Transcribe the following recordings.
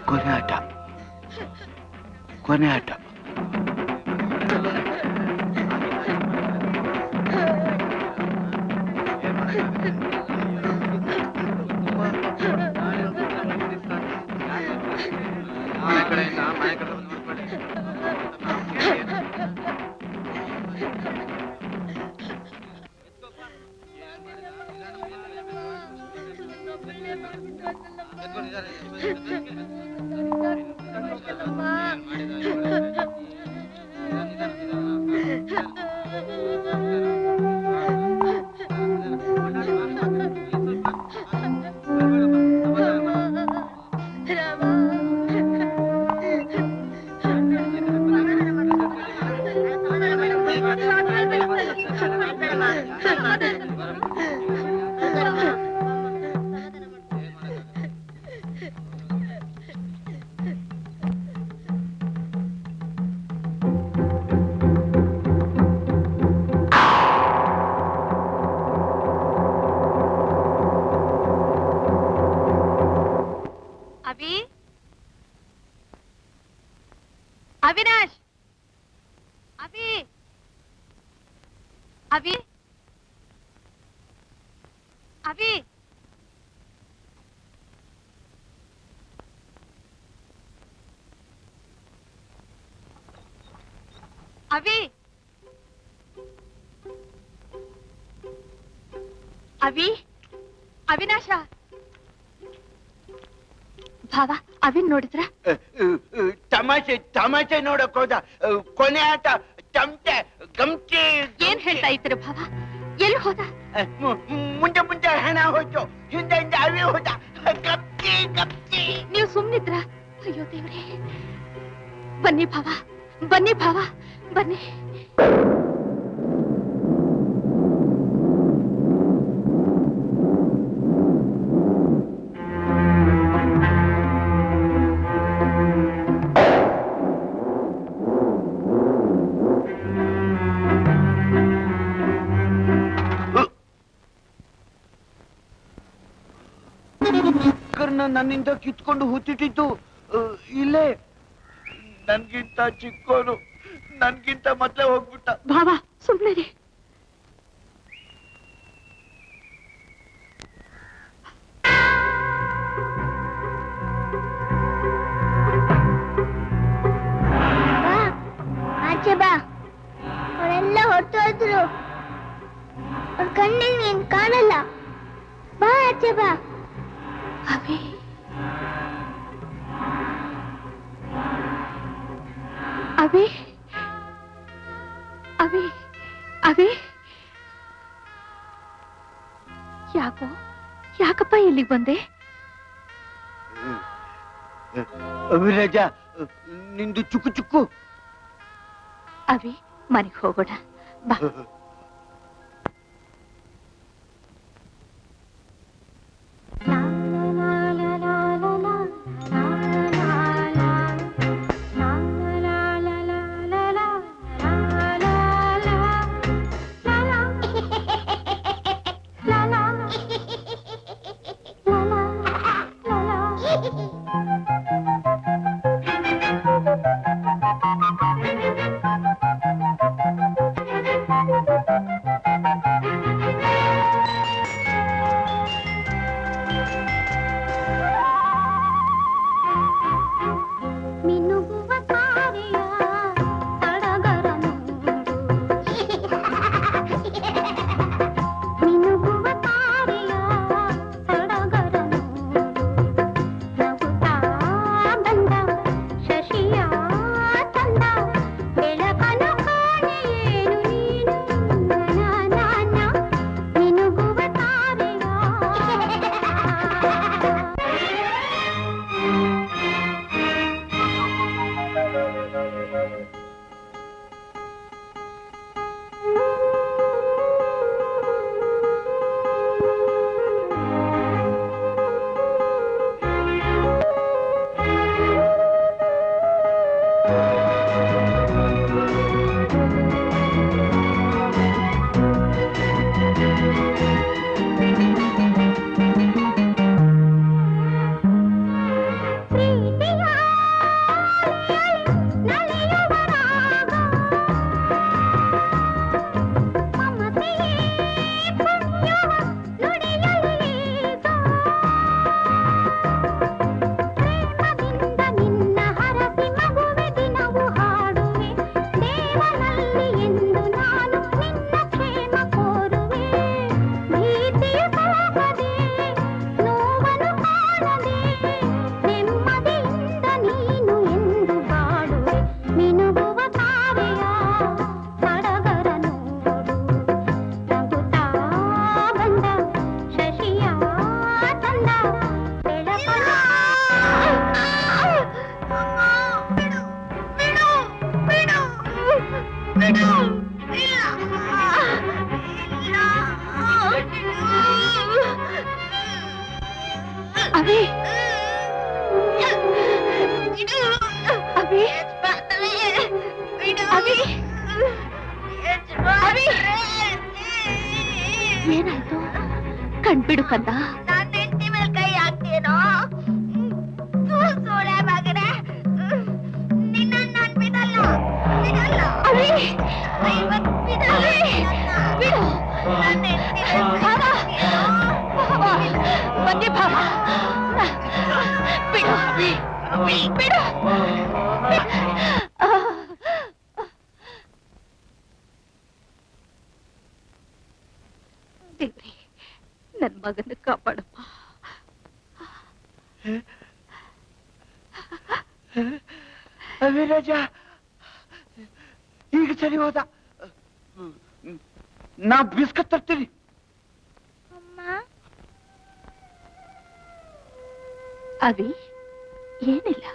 ಕೊನೆ ಆಟ ಕೊನೆ ಆಟ. ಅವಿನಾಶ್, ಅವಿ, ಅವಿ, ಅವಿ, ಅವಿ, ಅವಿನಾಶ, ಭಾವ ಅವಿನ್ ನೋಡಿದ್ರ? ತಮಾಷೆ ತಮಾಷೆ ನೋಡಕ್ ಹೋದ. ಕೊನೆ ಆಟ ತಮಟೆ ಗಮ್ಟಿ. ಏನ್ ಹೇಳ್ತಾ ಇದ್ದೀರ ಭಾವ? ಎಲ್ಲಿ ಹೋದ? ಮುಂದೆ ಮುಂದೆ ಹೆಣ ಹೋಯ್ತು, ಹಿಂದೆ ಹಿಂದೆ ಅವಿ ಹೋದ. ಗಪ್ತಿ ಗಪ್ತಿ. ನೀವು ಸುಮ್ನಿದ್ರ? ಅಯ್ಯೋ ದೇವ್ರೇ, ಬನ್ನಿ ಭಾವ, ಬನ್ನಿ ಭಾವ, ಬನ್ನಿ. ನನ್ನಿಂದ ಕಿತ್ಕೊಂಡು ಹೂತಿಟ್ಟಿದ್ದು ಇಲ್ಲೇ. ನನ್ಗಿಂತ ಚಿಕ್ಕೋನು, ನನ್ಗಿಂತ ಮೊದ್ಲೇ ಹೋಗ್ಬಿಟ್ಟ. ಭಾವ ಸುಮ್ನೆ ರೀ. ಆಚೆ ಬಾ, ಅವರೆಲ್ಲ ಹೊರಟೋದ್ರು. ಅವ್ರ ಕಣ್ಣಿಗೆ ನೀನ್ ಕಾಣಲ್ಲ. ಬಾ ಆಚೆ ಬಾ. ಅವಿ, ಅವಿ, ಅವಿ, ಅವಿ, ಯಾಕೋ ಯಾಕಪ್ಪ ಇಲ್ಲಿಗೆ ಬಂದೆ? ಅವಿರಾಜ, ನಿಂದು ಚುಕ್ಕು ಚುಕ್ಕು. ಅವಿ, ಮನೆಗೆ ಹೋಗೋಣ ಬಾ. ಅಭಿ ಅಭಿ ಅಭಿ ಅಭಿ ಏನಾಯ್ತು ಕಣ್ಬಿಡು ಕಂದ ನಾನ್ ಹೆಂಡತಿ ಮೇಲೆ ಕೈ ಹಾಕ್ತೇನೋ ಸೋಳೆ ಮಗನೇ ನಿನ್ನ ನಾನ್ ಬಿಡಲ್ಲ ಬಿಡಲ್ಲ ಅಭಿ ಬಿಡಲ್ಲ ಬಿಡು ನನ್ನ ಹೆಂಡತಿ ಬನ್ನಿ ಭಾವ ಬಿಡು ಬಿಡು ದೇವ್ರಿ ನನ್ ಮಗನ ಕಾಪಾಡಪ್ಪ ಅವಿರಾಜ ಈಗ ಸರಿ ಹೋದ ನಾ ಬಿಸ್ಕತ್ ತರ್ತೀನಿ ಅಮ್ಮ ಅವಿ ಏನಿಲ್ಲ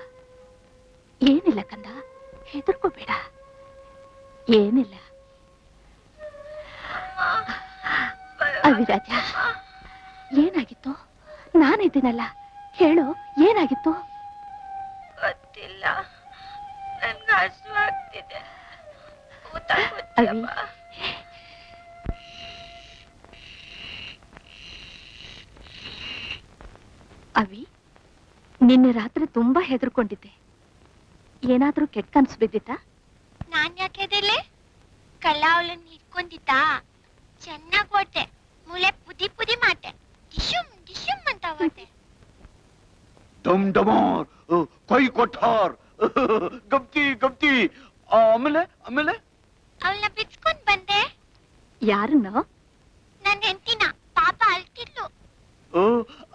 ಏನಿಲ್ಲ ಕಂದ ಹೆದರ್ಕೋಬೇಡ ಏನಿಲ್ಲ ಅವಿರಾಜ ಏನಾಗಿತ್ತು ನಾನಿದ್ದೀನಲ್ಲ ಹೇಳು ಏನಾಗಿತ್ತು ಗೊತ್ತಿಲ್ಲ ನನ್ಗೆ ಹಸುವಾಗ್ತಿದೆ ಅವಿ ಅವಿ ನಿನ್ನೆ ರಾತ್ರಿ ತುಂಬಾ ಹೆದರ್ಕೊಂಡಿದ್ದೆ ಏನಾದ್ರೂ ಕೆಟ್ಟ ಕನ್ಸು ಬಿದ್ದಿತ್ತಾ ನಾನ್ ಯಾಕೆ ಹೆದರ್ಲೆ ಕಳ್ಳ ಅವಳನ್ನ ಹಿಡ್ಕೊಂಡಿದ್ದ ಚೆನ್ನಾಗ್ ಓಟೆ ಮೂಳೆ ಪುದಿ ಪುದಿ ಮಾಟೆ ಡಿಶುಮ್ ಡಿಶುಮ್ ಅಂತ ಓಟೆ ದಮ್ ಡಮಾರ್ ಕೈ ಕೊಟ್ಟಾರ್ ಗಪ್ತಿ ಗಪ್ತಿ ಆಮೇಲೆ ಆಮೇಲೆ ಅವಳನ್ನ ಬಿಚ್ಕೊಂಡ್ ಬಂದೆ ಯಾರನ್ನ ನನ್ನ ಹೆಂಡತಿನ ಪಾಪ ಅಳ್ತಿದ್ಲು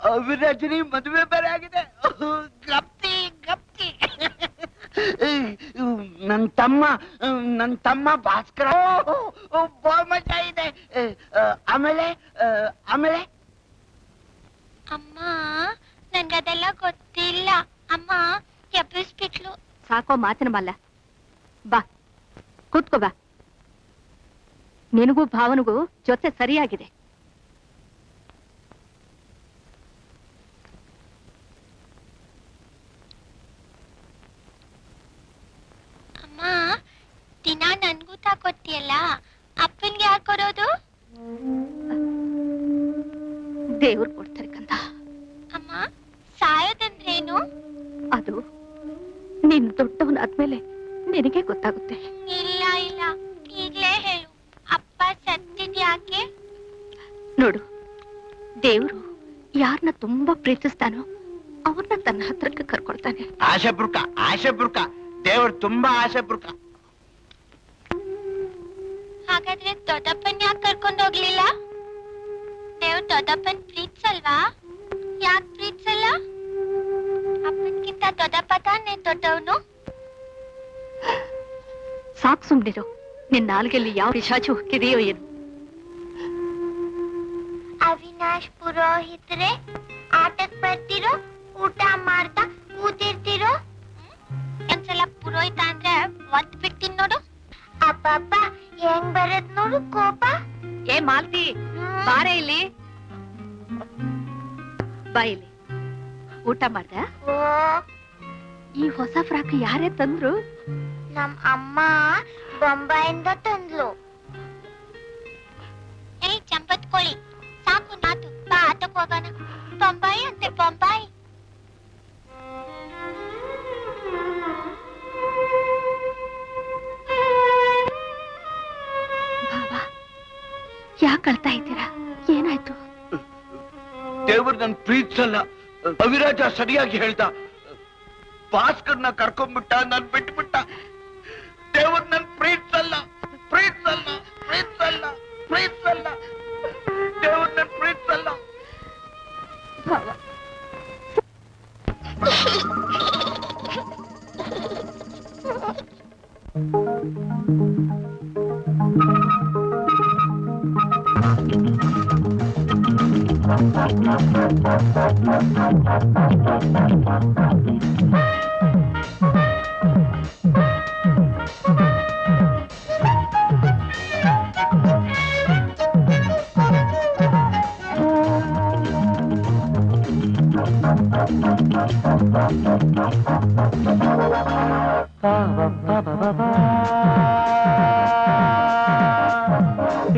ಅವಿರಾಜನಿ ಮದುವೆ ಬೇರೆ ಆಗಿದೆ ಗಪ್ತಿ ಗಪ್ತಿ ನನ್ ತಮ್ಮ ಭಾಸ್ಕರ ಬಾ ಮಜಾ ಇದೆ ಆಮೇಲೆ ಆಮೇಲೆ ಅಮ್ಮ ನನ್ಗದೆಲ್ಲ ಗೊತ್ತಿಲ್ಲ ಅಮ್ಮ ಎಬ್ಬಿಸ್ಬಿಟ್ಲು ಸಾಕೋ ಮಾತಿನ ಮಲ್ಲ ಬಾ ಕೂತ್ಕೋ ಬಾ ನಿನಗೂ ಭಾವನಿಗೂ ಜೊತೆ ಸರಿಯಾಗಿದೆ ಅಮ್ಮ ದಿನ ನನ್ಗೂ ತಾಕೊತ್ತಿಯಲ್ಲ ಅಪ್ಪನ್ಗೆ ಯಾಕೆ ಕೊಡೋದು ದೇವ್ರು ಕೊಡ್ತಾರೆ ಕಂದ ಅಮ್ಮ ಸಾಯೋದಂದ್ರೇನು ಅದು ನೀನ್ ದೊಡ್ಡವನಾದ್ಮೇಲೆ ನಿನಗೆ ಗೊತ್ತಾಗುತ್ತೆ ಇಲ್ಲ ಇಲ್ಲ ಈಗ್ಲೇ ಹೇಳು ಅಪ್ಪ ಸತ್ತಿದ್ಯಾಕೆ ನೋಡು ದೇವ್ರು ಯಾರನ್ನ ತುಂಬಾ ಪ್ರೀತಿಸ್ತಾನೋ ಅವ್ರನ್ನ ತನ್ನ ಹತ್ರಕ್ಕೆ ಕರ್ಕೊಳ್ತಾನೆ ಆಶೆ ಬುರ್ಕ ದೇವ್ರು ತುಂಬಾ ಆಶೆ ಬುರ್ಕ ಹಾಗಾದ್ರೆ ದೊಡ್ಡಪ್ಪನ್ ಯಾಕೆ ಕರ್ಕೊಂಡು ಹೋಗ್ಲಿಲ್ಲ ದೇವ್ರು ದೊಡ್ಡಪ್ಪನ್ ಪ್ರೀತಿಸಲ್ವಾ ಯಾಕೆ ಪ್ರೀತಿಸಲ್ಲ ಅಪ್ಪನ್ಗಿಂತ ದೊಡ್ಡಪ್ಪ ತಾನೇ ದೊಡ್ಡವನು ಸಾಕ್ ಸುಮ್ನಿರು ನಿನ್ ನಾಲ್ಗೆಲ್ಲಿ ಯಾವ ಪಿಶಾಚು ಹೊಕ್ಕಿದೆಯೋ ಏನು ಅವಿನಾಶ್ ಪುರೋಹಿತ್ರೆ ಆಟಕ್ ಬರ್ತಿರೋ ಊಟ ಮಾಡ್ತಾ ಕೂತಿರ್ತಿರೋ ಒಂದ್ಸಲ ಪುರೋಹಿತ ಅಂದ್ರೆ ಒದ್ ಬಿಡ್ತೀನಿ ನೋಡು ಅಪ್ಪಪ್ಪ ಹೆಂಗ್ ಬರದ್ ನೋಡು ಕೋಪ ಏ ಮಾಲ್ತಿ ಬಾರೆ ಇಲ್ಲಿ ಬಾ ಇಲ್ಲಿ ಊಟ ಮಾಡ್ದ ಓ ಈ ಹೊಸ ಫ್ರಾಕ್ ಯಾರೇ ತಂದ್ರು ನಮ್ ಅಮ್ಮ ಬೊಂಬಾಯಿಂದ ತಂದ್ಲು ಏಯ್ ಚಂಪತ್ ಕೋಳಿ ಸಾಕು ನಾತು ಬಾ ಆಟಕ್ ಹೋಗೋಣ ಬೊಂಬಾಯಿ ಅಂತೆ ಬೊಂಬಾಯಿ ಬಾಬಾ ಯಾಕೆ ಅಳ್ತಾ ಇದ್ದೀರಾ ಏನಾಯ್ತು ದೇವ್ರು ನನ್ ಪ್ರೀತಿಸಲ್ಲ ಅವಿರಾಜ ಸರಿಯಾಗಿ ಹೇಳ್ದ ಭಾಸ್ಕರ್ನ ಕರ್ಕೊಂಡ್ಬಿಟ್ಟ ನನ್ ಬಿಟ್ಬಿಟ್ಟ ದೇವ್ರು ನನ್ ಪ್ರೀತಿಸಲ್ಲ ದೇವ್ರು ನನ್ ಪ್ರೀತಿಸಲ್ಲ ಭಾವ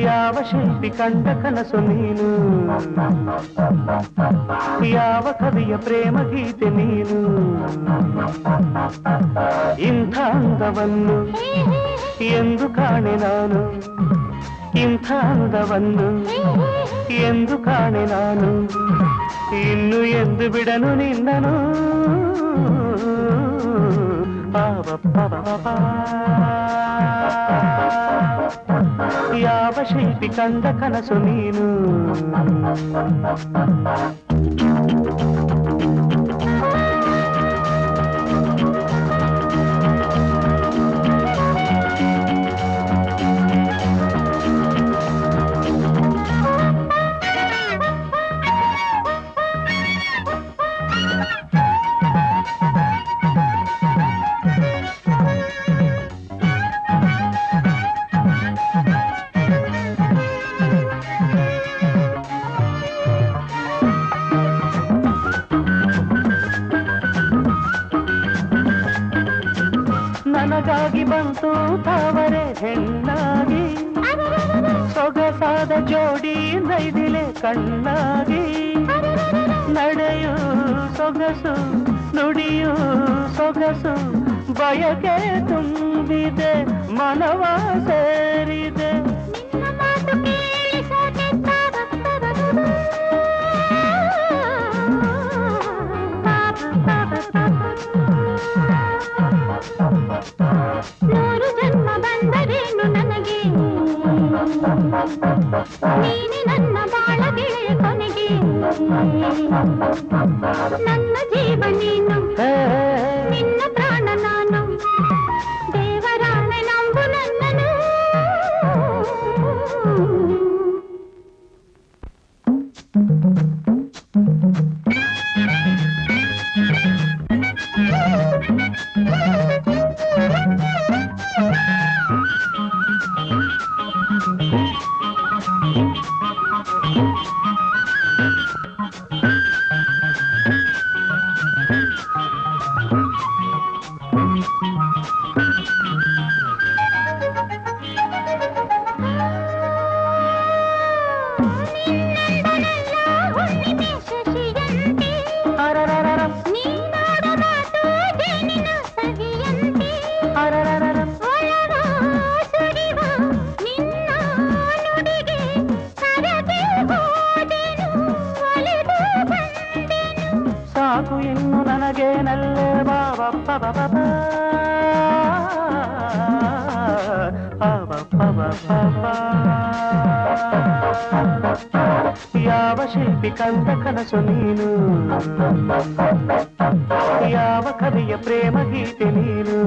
ಯಾವ ಶಿಲ್ಪಿ ಕಂಡ ಕನಸು ನೀನು, ಯಾವ ಕವಿಯ ಪ್ರೇಮ ಗೀತೆ ನೀನು, ಇಂಥ ಅಂದವನ್ನು ಎಂದು ಕಾಣೆ ನಾನು, ಇಂಥ ಅಂದವನ್ನು ಎಂದು ಕಾಣೆ ನಾನು, ಇನ್ನು ಎಂದು ಬಿಡನು ನಿನ್ನನು. ಯಾವ ಶಿಲ್ಪಿ ಕಂಡ ಕನಸು ನೀನು. ನನಗಾಗಿ ಬಂತು ತಾವರೆ ಹೆಣ್ಣಾಗಿ, ಸೊಗಸಾದ ಜೋಡಿ ನೈದಿಲೆ ಕಣ್ಣಾಗಿ, ನಡೆಯು ಸೊಗಸು ನುಡಿಯು ಸೊಗಸು, ಬಯಕೆ ತುಂಬಿದೆ ಮನವ ಸೇರಿದೆ. ನೂರು ಜನ್ಮ ಬಂದರೇನು ನನಗೆ, ನೀನೆ ನನ್ನ ಬಾಳ ಗೆಳೆಯ ಕೊನೆಗೆ. ನನ್ನ ಜೀವ ನೀನು, ನಿನ್ನ ಪ್ರಾಣ ನಾನು, ದೇವರಾಣೆ ನಂಬು ನನ್ನನು. ಸಾಕು ಇನ್ನು ನನಗೇನಲ್ಲೇ ಬಾಬಪ್ಪ ಬಾಬಾ ಯಾವ ಶಿಲ್ಪಿ ಕಂಡ ಕನಸು ನೀನು, ಯಾವ ಕವಿಯ ಪ್ರೇಮ ಗೀತೆ ನೀನು,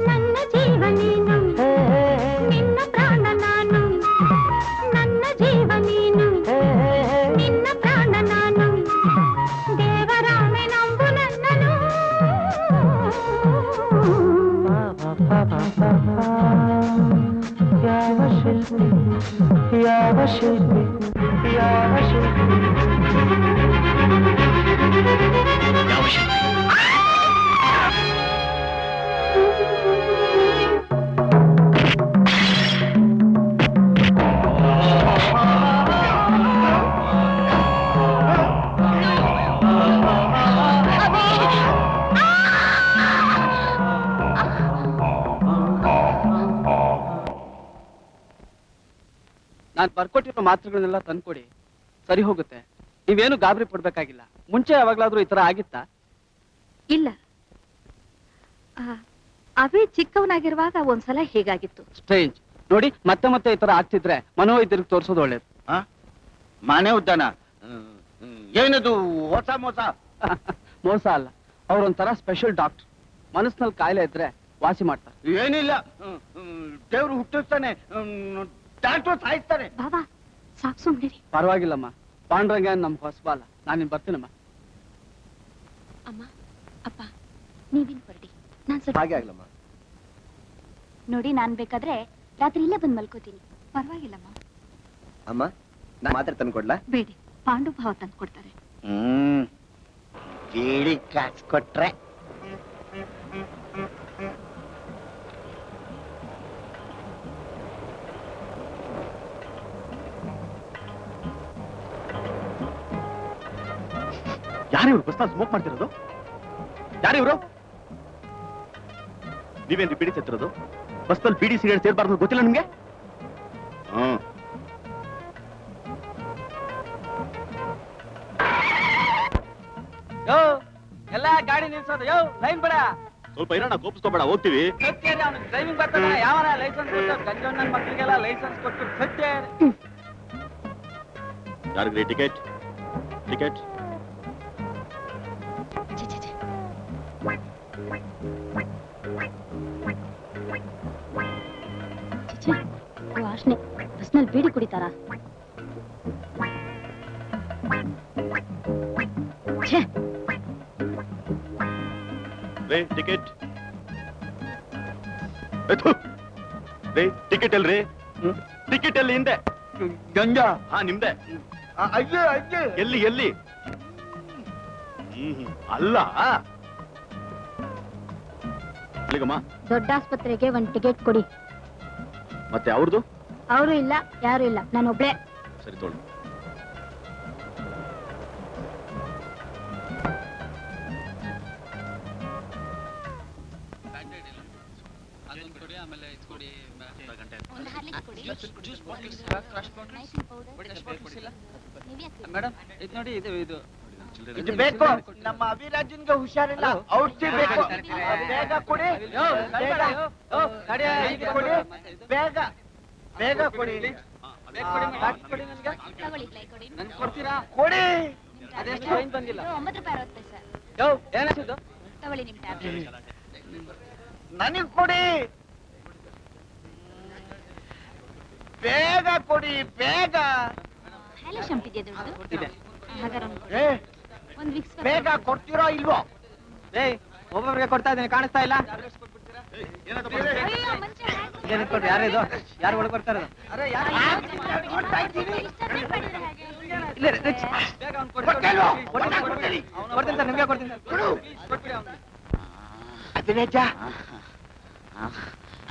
ನನ್ನ ಜೀವ ನೀನು, ನಿನ್ನ ಪ್ರಾಣ ನಾನು, ನನ್ನ ಜೀವ ನೀನು, ನಿನ್ನ ಪ್ರಾಣ ನಾನು, ದೇವರಾಣೆ ನಂಬು ನನ್ನನು. ಯಾವ ಶಿಲ್ಪಿ ಯಾವ ಶಿಲ್ಪಿ ಯಾವ ಶಿಲ್ಪಿ ಯಾವ ಶಿಲ್ಪಿ? ನಾನು ಬರ್ಕೊಟ್ಟಿರೋ ಮಾತ್ರೆಗಳನ್ನೆಲ್ಲ ತಂದ್ಕೊಡಿ, ಸರಿ ಹೋಗುತ್ತೆ. ನೀವೇನು ಗಾಬರಿ ಪಡ್ಬೇಕಾಗಿಲ್ಲ. ಮುಂಚೆ ಯಾವಾಗ್ಲಾದ್ರೂ ಈ ತರ ಆಗಿತ್ತಾ? ಇಲ್ಲ, ಅವೇ ಚಿಕ್ಕವನಾಗಿರುವಾಗ ಒಂದ್ಸಲ ಹೇಗಾಗಿತ್ತು. ಸ್ಟ್ರೇಂಜ್. ನೋಡಿ, ಮತ್ತೆ ಮತ್ತೆ ಈ ತರ ಆಗ್ತಿದ್ರೆ ಮನೋವೈದ್ಯರಿಗೆ ತೋರಿಸೋದು ಒಳ್ಳೇದು. ಮನೆ ಉದ್ದಾನ ಏನದು ಹೊಸ ಮೋಸ? ಮೋಸ ಅಲ್ಲ, ಅವ್ರೊಂಥರ ಸ್ಪೆಷಲ್ ಡಾಕ್ಟರ್. ಮನಸ್ಸಿನಲ್ಲಿ ಕಾಯಿಲೆ ಇದ್ರೆ ವಾಸಿ ಮಾಡ್ತಾರೆ. ಏನಿಲ್ಲ, ದೇವ್ರು ಹುಟ್ಟಿಸ್ತಾನೆ, ಡಾಕ್ಟರ್ ಸಾಯಿಸ್ತಾನೆ. ಬಾಬಾ ಸಾಕು ಸುಮ್ಮನಿರಿ. ಪರವಾಗಿಲ್ಲಮ್ಮ, ಪಾಂಡ್ರಂಗ ನಮ್ಗೆ ಹೊಸಬಾಲ. ನಾನಿನ್ ಬರ್ತೀನಮ್ಮ. ಅಮ್ಮ ಅಪ್ಪ ನೀವಿನ್ ಹೊರಡಿ, ನಾನ್ ಸ್ವಲ್ಪ ಹಾಗೆ ಆಗ್ಲಮ್ಮ. ನೋಡಿ, ನಾನ್ ಬೇಕಾದ್ರೆ ರಾತ್ರಿ ಇಲ್ಲೇ ಬಂದ್ ಮಲ್ಕೋತೀನಿ. ಪರವಾಗಿಲ್ಲಮ್ಮ. ಅಮ್ಮ, ನಾ ಮಾತ್ರೆ ತಂದ್ಕೊಡ್ಲಾ? ಬೇಡಿ, ಪಾಂಡು ಭಾವ ತಂದ್ಕೊಡ್ತಾರೆ. ಬೀಡಿ ಕಾಸು ಕೊಟ್ರೆ ಯಾರಿವ್ರು ಬಸ್ನಲ್ಲಿ ಸ್ಮೋಕ್ ಮಾಡ್ತಿರೋದು? ಯಾರಿವ್ರು? ನೀವೇನ್ರಿ ಬಿಡಿ ಸೇರ್ತಿರೋದು? ಬಸ್ನಲ್ಲಿ ಬಿಡಿ ಸಿಗರೇಟ್ ಸೇರ್ಬಾರ್ದು ಗೊತ್ತಿಲ್ಲ ನಿಮ್ಗೆ? ಯೋ ಎಲ್ಲ ಗಾಡಿ ನಿಲ್ಸೋದು. ಯೋ ಲೈನ್ ಬೇಡ, ಸ್ವಲ್ಪ ಇರೋಣ, ಕೋಪಿಸ್ಕೋಬೇಡ, ಹೋಗ್ತೀವಿ. ಸತ್ಯ ಅವ್ನಿಗೆ ಡ್ರೈವಿಂಗ್ ಬರ್ತಾನ. ಯಾವನ ಲೈಸೆನ್ಸ್ ಕೊಟ್ಟು ಗಂಜ ನನ್ನ ಮಕ್ಕಳಿಗೆಲ್ಲ ಲೈಸೆನ್ಸ್ ಕೊಟ್ಟು ಸತ್ಯ. ಯಾರಿಗ್ರಿ ಟಿಕೆಟ್? ಟಿಕೆಟ್ ವಾಸನೆ. ಬಸ್ನಲ್ಲಿ ಬೀಡಿ ಕುಡಿತಾರ? ರೇ ಟಿಕೆಟ್ ರೇ ಟಿಕೆಟ್ ಅಲ್ರಿ? ಟಿಕೆಟ್ ಎಲ್ಲಿ? ಹಿಂದೆ ಗಂಜಾ. ಹಾ ನಿಮ್ದೆ. ಅಯ್ಯೋ ಅಯ್ಯೋ. ಎಲ್ಲಿ ಎಲ್ಲಿ? ಅಲ್ಲ ಇಲ್ಲಿಗಮ್ಮ. ದೊಡ್ಡ ಆಸ್ಪತ್ರೆಗೆ ಒಂದ್ ಟಿಕೆಟ್ ಕೊಡಿ. ಮತ್ತೆ ಅವ್ರದ್ದು? ಅವರು ಇಲ್ಲ, ಯಾರು ಇಲ್ಲ, ನಾನು ಒಬ್ಳೆ. ಸರಿ ತೋಳು. ಮೇಡಮ್ ಇದು ನೋಡಿ, ಇದು ಇದು ಇದು ಬೇಕು. ನಮ್ಮ ಅಭಿರಾಜನ್ಗೆ ಹುಷಾರಿಲ್ಲ, ಔಷಧಿ ಬೇಕು. ಬೇಗ ಕೊಡಿ, ಬೇಗ ಕೊಡಿ, ಬೇಗ ಬೇಗ ಕೊಡಿ. ನನ್ಗೆ ಕೊಡ್ತೀರಾ? ಕೊಡಿ. ಅದೆಷ್ಟು ಫೈನ್ ಬಂದಿಲ್ಲ. 9 ರೂಪಾಯಿ 60 ಪೈಸೆ. ಯೋ ಏನಿದು? ತಗೊಳ್ಳಿ ನಿಮ್ ಟ್ಯಾಬ್ಲೆಟ್. ನನಗ್ ಕೊಡಿ, ಬೇಗ ಕೊಡಿ, ಬೇಗ. ಹ್ಯಾಲೋ ಶಂಪಿದ್ಯಾ ದುಡ್ಡು? ಕೊಡ್ತಿದ್ದೆ. ಹಾಗಾದ್ರೆ ಏ, ಒಂದ್ ವಿಕ್ಸ್ ಬೇಗ ಕೊಡ್ತೀರೋ ಇಲ್ವೋ? ಏಯ್ ಒಬ್ಬೊಬ್ರಿಗೆ ಕೊಡ್ತಾ ಇದ್ದೀನಿ, ಕಾಣಿಸ್ತಾ ಇಲ್ಲ? ಅಯ್ಯೋ ಮಂಚ ಏನಿಟ್ಕೊಡ್ರಿ? ಯಾರಿದು? ಯಾರು ಒಳಗೆ ಬರ್ತಾ ಇರೋದು? ನೋಡ್ತಾ ಇದ್ದೀನಿ. ಇಷ್ಟೊಂದು ಮಾಡಿದ್ರೆ ಹೇಗೆ? ಇಲ್ಲ ಬೇಗ ಅವ್ನು ಕೊಡ್ತೇನೋ? ಕೊಡ್ತೀನಿ ಸರ್, ನಿಮ್ಗೆ ಕೊಡ್ತೀನಿ ಸರ್. ಕೊಡು. ಕೊಟ್ಬಿಡಿ ಅವ್ನು. ಅಭಿರಾಜ,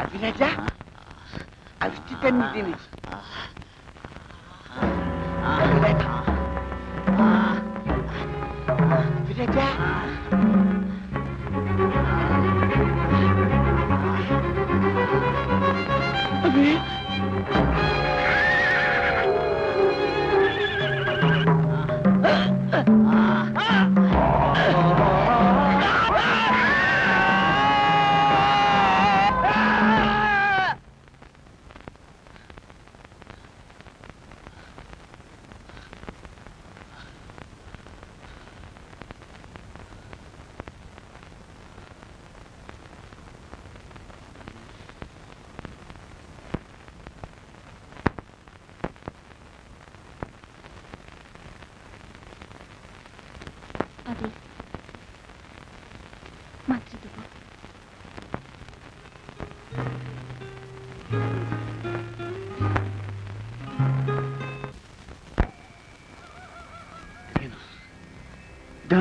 ಅಭಿರಾಜ, ಔಷಧಿ ತಂದಿದ್ದೀನಿ. ಅಭಿರಾಜ, ಅಭಿರಾಜ. ಅಭಿ. ಅದು ಮಾತ್ರ ತಗೋ.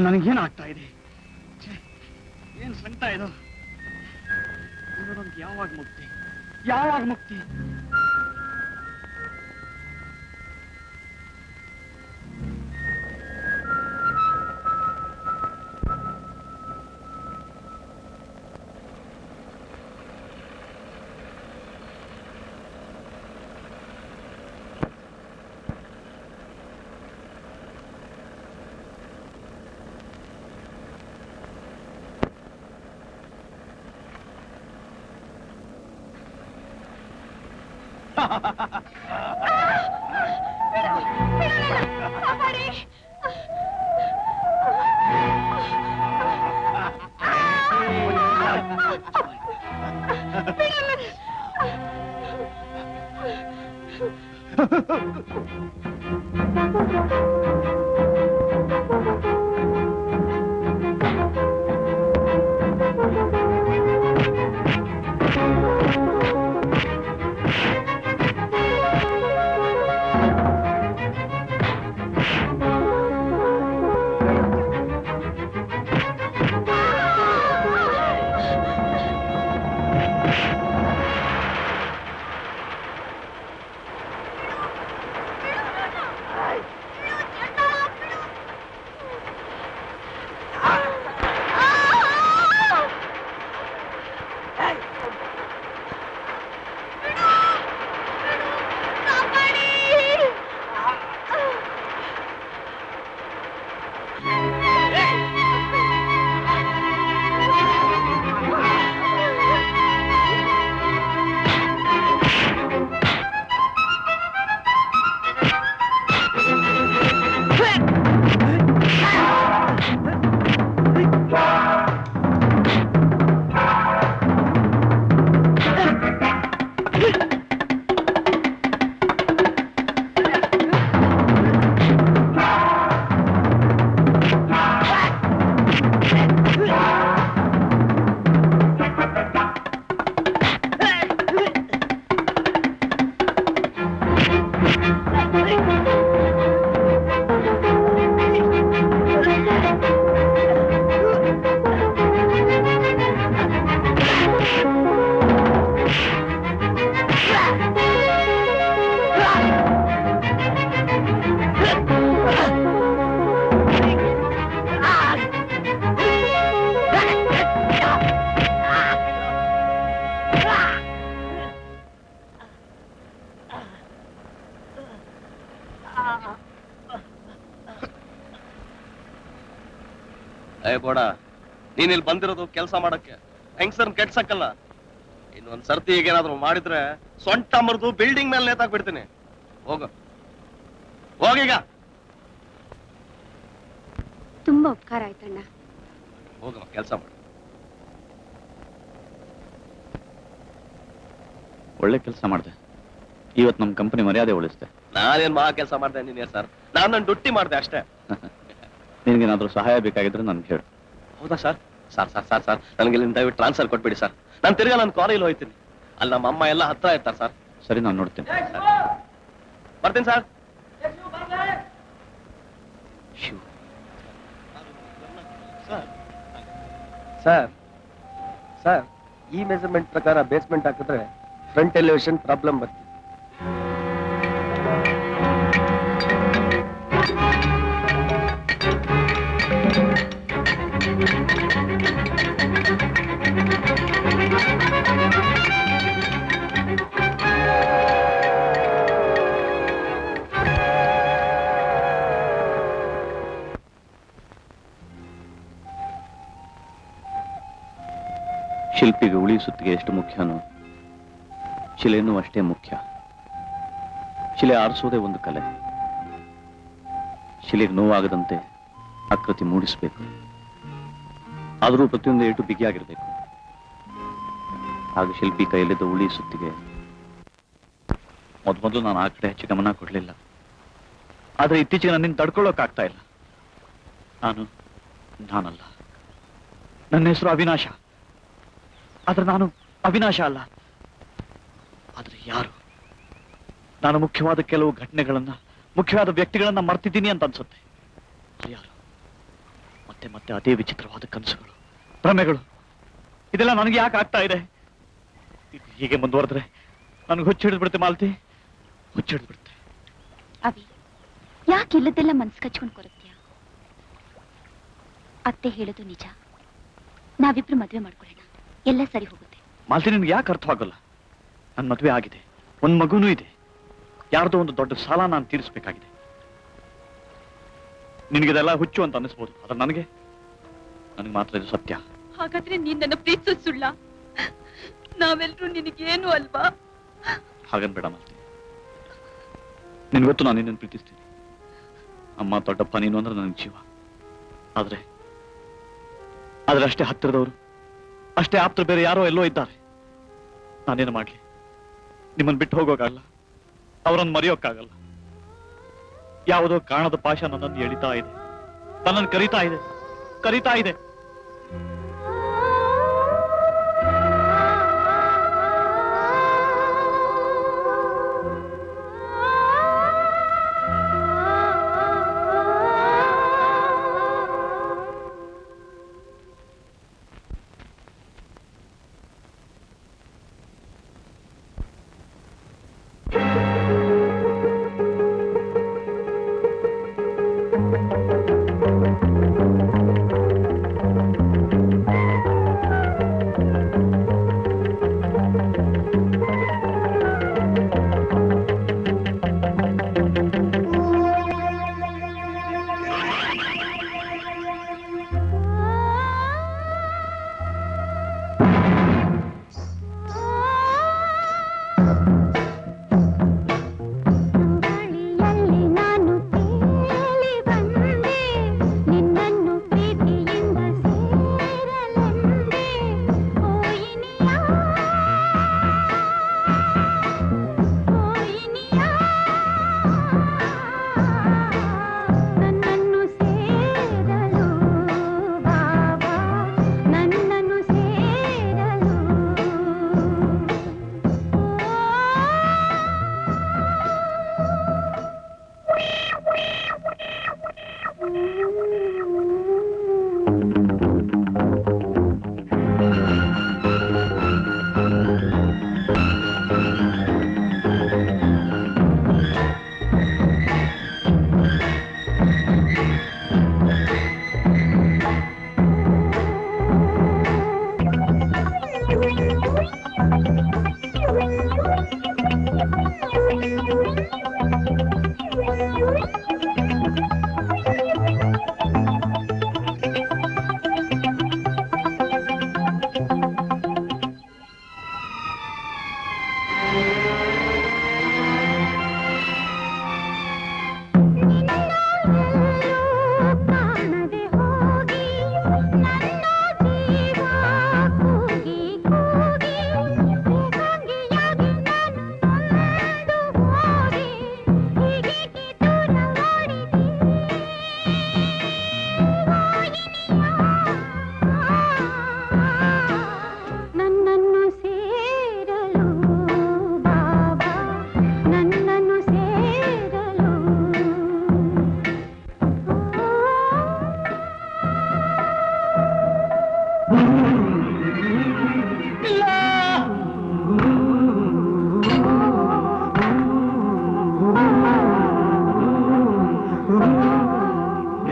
ನನಗೇನು ಆಗ್ತಾ ಇದೆ? ಏನ್ ಸಂಕಟ ಇದು? ನನ್ಗೆ ಯಾವಾಗ ಮುಕ್ತಿ? ಯಾವಾಗ ಮುಕ್ತಿ? ಏ ಬೋಡ, ನೀನ್ ಇಲ್ಲಿ ಬಂದಿರೋದು ಕೆಲಸ ಮಾಡಕ್ಕೆ, ಹೆಂಗ್ಸರ್ನ್ ಕೆಡ್ಸಕ್ಕಲ್ಲ. ಇನ್ನೊಂದ್ ಸರ್ತಿ ಈಗೇನಾದ್ರು ಮಾಡಿದ್ರೆ ಸೊಂಟ ಮರ್ದು ಬಿಲ್ಡಿಂಗ್ ಮೇಲೆ ನೇತಾಕ್ಬಿಡ್ತೀನಿ. ಹೋಗೀಗ. ತುಂಬಾ ಉಪಕಾರ ಆಯ್ತಣ್ಣ. ಹೋಗಮ್ಮ, ಕೆಲಸ ಮಾಡು. ಒಳ್ಳೆ ಕೆಲಸ ಮಾಡಿದೆ. ಇವತ್ತು ನಮ್ಮ ಕಂಪನಿ ಮರ್ಯಾದೆ ಉಳಿಸ್ದೆ. ನಾನೇನ್ ಮಹಾ ಕೆಲಸ ಮಾಡ್ದೆ ನೀನೇ ಸರ್? ನಾನು ನನ್ನ ಡ್ಯೂಟಿ ಮಾಡ್ದೆ ಅಷ್ಟೇ. ನಿನ್ಗೇನಾದ್ರೂ ಸಹಾಯ ಬೇಕಾಗಿದ್ರೆ ನನ್ಗೆ ಹೇಳು. ಹೌದಾ ಸರ್? ಸರ್ ನನಗೆ ಇಲ್ಲಿಂದ ದಯವಿಟ್ಟು ಟ್ರಾನ್ಸ್ಫರ್ ಕೊಟ್ಬಿಡಿ ಸರ್. ನಾನು ತಿರ್ಗಾ ನನ್ನ ಕಾಲೇಜ್ ಹೋಗ್ತೀನಿ. ಅಲ್ಲಿ ನಮ್ಮ ಅಮ್ಮ ಎಲ್ಲ ಹತ್ರ ಇರ್ತಾರೆ ಸರ್. ಸರಿ, ನಾನು ನೋಡ್ತೀನಿ. ಬರ್ತೀನಿ ಸರ್. ಸರ್ ಈ ಮೆಜರ್ಮೆಂಟ್ ಪ್ರಕಾರ ಬೇಸ್ಮೆಂಟ್ ಹಾಕಿದ್ರೆ ಫ್ರಂಟ್ ಎಲಿವೇಶನ್ ಪ್ರಾಬ್ಲಮ್ ಬರ್ತದೆ. ಶಿಲ್ಪಿಗೆ ಉಳಿ ಸುತ್ತಿಗೆ ಎಷ್ಟು ಮುಖ್ಯನೋ ಶಿಲೆನೂ ಅಷ್ಟೇ ಮುಖ್ಯ. ಶಿಲೆ ಆರಿಸೋದೇ ಒಂದು ಕಲೆ. ಶಿಲೆಗೆ ನೋವಾಗದಂತೆ ಆಕೃತಿ ಮೂಡಿಸಬೇಕು. ಆದರೂ ಪ್ರತಿಯೊಂದು ಏಟು ಬಿಗಿಯಾಗಿರ್ಬೇಕು. ಆಗ ಶಿಲ್ಪಿ ಕೈಯಲ್ಲಿದ್ದ ಉಳಿ ಸುತ್ತಿಗೆ ಮೊದಲು ನಾನು ಆ ಕಡೆ ಹೆಚ್ಚು ಗಮನ ಕೊಡ್ಲಿಲ್ಲ. ಆದ್ರೆ ಇತ್ತೀಚೆಗೆ ನನ್ನಿಂದ ತಡ್ಕೊಳ್ಳೋಕ್ಕಾಗ್ತಾ ಇಲ್ಲ. ನಾನಲ್ಲ. ನನ್ನ ಹೆಸರು ಅವಿನಾಶ. ಆದ್ರೆ ನಾನು ಅವಿನಾಶ ಅಲ್ಲ. ಆದ್ರೆ ಯಾರು? ನಾನು ಮುಖ್ಯವಾದ ಕೆಲವು ಘಟನೆಗಳನ್ನ, ಮುಖ್ಯವಾದ ವ್ಯಕ್ತಿಗಳನ್ನ ಮರ್ತಿದ್ದೀನಿ ಅಂತ ಅನ್ಸುತ್ತೆ. ಯಾರು? ಮತ್ತೆ ಮತ್ತೆ ಅದೇ ವಿಚಿತ್ರವಾದ ಕನಸುಗಳು, ಭ್ರಮೆಗಳು. ಇದೆಲ್ಲ ನನಗೆ ಯಾಕೆ ಆಗ್ತಾ ಇದೆ? ಹೀಗೆ ಮುಂದುವರೆದ್ರೆ ನನಗೆ ಹುಚ್ಚಿಡಿದ್ಬಿಡುತ್ತೆ ಮಾಲತಿ, ಹುಚ್ಚಿಡಿದ್ಬಿಡುತ್ತೆ. ಅವಿ, ಯಾಕೆ ಇಲ್ಲದೆಲ್ಲ ಮನ್ಸು ಕಚ್ಕೊಂಡು ಕೊರತ್ಯಾ? ಅತ್ತೆ ಹೇಳೋದು ನಿಜ. ನಾವಿಬ್ರು ಮದ್ವೆ ಮಾಡ್ಕೊಳ್ಳೋಣ, ಎಲ್ಲ ಸರಿ ಹೋಗುತ್ತೆ. ಮಾಲತಿ, ನಿನ್ಗೆ ಯಾಕೆ ಅರ್ಥವಾಗಲ್ಲ? ನನ್ನ ಮದುವೆ ಆಗಿದೆ, ಒಂದ್ ಮಗುನೂ ಇದೆ. ಯಾರ್ದೋ ಒಂದು ದೊಡ್ಡ ಸಾಲ ನಾನು ತೀರಿಸಬೇಕಾಗಿದೆ. ನಿನಗಿದೆಲ್ಲ ಹುಚ್ಚು ಅಂತ ಅನಿಸ್ಬೋದು, ಆದ್ರೆ ನನಗೆ ಮಾತ್ರ ಇದು ಸತ್ಯ. ಹಾಗಾದ್ರೆ ನೀನ್ ನನ್ನ ಪ್ರೀತಿಸೋದು ಸುಳ್ಳ? ನಾವೆಲ್ಲರೂ ನಿನಗೇನು ಅಲ್ವಾ? ಹಾಗನ್ಬೇಡ ಮಾಲತಿ. ನಿನ್ಗೊತ್ತು ನಾನು ನಿನ್ನನ್ನು ಪ್ರೀತಿಸ್ತೀನಿ. ಅಮ್ಮ, ದೊಡ್ಡಪ್ಪ, ನೀನು ಅಂದ್ರೆ ನನಗೆ ಜೀವ. ಆದ್ರೆ ಅಷ್ಟೇ ಹತ್ತಿರದವರು, ಅಷ್ಟೇ ಆಪ್ತರು ಬೇರೆ ಯಾರೋ ಎಲ್ಲೋ ಇದ್ದಾರೆ. ನಾನೇನು ಮಾಡ್ಲಿ? ನಿಮ್ಮನ್ನು ಬಿಟ್ಟು ಹೋಗೋಕ್ಕಾಗಲ್ಲ, ಅವರನ್ನು ಮರೆಯೋಕ್ಕಾಗಲ್ಲ. ಯಾವುದೋ ಕಾಣದ ಪಾಶ ನನ್ನನ್ನು ಎಳಿತಾ ಇದೆ, ನನ್ನನ್ನು ಕರೀತಾ ಇದೆ.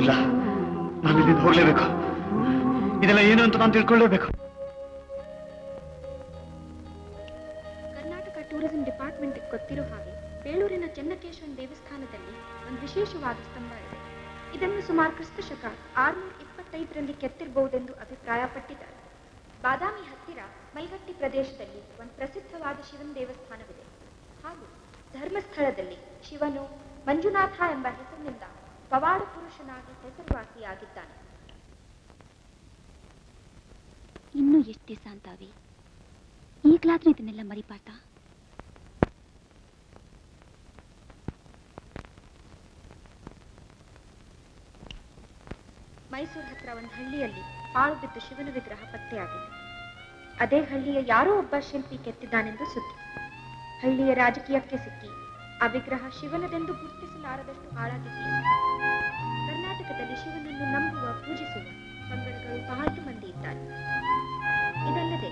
ಇಲ್ಲ, ನಾನು ಇಲ್ಲಿಂದ ಹೋಗ್ಲೇಬೇಕು. ಇದೆಲ್ಲ ಏನು ಅಂತ ನಾನು ತಿಳ್ಕೊಳ್ಳೇಬೇಕು. ಕರ್ನಾಟಕ ಟೂರಿಸಂ ಡಿಪಾರ್ಟ್ಮೆಂಟ್ ಗೊತ್ತಿರೋ ಹಾಗೆ ಬೇಳೂರಿನ ಚೆನ್ನಕೇಶವನ ದೇವಸ್ಥಾನದಲ್ಲಿ ಒಂದು ವಿಶೇಷವಾದ ಸ್ತಂಭ ಇದೆ. ಇದನ್ನು ಸುಮಾರು ಕ್ರಿಸ್ತ ಶಕ 625ರಲ್ಲಿ ಕೆತ್ತಿರಬಹುದೆಂದು ಅಭಿಪ್ರಾಯಪಟ್ಟಿದ್ದಾರೆ. ಬಾದಾಮಿ ಹತ್ತಿರ ಮೈಗಟ್ಟಿ ಪ್ರದೇಶದಲ್ಲಿ ಒಂದು ಪ್ರಸಿದ್ಧವಾದ ಶಿವನ ದೇವಸ್ಥಾನವಿದೆ. ಹಾಗೂ ಧರ್ಮಸ್ಥಳದಲ್ಲಿ ಶಿವನು ಮಂಜುನಾಥ ಎಂಬ ಹೆಸರಿನಿಂದ ಪವಾಡ ಪುರುಷನಾಗಿ ಹೆಸರುವಾಸಿಯಾಗಿದ್ದಾನೆ. ಇನ್ನೂ ಎಷ್ಟು ದಿವಸ ಅಂತಾವೆ? ಈಗಲಾದ್ರೂ ಇದನ್ನೆಲ್ಲ ಮರಿಬಾರ್ದಾ? ಮೈಸೂರು ಹತ್ರ ಒಂದು ಹಳ್ಳಿಯಲ್ಲಿ ಪಾಳು ಬಿದ್ದು ಶಿವನ ವಿಗ್ರಹ ಪತ್ತೆಯಾಗಿದೆ. ಅದೇ ಹಳ್ಳಿಯ ಯಾರೋ ಒಬ್ಬ ಶಿಲ್ಪಿ ಕೆತ್ತಿದ್ದಾನೆಂದು ಸುದ್ದಿ. ಹಳ್ಳಿಯ ರಾಜಕೀಯಕ್ಕೆ ಸಿಕ್ಕಿ ಆ ವಿಗ್ರಹ ಶಿವನದೆಂದು ಗುರುತಿಸಲಾರದಷ್ಟು ಹಾಳಾಗಿದೆಯೇ. ಕರ್ನಾಟಕದಲ್ಲಿ ಶಿವನನ್ನು ನಂಬುವ ಪೂಜಿಸುವ ಪಂಗಡಗಳು ಬಹಳಷ್ಟು ಮಂದಿ ಇದ್ದಾರೆ. ಇದಲ್ಲದೆ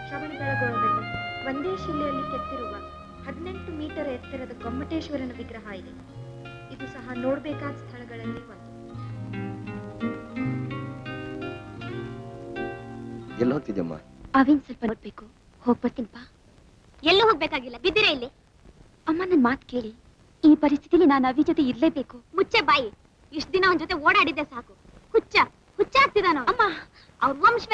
ಶ್ರವಣಬೆಳಗೊಳದಲ್ಲಿ ಒಂದೇ ಶಿಲೆಯಲ್ಲಿ ಕೆತ್ತಿರುವ 18 ಮೀಟರ್ ಎತ್ತರದ ಗೊಮ್ಮಟೇಶ್ವರನ ವಿಗ್ರಹ ಇದೆ. ಇದು ಸಹ ನೋಡಬೇಕಾದ ಸ್ಥಳಗಳಲ್ಲಿ ಒಂದು. ಎಲ್ಲಿ ಹೋಗ್ತಿದ್ಯಮ್ಮ? ಅವಿನ್ ಸ್ವಲ್ಪ ನೋಡ್ಬೇಕು. ಹೋಗ್ಬರ್ತೀನಪ್ಪ. ಎಲ್ಲೂ ಹೋಗ್ಬೇಕಾಗಿಲ್ಲ, ಬಿದ್ದಿರೇ ಇಲ್ಲಿ. ಅಮ್ಮ ನನ್ನ ಮಾತು ಕೇಳಿ. ಈ ಪರಿಸ್ಥಿತಿಲಿ ನಾನು ಅವಿ ಜೊತೆ ಇರ್ಲೇಬೇಕು. ಮುಚ್ಚೆ ಬಾಯಿ. ಇಷ್ಟ ದಿನ ಅವನ ಜೊತೆ ಓಡಾಡಿದ್ದೆ ಸಾಕು. ಹುಚ್ಚ ಆಗ್ತಿದಾನ ಅಮ್ಮ. ಅವ್ರ ವಂಶ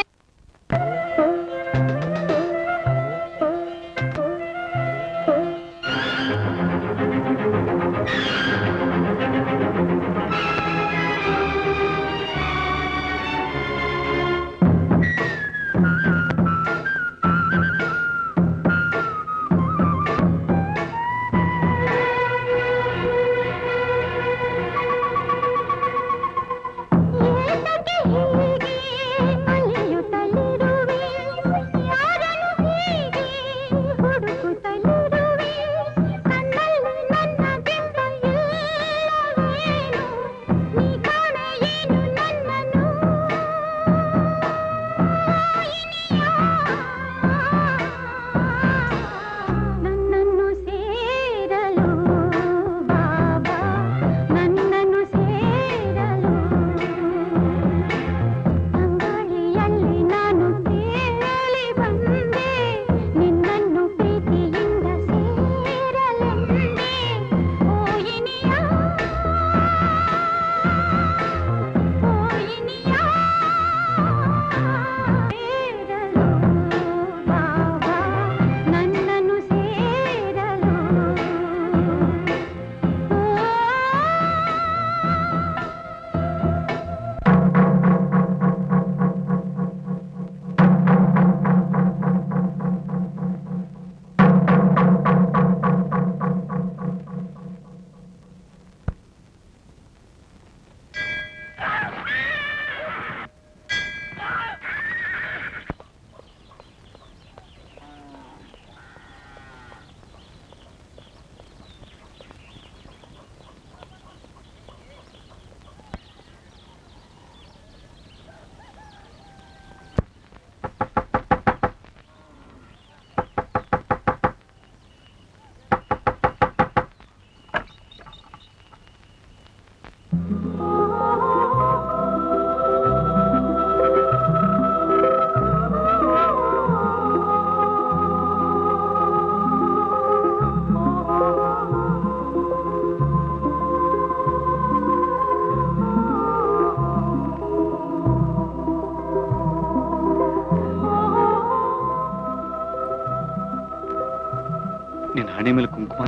ನಿನ್ನ ಹಣೆ ಮೇಲೆ ಕುಂಕುಮ.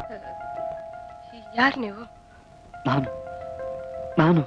ಯಾರು ನೀವು? ನಾನು ನಾನು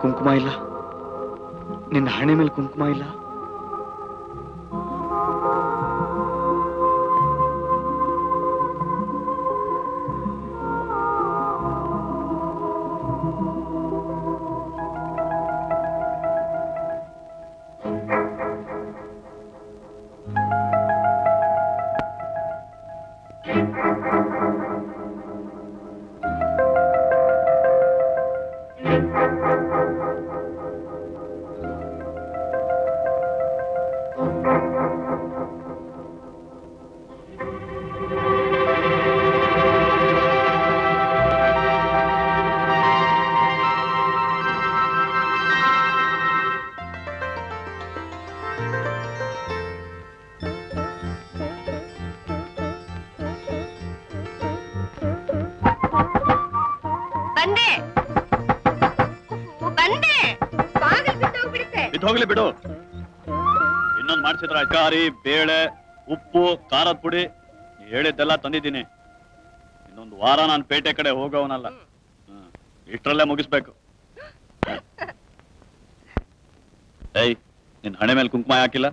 ಕುಂಕುಮ ಇಲ್ಲ. ನಿನ್ನ ಹಣೆ ಮೇಲೆ ಕುಂಕುಮ ಇಲ್ಲ. ಹೋಗ್ಲಿ ಬಿಡು. ಇನ್ನೊಂದು ಮಾಡಿಸಿದ್ರ ಅಚಾರಿ, ಬೇಳೆ, ಉಪ್ಪು, ಖಾರದ ಪುಡಿ ಹೇಳಿದ್ದೆಲ್ಲ ತಂದಿದ್ದೀನಿ. ಇನ್ನೊಂದು ವಾರ ನಾನು ಪೇಟೆ ಕಡೆ ಹೋಗೋವನಲ್ಲ. ಇಷ್ಟರಲ್ಲೇ ಮುಗಿಸ್ಬೇಕು. ಏಯ್, ನಿನ್ ಹಣೆ ಮೇಲೆ ಕುಂಕುಮ ಹಾಕಿಲ್ಲ?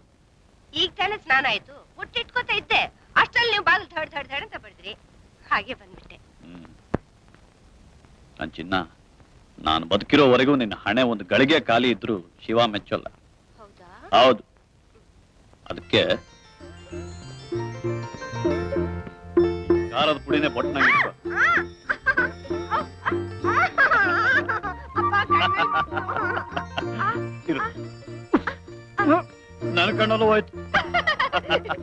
ಈಗ ತಾನೇ ಸ್ನಾನ ಆಯ್ತು, ಮುಟ್ಟಿಟ್ಕೋತಾ ಇದ್ದೆ. ಅಷ್ಟ್ರಲ್ಲಿ ನೀವು ಬಾಗಿಲು ಧಡ್ ಧಡ್ ಧಡ್ ಅಂತ ಬಡಿದ್ರಿ, ಹಾಗೆ ಬಂದ್ಬಿಟ್ಟೆ. ನನ್ ಚಿನ್ನ, ನಾನು ಬದುಕಿರೋವರೆಗೂ ನಿನ್ನ ಹಣೆ ಒಂದು ಗಳಿಗೆ ಖಾಲಿ ಇದ್ರು ಶಿವ ಮೆಚ್ಚಲ್ಲ. ಹೌದಾ? ಹೌದು. ಅದಕ್ಕೆ ಖಾರದ ಪುಡಿನೇ ಬೊಟ್ಟನಾಗಿಟ್ಕೋ. ನನ್ನ ಕಣ್ಣಲ್ಲೂ ಹೋಯ್ತು.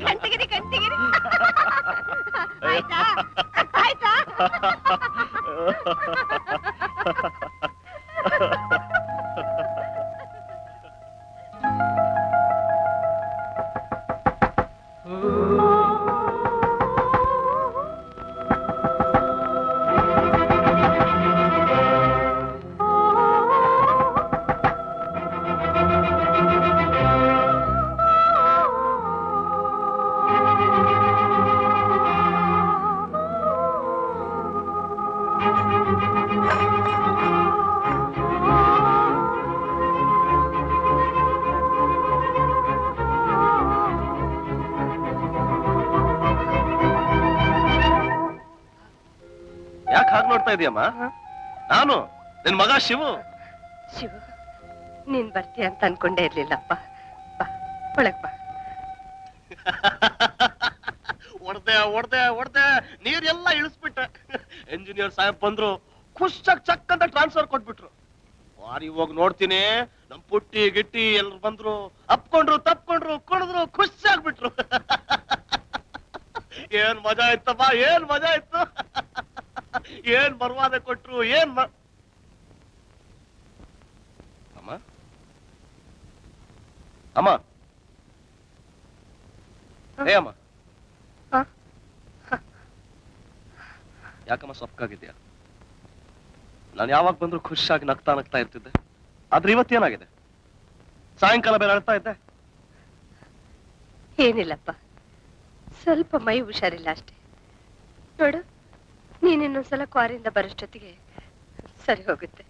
ಕಂಟಿಗಿರಿ ಕಂಟಿಗಿರಿ. ಆಯ್ತಾ ಆಯ್ತಾ? ಯಾಕೆ ಹಾಗೆ ನೋಡ್ತಾ ಇದೀಯಮ್ಮ? ನಾನು ನಿನ್ ಮಗ ಶಿವು. ಶಿವು, ನೀನ್ ಬರ್ತೀಯ ಅಂತ ಅನ್ಕೊಂಡೇ ಇರ್ಲಿಲ್ಲಪ್ಪ. ಬಾ, ಒಳಗ್ ಬಾ. ಹೊಡ್ದೆ ನೀರೆಲ್ಲ ಇಳಿಸ್ಬಿಟ್ಟೆ. ಎಂಜಿನಿಯರ್ ಸಾಹೇಬ್ ಬಂದ್ರು, ಖುಷಾಗ್ ಚಕ್ ಅಂತ ಟ್ರಾನ್ಸ್ಫರ್ ಕೊಟ್ಬಿಟ್ರು. ವಾರಿ ಹೋಗಿ ನೋಡ್ತೀನಿ, ನಮ್ ಪುಟ್ಟಿ ಗಿಟ್ಟಿ ಎಲ್ರು ಬಂದ್ರು, ಅಪ್ಕೊಂಡ್ರು, ತಪ್ಕೊಂಡ್ರು, ಕುಣಿದ್ರು, ಖುಷಾಗ್ಬಿಟ್ರು. ಏನ್ ಮಜಾ ಇತ್ತಪ್ಪ, ಏನ್ ಮಜಾ ಇತ್ತು. ಏನ್ ಬರ್ವಾದೆ ಕೊಟ್ರು, ಅಮ್ಮ ಅಮ್ಮ ಏ ಅಮ್ಮ, ಯಾಕಮ್ಮ ಸೊಕ್ಕಾಗಿದ್ಯಾ? ನಾನು ಯಾವಾಗ ಬಂದ್ರು ಖುಷಿಯಾಗಿ ನಗ್ತಾ ನಗ್ತಾ ಇರ್ತಿದ್ದೆ. ಆದ್ರೆ ಇವತ್ತೇನಾಗಿದೆ? ಸಾಯಂಕಾಲ ಬೇರೆ ಅಳ್ತಾ ಇದ್ದೆ. ಏನಿಲ್ಲಪ್ಪ, ಸ್ವಲ್ಪ ಮೈ ಹುಷಾರಿಲ್ಲ ಅಷ್ಟೇ. ನೋಡು, ನೀನಿನ್ನೊಂದ್ಸಲ ಕ್ವಾರಿಯಿಂದ ಬರೋಷ್ಟೊತ್ತಿಗೆ ಸರಿ ಹೋಗುತ್ತೆ.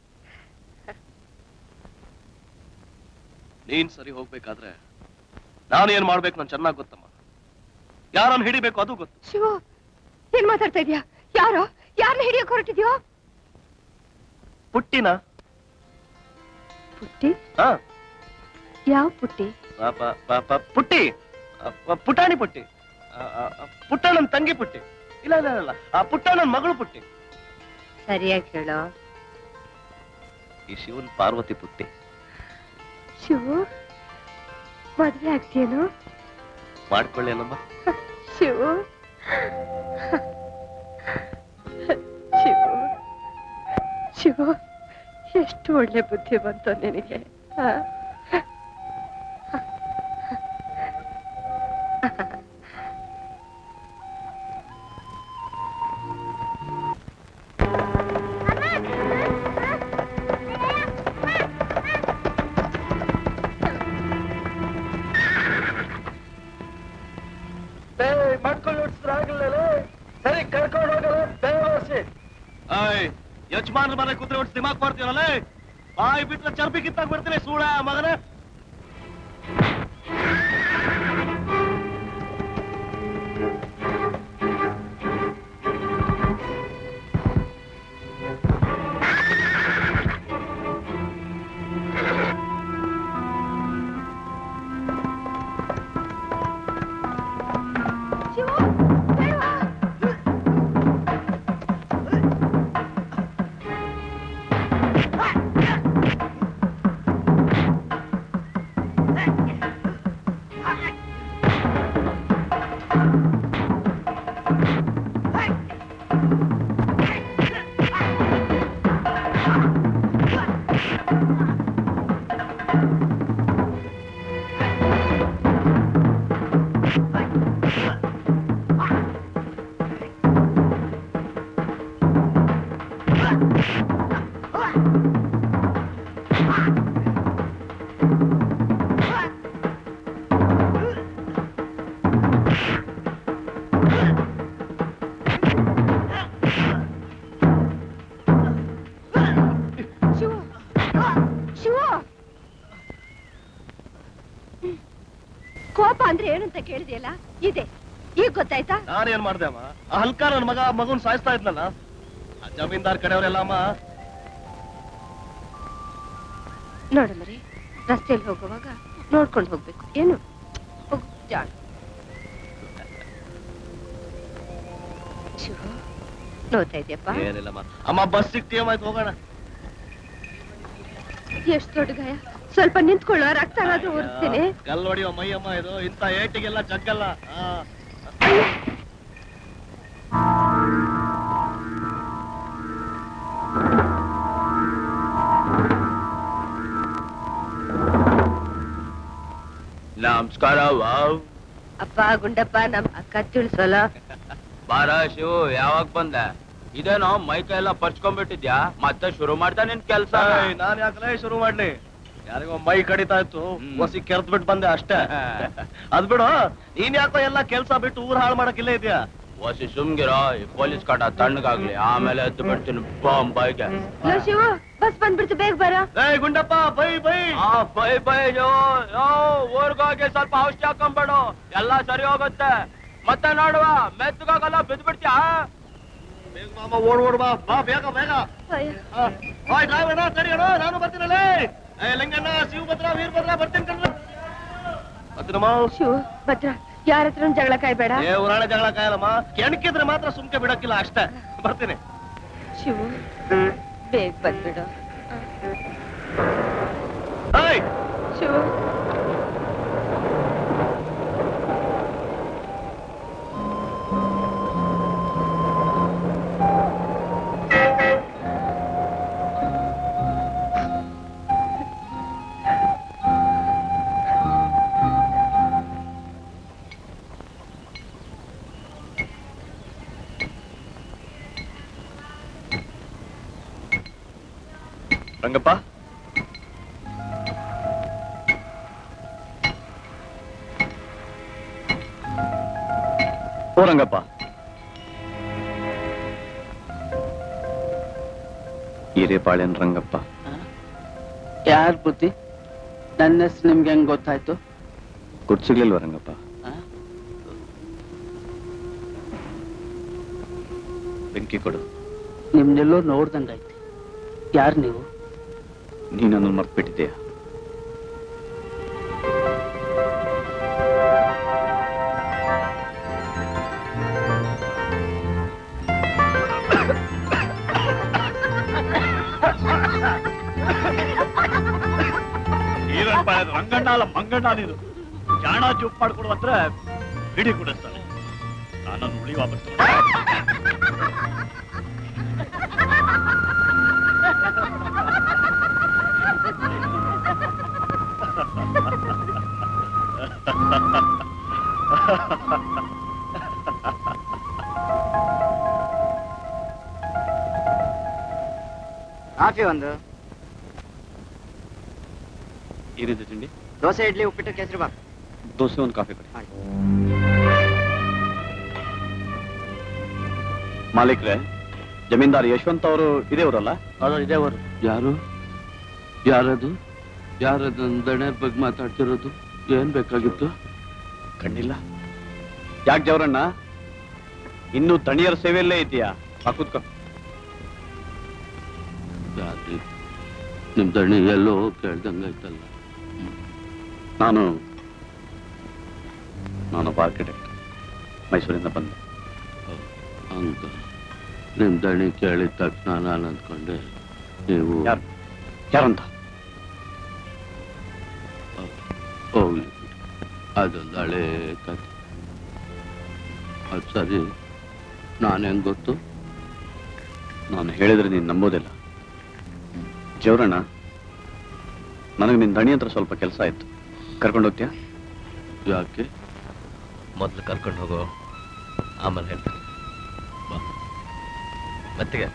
ನೀನ್ ಸರಿ ಹೋಗ್ಬೇಕಾದ್ರೆ ನಾನು ಏನ್ ಮಾಡ್ಬೇಕು ನನ್ ಚೆನ್ನಾಗ್ ಗೊತ್ತಮ್ಮ. ಯಾರನ್ನ ಹಿಡಿಬೇಕು ಅದು ಗೊತ್ತು. ಶಿವ, ಏನ್ ಮಾತಾಡ್ತಾ ಇದೀಯಾ? ಯಾರೋ ಯಾರನ್ನ ಹಿಡಿಯಕ್ ಹೊರಟಿದ್ಯೋ? ಪುಟ್ಟಿನ. ಪುಟ್ಟಿ? ಹಾ, ಯಾವ ಪುಟ್ಟಿ? ಪುಟ್ಟಿ, ಪುಟಾಣಿ ಪುಟ್ಟಿ, ಪುಟ್ಟಣ್ಣನ್ ತಂಗಿ ಪುಟ್ಟಿ. ಇಲ್ಲ ಇಲ್ಲ ಇಲ್ಲ, ಆ ಪುಟ್ಟಣ್ಣನ್ ಮಗಳು ಪುಟ್ಟಿ. ಸರಿಯಾಗಿ ಹೇಳೋ. ಈ ಶಿವನ್ ಪಾರ್ವತಿ ಪುಟ್ಟಿ. ಶಿವು, ಮದ್ವೆ ಆಗ್ತೀಯೇನು? ಮಾಡ್ಕೊಳ್ಳಿ ಅಲ್ಲಮ್ಮ. ಶಿವು, ಶಿವು, ಶಿವು, ಎಷ್ಟು ಒಳ್ಳೆ ಬುದ್ಧಿ ಬಂತು ನಿನಗೆ. ಸರಿ, ಕರ್ಕೊಂಡು ಹೋಗಲ್ಲ ಬೇವರ್ಸಿ. ಯಜಮಾನ್ರ ಮನೆ ಕೂತ್ರೆ ಒಟ್ಟು ದಿಮಾಕ್ ಮಾಡ್ತೀವಲ್ಲ, ಬಾಯಿ ಬಿಟ್ರೆ ಚರ್ಬಿ ಕಿತ್ತಾಗ ಬರ್ತೀನಿ ಸೂಳ ಮಗನೇ. ಕೋಪ ಅಂದ್ರೆ ಏನಂತ ಕೇಳಿದೆಯಲ್ಲ ಇದೆ, ಈಗ ಗೊತ್ತಾಯ್ತಾ? ನಾನೇನ್ ಮಾಡ್ದೆ ಅಮ್ಮ? ಆ ಹಲ್ಕ ನನ್ ಮಗನ್ ಸಾಯಿಸ್ತಾ ಇದ್ನಲ್ಲ, ಆ ಜಮೀನ್ದಾರ್ ಕಡೆಯವರೆಲ್ಲ ಅಮ್ಮ. ನೋಡಮ್ಮರಿ, ರಸ್ತೆಯಲ್ಲಿ ಹೋಗುವಾಗ ನೋಡ್ಕೊಂಡು ಹೋಗ್ಬೇಕು. ಏನು ಹೋಗು ಜಾಣ. ಶಿವ, ನೋಡ್ತಾ ಇದೆಯಪ್ಪ? ಏನಿಲ್ಲಮ್ಮ. ಅಮ್ಮ ಬಸ್ ಸಿಕ್ತೀಯಮ್ಮ, ಆಯ್ತು ಹೋಗೋಣ. ಎಷ್ಟು ದೊಡ್ಡ ಗಾಯ, ಸ್ವಲ್ಪ ನಿಂತ್ಕೊಳ್ಳೋ, ರಕ್ತ ಆದ್ರೂ ಉರಿಸ್ತೇನೆ. ಕಲ್ ಹೊಡಿಯೋ ಮೈಯಮ್ಮ ಇದು, ಇಂಥ ಏಟಿಗೆಲ್ಲ ಜಗ್ಗಲ್ಲ. ನಮಸ್ಕಾರ. ಅಪ್ಪ ಗುಂಡಪ್ಪ, ನಮ್ ಅಕ್ಕ ತಿಳಿಸೋಲ್ಲ. ಬಾರ ಶಿವು, ಯಾವಾಗ ಬಂದೆ? ಇದೇನೋ ಮೈಕೈ ಎಲ್ಲ ಪರ್ಚ್ಕೊಂಡ್ಬಿಟ್ಟಿದ್ಯಾ? ಮತ್ತೆ ಶುರು ಮಾಡ್ತಾ ನಿನ್ ಕೆಲ್ಸ? ನಾನ್ ಯಾಕಲೇ ಶುರು ಮಾಡ್ಲಿ? ಯಾರಿಗೋ ಮೈ ಕಡಿತಾ ಇತ್ತು, ಹೊಸಿ ಕೆರ್ತ್ ಬಿಟ್ಟು ಬಂದೆ ಅಷ್ಟೇ. ಅದ್ ಬಿಡು, ನೀನ್ ಯಾಕೋ ಎಲ್ಲ ಕೆಲ್ಸ ಬಿಟ್ಟು ಊರ್ ಹಾಳು ಮಾಡಕ್ಕಿಲ್ಲೇ ಇದೆಯಾ? ಹೊಸಿ ಸುಮ್ಗಿರೋ, ಈ ಪೊಲೀಸ್ ಕಾಟ ತಣ್ಣಗಾಗ್ಲಿ, ಆಮೇಲೆ ಎದ್ದು ಬಿಡ್ತೀನಿ ಬಾಂಬೈಗೆ. ಶಿವು, ಬಸ್ ಬಂದ್ಬಿಡ್ತು, ಬೇಗ ಬರ. Gundappa, bye bye. Bye bye. ಊರ್ಗೋಗಿ ಸ್ವಲ್ಪ ಔಷಧಿ ಹಾಕೊಂಡ್ಬೇಡು, ಎಲ್ಲ ಸರಿ ಹೋಗುತ್ತೆ. ಮತ್ತೆ ನೋಡುವ, ಮೆತ್ತಗಾಗಲ್ಲ, ಬಿದ್ದು ಬಿಡ್ತೀಯಾ? ಬೇಗ ಮಾಮ, ಓಡ್ ಬಾ, ಬಾ ಬೇಗ ಬೇಗ. ಡ್ರೈವರ್ ತಡಿಯೋಣ, ನಾನು ಬರ್ತೀನಲ್ಲೇ. ಲಿಂಗಣ್ಣ, ಶಿವಭದ್ರ, ವೀರಭದ್ರ, ಬರ್ತೀನಿ ಕಣ್ಣ. ಬರ್ತೀನಮ್ಮ. ಶಿವು ಭದ್ರ, ಯಾರ ಹತ್ರ ಜಗಳ ಕಾಯ್ಬೇಡ. ಊರಾಣ ಜಗಳ ಕಾಯಲ್ಲಮ್ಮ, ಕೆಣಕಿದ್ರೆ ಮಾತ್ರ ಸುಮ್ಕೆ ಬಿಡಕ್ಕಿಲ್ಲ ಅಷ್ಟೇ. ಬರ್ತೀನಿ. ಶಿವು, ಬೇಗ ಬಂದ್ಬಿಡು. ಶಿವು, ರಂಗಪ್ಪ, ಓ ರಂಗಪ್ಪ, ಹಿರೇಪಾಳ್ಯನ್ ರಂಗಪ್ಪ. ಯಾರ್ ಬುದ್ಧಿ? ನನ್ನ ಹೆಸರು ನಿಮ್ಗೆ ಹೆಂಗ್ ಗೊತ್ತಾಯ್ತು? ಗುರ್ಸಿಗ್ಲಿಲ್ವ ರಂಗಪ್ಪ? ಬೆಂಕಿ ಕೊಡು. ನಿಮ್ನೆಲ್ಲೋ ನೋಡ್ದಂಗಾಯ್ತು. ಯಾರು ನೀವು? ನೀನನ್ನು ಮರ್ತ್ಬಿಟ್ಟಿದ್ದೀಯ. ರಂಗಣ್ಣ ಅಲ್ಲ, ಮಂಗಣ್ಣ ನೀನು. ಜಾಣ ಚೂಪ್ ಮಾಡ್ಕೊಡು ಅಂದ್ರೆ ಬಿಡಿ ಕುಡಿಸ್ತಾನೆ. ನಾನನ್ನು ಉಳಿ ವಾಪಸ್ ಕಾಫಿ ಒಂದು. ಏನಿದೆ ತಿಂಡಿ? ದೋಸೆ, ಇಡ್ಲಿ, ಉಪ್ಪಿಟ್ಟು, ಕೇಸರಿ ಬಾತ್. ದೋಸೆ ಒಂದು, ಕಾಫಿ ಕೊಡಿ. ಮಾಲೀಕ್ರೆ, ಜಮೀನ್ದಾರ್ ಯಶವಂತ್ ಅವರು ಇದೇವರಲ್ಲ? ಇದೇವರು. ಯಾರು? ಯಾರದು? ಯಾರದು? ದಣ್ಯರ ಬಗ್ಗೆ ಮಾತಾಡ್ತಿರೋದು? ಏನ್ ಬೇಕಾಗಿತ್ತು? ಕಣ್ಣಿಲ್ಲ. ಯಾಕೆ ಜವರಣ್ಣ, ಇನ್ನು ತಣಿಯರ ಸೇವೆಯಲ್ಲೇ ಇದೆಯಾ? ಕೂತ್ಕೊ. ನಿಮ್ ದಣಿ ಎಲ್ಲೋ ಕೇಳ್ದಂಗಾಯ್ತಲ್ಲ. ನಾನೊಬ್ಬ ಆರ್ಕಿಟೆಕ್ಟ್, ಮೈಸೂರಿಂದ ಬಂದೆ. ಅಂತ ನಿಮ್ ದಣಿ ಕೇಳಿದ ತಕ್ಷಣ ನಾನು ಅಂದ್ಕೊಂಡೆ ನೀವು ಯಾರಂತ. ಹೋಗ್ಲಿ, ಅದೊಂದು ಹಳೆ ಕಥೆ. ಅದು ಸರಿ, ನಾನು ಹೆಂಗ್ ಗೊತ್ತು? ನಾನು ಹೇಳಿದ್ರೆ ನೀನು ನಂಬೋದಿಲ್ಲ. ಜವರಣ್ಣ, ನನಗೆ ನಿನ್ನ ದಣಿ ಹತ್ರ ಸ್ವಲ್ಪ ಕೆಲಸ ಆಯ್ತು, ಕರ್ಕೊಂಡೋಗ್ತೀಯಾ? ಯಾಕೆ? ಮೊದ್ಲು ಕರ್ಕೊಂಡು ಹೋಗೋ, ಆಮೇಲೆ ಹೇಳ್ತೀನಿ. ಮತ್ತಿಗೆ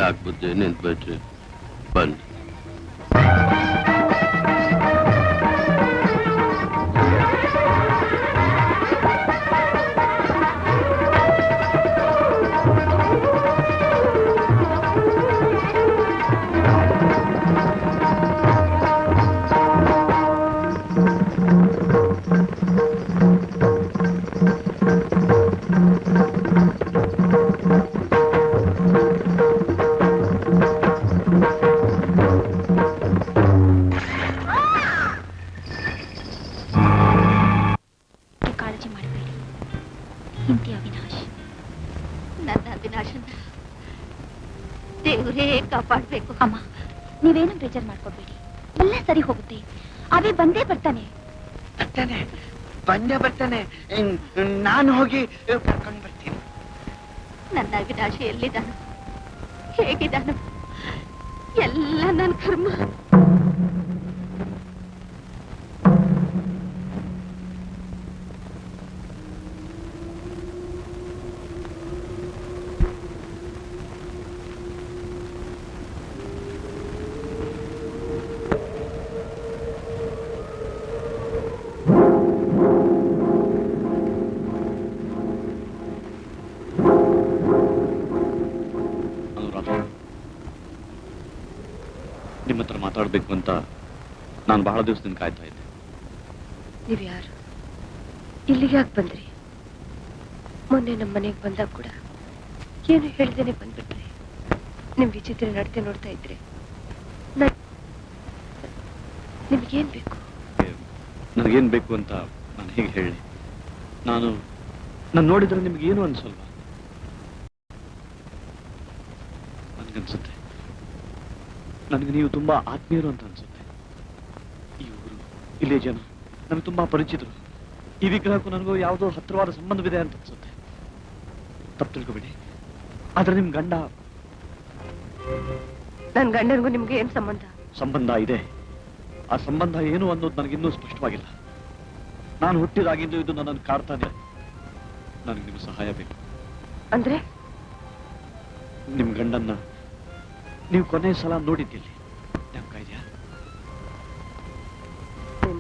ಯಾಕೆ ಬುದ್ಧಿ ನಿಂತ್ಬಿಟ್ರಿ ಬನ್ನಿ. ಕಾಪಾಡ್ಬೇಕು ಅಮ್ಮ. ನೀವೇನು ಬೇಜಾರು ಮಾಡ್ಕೋಬೇಡಿ, ಎಲ್ಲ ಸರಿ ಹೋಗುತ್ತೆ. ಅವೇ ಬಂದೇ ಬರ್ತಾನೆ. ಬಂದೇ ಬರ್ತಾನೆ. ನಾನು ಹೋಗಿ ಕರ್ಕೊಂಡು ಬರ್ತೀನಿ. ನನ್ನ ಅವಿನಾಶ ಎಲ್ಲಿದ್ದಾನು, ಹೇಗಿದ್ದಾನು, ಎಲ್ಲ ನನ್ನ ಕರ್ಮ. ನಿಮ್ಮ ಹತ್ರ ಮಾತಾಡ್ಬೇಕು ಅಂತ ನಾನು ಬಹಳ ದಿವಸದಿಂದ ಕಾಯ್ತಾ ಇದ್ದೆ. ನೀವ್ ಯಾರು? ಇಲ್ಲಿಗೆ ಯಾಕೆ ಬಂದ್ರಿ? ಮೊನ್ನೆ ನಮ್ಮ ಮನೆಗೆ ಬಂದಾಗ ಕೂಡ ಏನು ಹೇಳ್ದೇನೆ ಬಂದ್ಬಿಟ್ರಿ. ನಿಮ್ ವಿಚಿತ್ರ ನಡತೆ ನೋಡ್ತಾ ಇದ್ರೆ ನಿಮ್ಗೇನ್ ಬೇಕು? ನನಗೇನ್ ಬೇಕು ಅಂತ ನಾನು ಹೇಗೆ ಹೇಳಿ? ನಾನು ನೋಡಿದ್ರೆ ನಿಮ್ಗೇನು ಅನ್ಸಲ್ವಾ? ನನ್ಗನ್ಸುತ್ತೆ ನನಗೆ ನೀವು ತುಂಬಾ ಆತ್ಮೀಯರು ಅಂತ ಅನ್ಸುತ್ತೆ. ಈ ಊರು, ಇಲ್ಲೇ ಜನ ನನಗೆ ತುಂಬಾ ಪರಿಚಿತರು. ಈ ವಿಗ್ರಹಕ್ಕೂ ನನಗೂ ಯಾವುದೋ ಹತ್ತಿರವಾದ ಸಂಬಂಧವಿದೆ ಅಂತ ಅನ್ಸುತ್ತೆ. ತಪ್ಪು ತಿಳ್ಕೊಬೇಡಿ. ಆದ್ರೆ ನಿಮ್ ಗಂಡ, ನನ್ ಗಂಡನಿಗೂ ನಿಮ್ಗೆ ಏನ್ ಸಂಬಂಧ? ಸಂಬಂಧ ಇದೆ. ಆ ಸಂಬಂಧ ಏನು ಅನ್ನೋದು ನನಗಿನ್ನೂ ಸ್ಪಷ್ಟವಾಗಿಲ್ಲ. ನಾನು ಹುಟ್ಟಿದಾಗಿಂದು ಇದು ನನ್ನನ್ನು ಕಾಡ್ತಾನೆ. ನನಗೆ ನಿಮ್ಮ ಸಹಾಯ ಬೇಕು. ಅಂದ್ರೆ ನಿಮ್ ಗಂಡನ್ನ ನೀವು ಕೊನೆ ಸಲ ನೋಡಿದ್ದಿಲ್ಲಿ ಜ್ಞಾಪಕ ಇದೆಯಾ?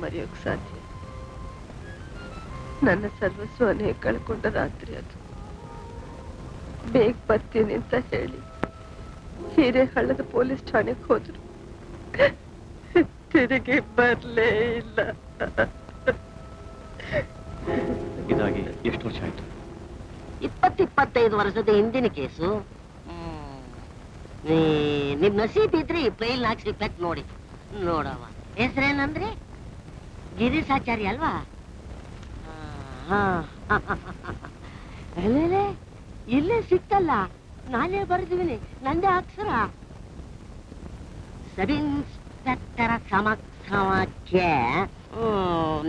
ಮರೆಯೋಕ್ ಸಾಧ್ಯ? ನನ್ನ ಸರ್ವಸ್ವನೇ ಕಳ್ಕೊಂಡ ರಾತ್ರಿ ಅದು. ಬೇಗ ಬರ್ತೀನಿ ಅಂತ ಹೇಳಿ ಹಿರೇಹಳ್ಳದ ಪೊಲೀಸ್ ಠಾಣೆಗೆ ಹೋದ್ರು. ತಿರುಗಿ ಬರ್ಲೇ ಇಲ್ಲ. ಇದಾಗಿ ಎಷ್ಟು ವರ್ಷ ಆಯ್ತು? 20-25 ವರ್ಷದ ಹಿಂದಿನ ಕೇಸು. ನಿಮ್ ನಸೀಬ್ ಇದ್ರೆ ಈ ಫೈಲ್ ಹಾಕ್ಸಿರ್ಬೇಕು. ನೋಡಿ ನೋಡವ, ಹೆಸರೇನಂದ್ರೆ ಗಿರೀಶಾಚಾರಿ ಅಲ್ವಾ? ಅಲ್ಲೇ ಇಲ್ಲೇ ಸಿಕ್ತಲ್ಲ, ನಾನೇ ಬರೆದಿದ್ದೀನಿ, ನಂದೇ ಅಕ್ಷರ. ಸಬ್ ಇನ್ಸ್ಪೆಕ್ಟರ್ ಸಮಕ್ಷಮಕ್ಕೆ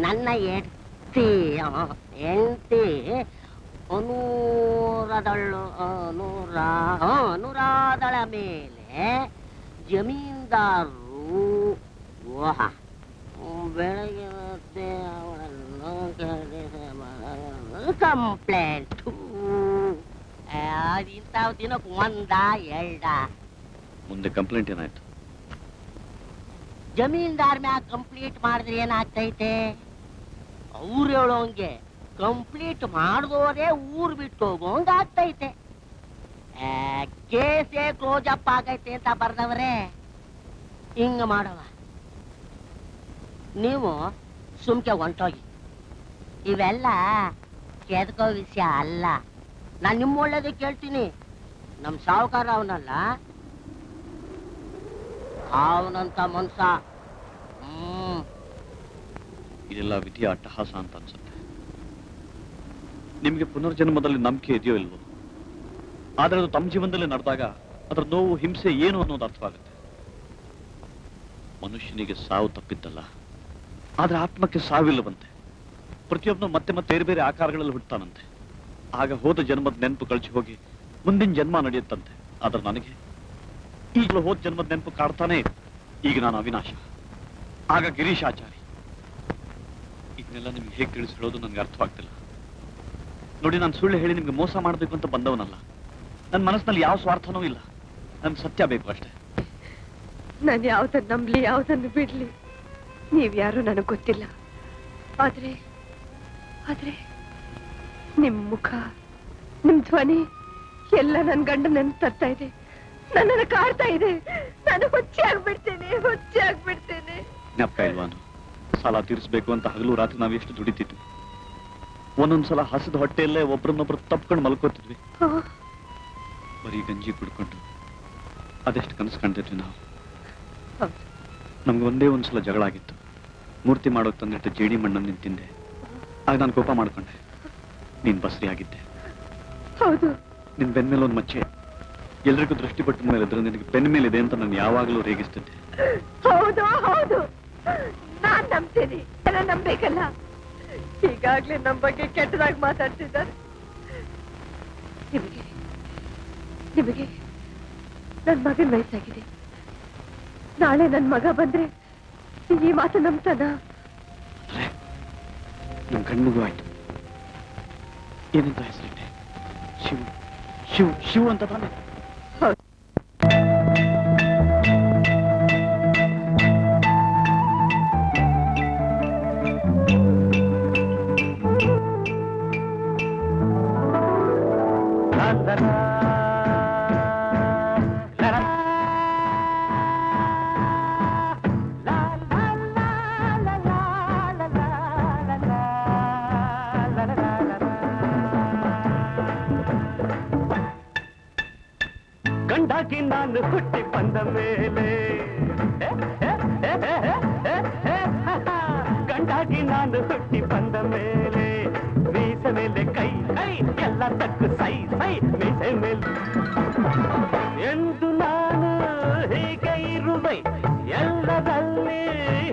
ನನ್ನ ಹೆಂಡತಿ ಅನುರಾಧಳ ಮೇಲೆ ಜಮೀನ್ದಾರರು ಬೆಳಗ್ಗೆ ಕಂಪ್ಲೇಂಟ್. ಇಂಥವ್ ದಿನಕ್ಕೆ 1-2 ಮುಂದೆ ಕಂಪ್ಲೇಂಟ್ ಏನಾಯ್ತು? ಜಮೀನ್ದಾರ್ ಮ್ಯಾಗ ಕಂಪ್ಲೀಟ್ ಮಾಡಿದ್ರೆ ಏನಾಗ್ತೈತೆ? ಅವ್ರು ಹೇಳೋಂಗೆ ಕಂಪ್ಲೀಟ್ ಮಾಡಿದೋರೇ ಊರ್ ಬಿಟ್ಟು ಹೋಗೋಂಗ ಆಗ್ತೈತೆ. ಕೇಸೇ ಕ್ಲೋಸ್ ಅಪ್ ಆಗೈತೆ ಅಂತ ಬರ್ದವ್ರೆ. ಹಿಂಗ ಮಾಡವ, ನೀವು ಸುಮ್ಕೆ ಹೊಂಟೋಗಿ. ಇವೆಲ್ಲ ಕೆದಕೋ ವಿಷಯ ಅಲ್ಲ. ನಾನ್ ನಿಮ್ಮ ಒಳ್ಳೇದೇ ಕೇಳ್ತೀನಿ. ನಮ್ ಸಾವುಕಾರ ಅವನಲ್ಲ, ಅವನಂತ ಮನ್ಸ. ಇದೆಲ್ಲ ವಿಧಿಯ ಅಟ್ಟಹಾಸ ಅಂತ ಅನ್ಸುತ್ತೆ. ನಿಮ್ಗೆ ಪುನರ್ಜನ್ಮದಲ್ಲಿ ನಂಬಿಕೆ ಇದೆಯೋ ಇಲ್ವೋ? ಆದ್ರೆ ಅದು ತಮ್ಮ ಜೀವನದಲ್ಲಿ ನಡೆದಾಗ ಅದರ ನೋವು, ಹಿಂಸೆ ಏನು ಅನ್ನೋದು ಅರ್ಥವಾಗುತ್ತೆ. ಮನುಷ್ಯನಿಗೆ ಸಾವು ತಪ್ಪಿದ್ದಲ್ಲ, ಆದ್ರೆ ಆತ್ಮಕ್ಕೆ ಸಾವಿಲ್ಲವಂತೆ. ಪ್ರತಿಯೊಬ್ಬನು ಮತ್ತೆ ಮತ್ತೆ ಬೇರೆ ಬೇರೆ ಆಕಾರಗಳಲ್ಲಿ ಹುಟ್ಟತಾನಂತೆ. ಆಗ ಹೋದ ಜನ್ಮದ ನೆನಪು ಕಳಚಿ ಹೋಗಿ ಮುಂದಿನ ಜನ್ಮ ನಡೆಯುತ್ತಂತೆ. ಆದ್ರೆ ನನಗೆ ಈಗಲೂ ಹೋದ ಜನ್ಮದ ನೆನಪು ಕಾಡ್ತಾನೆ. ಈಗ ನಾನು ಅವಿನಾಶ, ಆಗ ಗಿರೀಶಾಚಾರಿ. ಇದನ್ನೆಲ್ಲ ನಿಮ್ಗೆ ಹೇಗೆ ತಿಳಿಸಿರೋದು ನನಗೆ ಅರ್ಥವಾಗ್ತಿಲ್ಲ. ನೋಡಿ, ನಾನು ಸುಳ್ಳು ಹೇಳಿ ನಿಮ್ಗೆ ಮೋಸ ಮಾಡಬೇಕು ಅಂತ ಬಂದವನಲ್ಲ. ನನ್ನ ಮನಸ್ಸಿನಲ್ಲಿ ಯಾವ ಸ್ವಾರ್ಥನೂ ಇಲ್ಲ. ನಮ್ಗೆ ಸತ್ಯ ಬೇಕು ಅಷ್ಟೇ. ನಾನು ಯಾವ್ದನ್ನು ನಂಬಲಿ, ಯಾವ್ದನ್ನು ಬಿಡ್ಲಿ, ನೀವ್ಯಾರು ನನಗೆ ಗೊತ್ತಿಲ್ಲ. ಆದ್ರೆ ಆದ್ರೆ ನಿಮ್ ಮುಖ, ನಿಮ್ ಧ್ವನಿ ಎಲ್ಲ ನನ್ ಗಂಡ ನನ್ ತರ್ತಾ ಇದೆ, ನನ್ನನ್ನು ಕಾಡ್ತಾ ಇದೆ. ನಾನು ಹುಚ್ಚೆ ಆಗ್ಬಿಡ್ತೇನೆ. ಜ್ಞಾಪಕ ಇಲ್ವಾನು? ಸಾಲ ತೀರಿಸ್ಬೇಕು ಅಂತ ಹಗಲು ರಾತ್ರಿ ನಾವ್ ಎಷ್ಟು ದುಡಿತಿದ್ವಿ. ಒಂದೊಂದ್ಸಲ ಹಸಿದ ಹೊಟ್ಟೆಯಲ್ಲೇ ಒಬ್ರನ್ನೊಬ್ರು ತಪ್ಕೊಂಡು ಮಲ್ಕೋತಿದ್ವಿ. ಬರೀ ಗಂಜಿ ಕುಡ್ಕೊಂಡು ಅದೆಷ್ಟು ಕನಸು ಕಾಣ್ತಿದ್ವಿ ನಾವು. ನಮ್ಗೆ ಒಂದೇ ಒಂದ್ಸಲ ಜಗಳ ಆಗಿತ್ತು. ಮೂರ್ತಿ ಮಾಡೋಕ್ ತಂದಿಟ್ಟು ಜೇಡಿ ಮಣ್ಣನ್ನು ನಿಂತಿದ್ದೆ. ಆಗ ನಾನು ಕೋಪ ಮಾಡ್ಕೊಂಡೆ. ನೀನ್ ಬಸ್ರಿ ಆಗಿದ್ದೆ. ಹೌದು. ನಿನ್ ಬೆನ್ ಮೇಲೆ ಒಂದು ಮಚ್ಚೆ ಎಲ್ರಿಗೂ ದೃಷ್ಟಿ ಪಟ್ಟ ಮೇಲೆ ಇದ್ರೆ ನಿನಗೆ ಬೆನ್ ಮೇಲೆ ಇದೆ ಅಂತ ನಾನು ಯಾವಾಗಲೂ ರೇಗಿಸ್ತಿದ್ದೆ. ಹೌದು ನಾನ್ ನಂಬ್ತೀನಿ, ಎಲ್ಲ ನಂಬೇಕಲ್ಲ. ಈಗಾಗ್ಲೇ ನಮ್ ಬಗ್ಗೆ ಕೆಟ್ಟದಾಗಿ ಮಾತಾಡ್ತಿದ್ದಾರೆ. ನಿಮಗೆ ನನ್ ಮಗನ ವಯಸ್ಸಾಗಿದೆ. ನಾಳೆ ನನ್ ಮಗ ಬಂದ್ರೆ ಈ ಮಾತು ನಂಬ್ತಾನ? ನಮ್ ಗಂಡಿಗೂ ಆಯ್ತು. ಏನಂತ ಹೆಸರಿಟ್ಟೆ? ಶಿವ ಅಂತ ತಾನೆ? ಗಂಡಾಗಿ ನಾನು ಹುಟ್ಟಿ ಬಂದ ಮೇಲೆ, ಗಂಡಾಗಿ ನಾನು ಹುಟ್ಟಿ ಬಂದ ಮೇಲೆ, ಮೀಸೆ ಮೇಲೆ ಕೈ ಎಲ್ಲ ತಕ್ಕು ಸೈ ಮೀಸೆ ಮೇಲೆ ಎಂದು ನಾನು ಹೀಗೆ ಇರುವೆ, ಎಲ್ಲರಲ್ಲಿ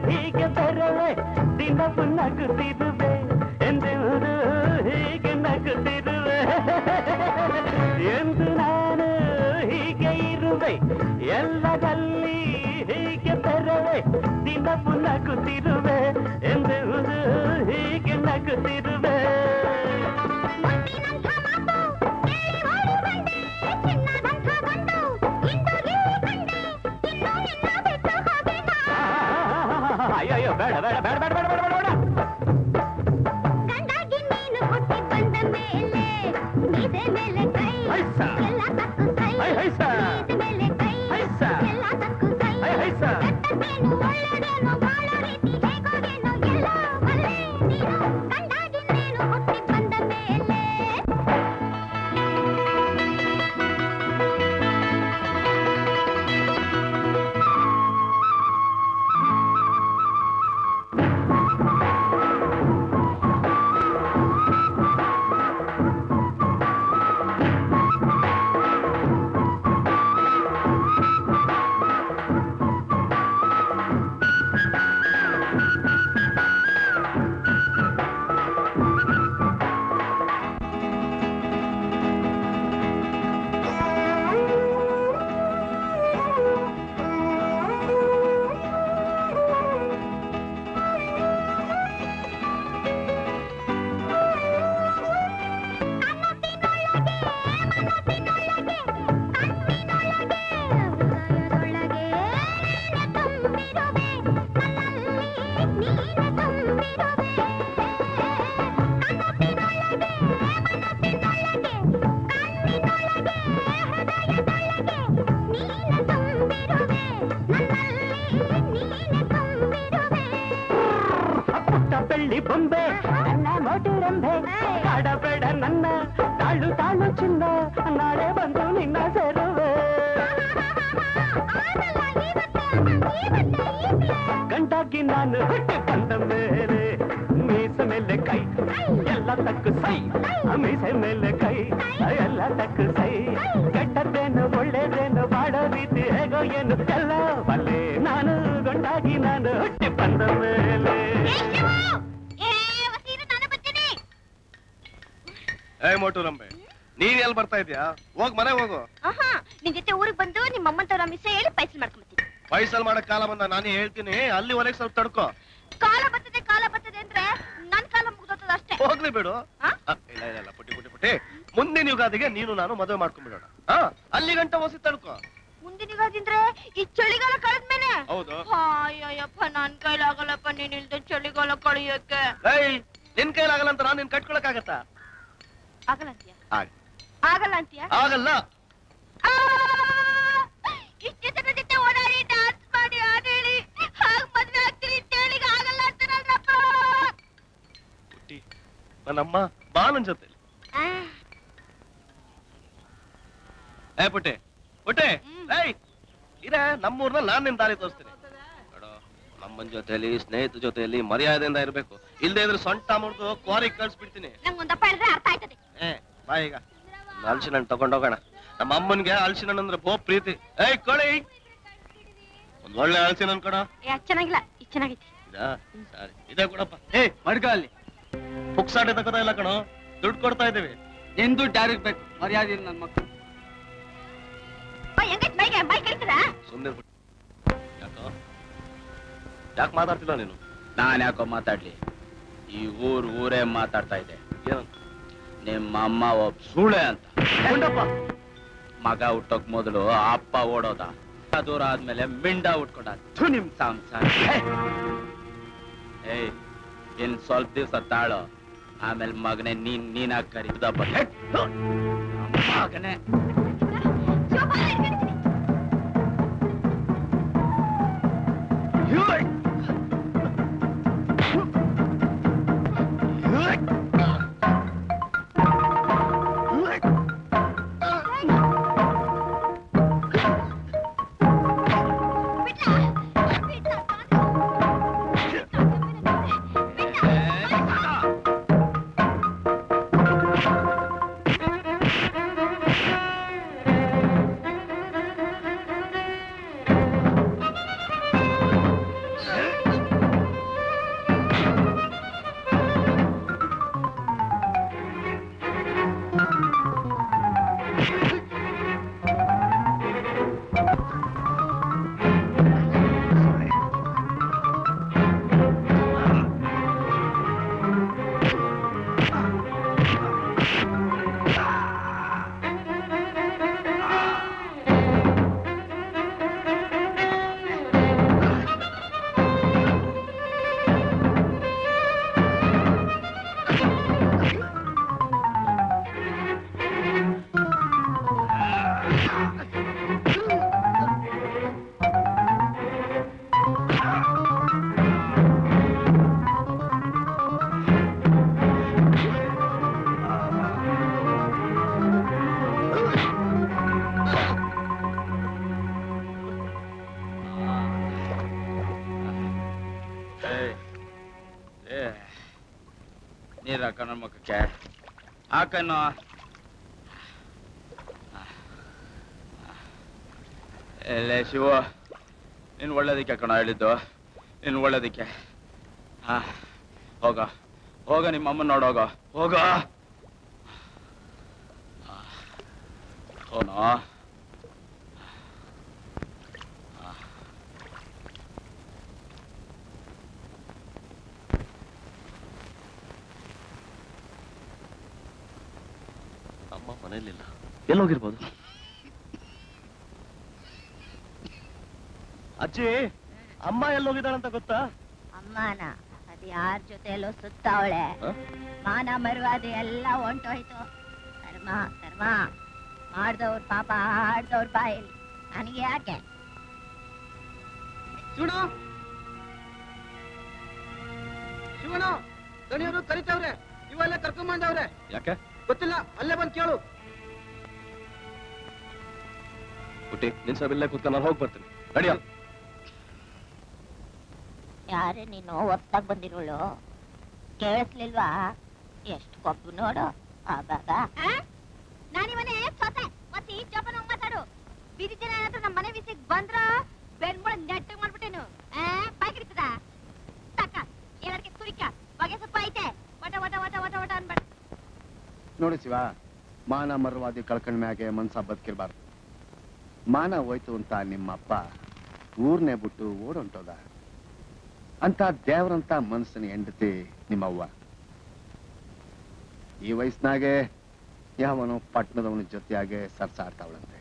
ಹೀಗೆ ಬೆರವೆ, ದಿನವು ನಗುತ್ತಿರುವೆ ಎಂದೆಂದು ಹೀಗೆ ನಗುತ್ತಿರುವೆ ಎಂದು ನಾನು ಹೀಗೆ ಇರುವೆ, ಎಲ್ಲರಲ್ಲಿ ಹೀಗೆ ಬೆರವೆ, ದಿನವು ನಗುತ್ತಿರುವೆ ಎಂದೆಂದು ಹೀಗೆ ನಗುತ್ತಿರುವೆ. ಅಯ್ಯೋ ಬೇಡ ಬೇಡ ಬೇಡ ಬೇಡ ಬೇಡ ಬೇಡ ಬೇಡ. ಗಂಡಾಗಿ ನೀನು ಹುಟ್ಟಿ ಬಂದ ಮೇಲೆ ಮೀಸೆ ಮೇಲೆ ಕೈ ಎಲ್ಲ ತಕ್ಕು ಸೈ, ಮೀಸೆ ಮೇಲೆ ಕೈ ಎಲ್ಲ ತಕ್ಕು ಸೈ, ಕೆಟ್ಟದೇನು ಒಳ್ಳೆದೇನು ಬಾಳ ರೀತಿ ಹೇಗೋದೇನು ಎಲ್ಲ ಬಲ್ಲೆ ನೀನು. ಗಂಡಾಗಿ ನೀನು ಹುಟ್ಟಿ ಬಂದ ಮೇಲೆ ಬೆಳ್ಳಿ ಬೊಂಬೆ ನನ್ನ ಮೋಟು ರಂಬೆ, ಕಾಡಬೇಡ ನನ್ನ ತಾಳು ತಾಳು ಚಿನ್ನ, ನಾಳೆ ಬಂದು ನಿನ್ನ ಸೇರುವೆ. ಗಂಡಾಗಿ ನಾನು ಹುಟ್ಟಿ ಬಂದ ಮೇಲೆ ಮೀಸೆ ಮೇಲೆ ಕೈ ಎಲ್ಲ ತಕ್ಕು ಸೈ, ಮೀಸೆ ಮೇಲೆ ಕೈ ಎಲ್ಲ ತಕ್ಕು ಸೈ, ಕೆಟ್ಟದ್ದೇನು ಒಳ್ಳೇದೇನು ಬಾಡೋ ರೀತಿ ಹೇಗೋ ಏನು ಎಲ್ಲ ಬಲ್ಲೆ ನಾನು. ಗಂಡಾಗಿ ನಾನು ಹುಟ್ಟಿ ಬಂದ ಮೇಲೆ ಮೋಟು ರಂಬೆ, ನೀನ್ ಎಲ್ಲಿ ಬರ್ತಾ ಇದ್ಯಾ? ಹೋಗ್ ಮನೆ ಹೋಗು. ನಿನ್ ಜೊತೆ ಊರಿಗೆ ಬಂದು ನಿಮ್ಮ ಅಮ್ಮಂತವ್ರ ಮಿಸ್ ಹೇಳಿ ಪೈಸಲ್ ಮಾಡ್ಕೊಂಬತ್ತೀನಿ. ಪೈಸಲ್ ಮಾಡಕ್ ಕಾಲ ಬಂದ ನಾನೇ ಹೇಳ್ತೀನಿ, ಅಲ್ಲಿವರೆಗೆ ಸ್ವಲ್ಪ ತಡ್ಕೋ. ಕಾಲ ಬರ್ತದೆ ಅಂದ್ರೆ ನನ್ ಕಾಲ ಮುಗ್ದೋತದ ಅಷ್ಟೇ. ಹೋಗ್ಲಿ ಬಿಡು. ಇಲ್ಲ ಪುಟ್ಟಿ ಮುಂದಿನ ಯುಗಾದಿಗೆ ನೀನು ನಾನು ಮದುವೆ ಮಾಡ್ಕೊಂಡ್ಬಿಡೋಣ. ಅಲ್ಲಿ ಗಂಟ ಹೊಸಿ ತಡ್ಕೋ. ಮುಂದಿನ ಯುಗ ತಿಂದ್ರೆ ಈ ಚಳಿಗಾಲ ಕಳೆದ್ಮೇಲೆ ಹೌದು. ಅಯ್ಯಪ್ಪ ನನ್ ಕೈಲಾಗಲ್ಲಪ್ಪ ನೀನ್ ಇಲ್ದ ಚಳಿಗಾಲ ಕಳಿಯಕ್ಕೆ. ನಿನ್ ಕೈಲಾಗಲ್ಲ ಅಂತ ನಾನು ನಿನ್ ಕಟ್ಕೊಳಕ್ ಆಗತ್ತಾ? ಆಗಲ್ಲ ಅಂತೀಯ? ಆಗಲ್ಲ ಅಂತೀಯ? ಆಗಲ್ಲ. ಇಷ್ಟೇ ಜನ ಜೊತೆ ಓಡಾಡಿ ಡಾನ್ಸ್ ಮಾಡಿ ಆಡೇಳಿ ಹಾಗ್ ಮದ್ವೆ ಆಗ್ತೀನಿ ಅಂತ ಹೇಳಿ ಆಗಲ್ಲ ಅಂತಾರಲ್ಲಪ್ಪ. ಪುಟ್ಟಿ ನನ್ನಮ್ಮ ಬಾ ನನ್ ಜೊತೆ. ಏ ಪುಟ್ಟಿ ಪುಟ್ಟಿ ಏಯ್ ಇರೇ ನಮ್ಮೂರ್ನಲ್ಲಿ ನಾನ್ ನಿನ್ ದಾರಿ ತೋರಿಸ್ತೀನಿ. ನೋಡು ನಮ್ಮನ್ ಜೊತೆಲಿ ಸ್ನೇಹಿತರ ಜೊತೆಲಿ ಮರ್ಯಾದೆಯಿಂದ ಇರ್ಬೇಕು. ಇಲ್ದೇ ಇದ್ರೆ ಸೊಂಟ ಮುರಿದು ಕ್ವಾರಿಗೆ ಕಳ್ಸ್ಬಿಡ್ತೀನಿ. ನಂಗೊಂದಪ್ಪ ಹೇಳಿದ್ರೆ ಅರ್ಥ ಆಯ್ತದೆ. ಬಾ ಈಗ ಹಲಸಿನ ಹಣ್ಣು ತಗೊಂಡೋಗೋಣ. ನಮ್ಮ ಅಮ್ಮನ್ಗೆ ಹಲಸಿನ ಹಣ್ಣು ಅಂದ್ರೆ ಬಹು ಪ್ರೀತಿ. ಏಯ್ ಕೊಡಿ ಒಂದ್ ಒಳ್ಳೆ ಹಲಸಿನ ಹಣ್ಣು ಕೊಡ. ಚೆನ್ನಾಗಿಲ್ಲ ಇದು ಚೆನ್ನಾಗೈತಿ. ಸರಿ ಇದೇ ಕೊಡಪ್ಪ. ಏಯ್ ಮಡ್ಕ ಅಲ್ಲಿ ಪುಕ್ಸಾಟೆ ತಗೋತಾ ಇಲ್ಲ ಕಣೋ, ದುಡ್ಡು ಕೊಡ್ತಾ ಇದ್ದೀವಿ. ನಿನ್ ದುಡ್ಡು ಯಾರಿಗ್ ಬೇಕು? ಮರ್ಯಾದೆ ನನ್ ಮಕ್ಕಳು. ಸುಮ್ಮನೆ ಯಾಕೋ ಯಾಕೆ ಮಾತಾಡ್ತಿಲ್ಲ ನೀನು? ನಾನ್ ಯಾಕೋ ಮಾತಾಡ್ಲಿ? ಈ ಊರೇ ಮಾತಾಡ್ತಾ ಇದೆ. ಏನಂತ? ನಿಮ್ಮ ಅಮ್ಮ ಒಬ್ಬ ಸೂಳೆ ಅಂತ. ಮಗ ಹುಟ್ಟೋಕ್ ಮೊದಲು ಅಪ್ಪ ಓಡೋದ, ದೂರ ಆದ್ಮೇಲೆ ಮಿಂಡ ಉಟ್ಕೊಂಡ. ನಿಮ್ ಸಂಸಾರ. ಏಯ್ ಇನ್ ಸ್ವಲ್ಪ ದಿವ್ಸ ತಾಳು, ಆಮೇಲೆ ಮಗನೇ ನೀನಾಗ್ ಕರೀದ ಮಗನೇ. ನೀರ್ ಹಾಕ ನನ್ನ ಮುಖಕ್ಕೆ ಹಾಕನ್ನು. ಎಲ್ಲೇ ಶಿವ, ನೀನ್ ಒಳ್ಳೇದಕ್ಕೆ ಕಣ ಹೇಳಿದ್ದು, ನೀನ್ ಒಳ್ಳೇದಕ್ಕೆ. ಹೋಗ ಹೋಗ, ನಿಮ್ಮ ಅಮ್ಮನ ನೋಡೋಗ ಹೋಗ. ಹೋನೋ ಅಮ್ಮ ಮನೇಲಿಲ್ಲ. ಎಲ್ಲೋಗಿರ್ಬೋದು? ಅಜ್ಜಿ ಅಮ್ಮ ಎಲ್ಲೋಗಿದ್ದಾಳಂತ ಗೊತ್ತಾ? ಅಮ್ಮನ ಅದು ಯಾರ ಜೊತೆಯಲ್ಲೋ ಸುತ್ತಾವಳೆ. ಮಾನ ಮರ್ಯಾದೆ ಎಲ್ಲ ಹೊಂಟೋಯ್ತು. ಕರ್ಮ ಕರ್ಮ ಮಾಡ್ದವ್ರ ಪಾಪ ಆಡ್ದವ್ರ ಬಾಯಲ್ಲಿ. ನನಗೆ ಯಾಕೆ? ಶಿವಣ್ಣ ದಣಿಯವರು ಕರಿತಾವ್ರೆ, ಇವೆಲ್ಲ ಕರ್ಕೊಂಬಂದವ್ರೆ. ಯಾಕೆ ಗೊತ್ತಿಲ್ಲ, ಅಲ್ಲೇ ಬಂದ್ ಕೇಳು. ಪುಟ್ಟಿ ನಿನ್ ಸಬಿಲ್ಲೇ ಕೂತ್ಕೊಂಡು ನಾನು ಹೋಗಿ ಬರ್ತೀನಿ. ನಡಿಯ. ಯಾರೇ ನೀನು ಹೊತ್ತಾಗ್ ಬಂದಿರೋಳು? ಕೇಳಿಸ್ಲಿಲ್ವಾ? ಎಷ್ಟು ಕೊಬ್ಬು ನೋಡು ಆಗಾಗ. ನಾನಿವನೇ ಸೊಸೆ ಮತ್ತೆ ಈ ಜೋಪಾನ ಮಾತಾಡು. ಬೀದಿ ಜನ ಏನಾದ್ರು ನಮ್ಮ ಮನೆ ವಿಸಿಗ್ ಬಂದ್ರ ಬೆನ್ಮೂಳ ನೆಟ್ಟಗ್ ಮಾಡ್ಬಿಟ್ಟೇನು. ಬಾಯ್ಕಿರ್ತದ ತಕ್ಕ ಏನಕ್ಕೆ ತುರಿಕ ಬಗೆ ಸ್ವಲ್ಪ ಐತೆ. ವಟ ವಟ ವಟ ವಟ ವಟ ಅನ್ಬೇಡ. ನೋಡಿ ಶಿವ, ಮಾನ ಮರವಾದಿ ಕಳ್ಕೊಂಡ ಮ್ಯಾಗೆ ಮನ್ಸ ಬದುಕಿರ್ಬಾರ್ದು. ಮಾನ ಹೋಯ್ತು ಅಂತ ನಿಮ್ಮಪ್ಪ ಊರ್ನೇ ಬಿಟ್ಟು ಓಡೊಂಟೋದ. ಅಂತ ದೇವ್ರಂತ ಮನ್ಸಿನ ಹೆಂಡತಿ ನಿಮ್ಮವ್ವ. ಈ ವಯಸ್ಸಿನಾಗೆ ಯಾವನು ಪಟ್ಟಣದವನ ಜೊತೆಯಾಗೆ ಸರ್ಸಾಡ್ತಾವಳಂತೆ.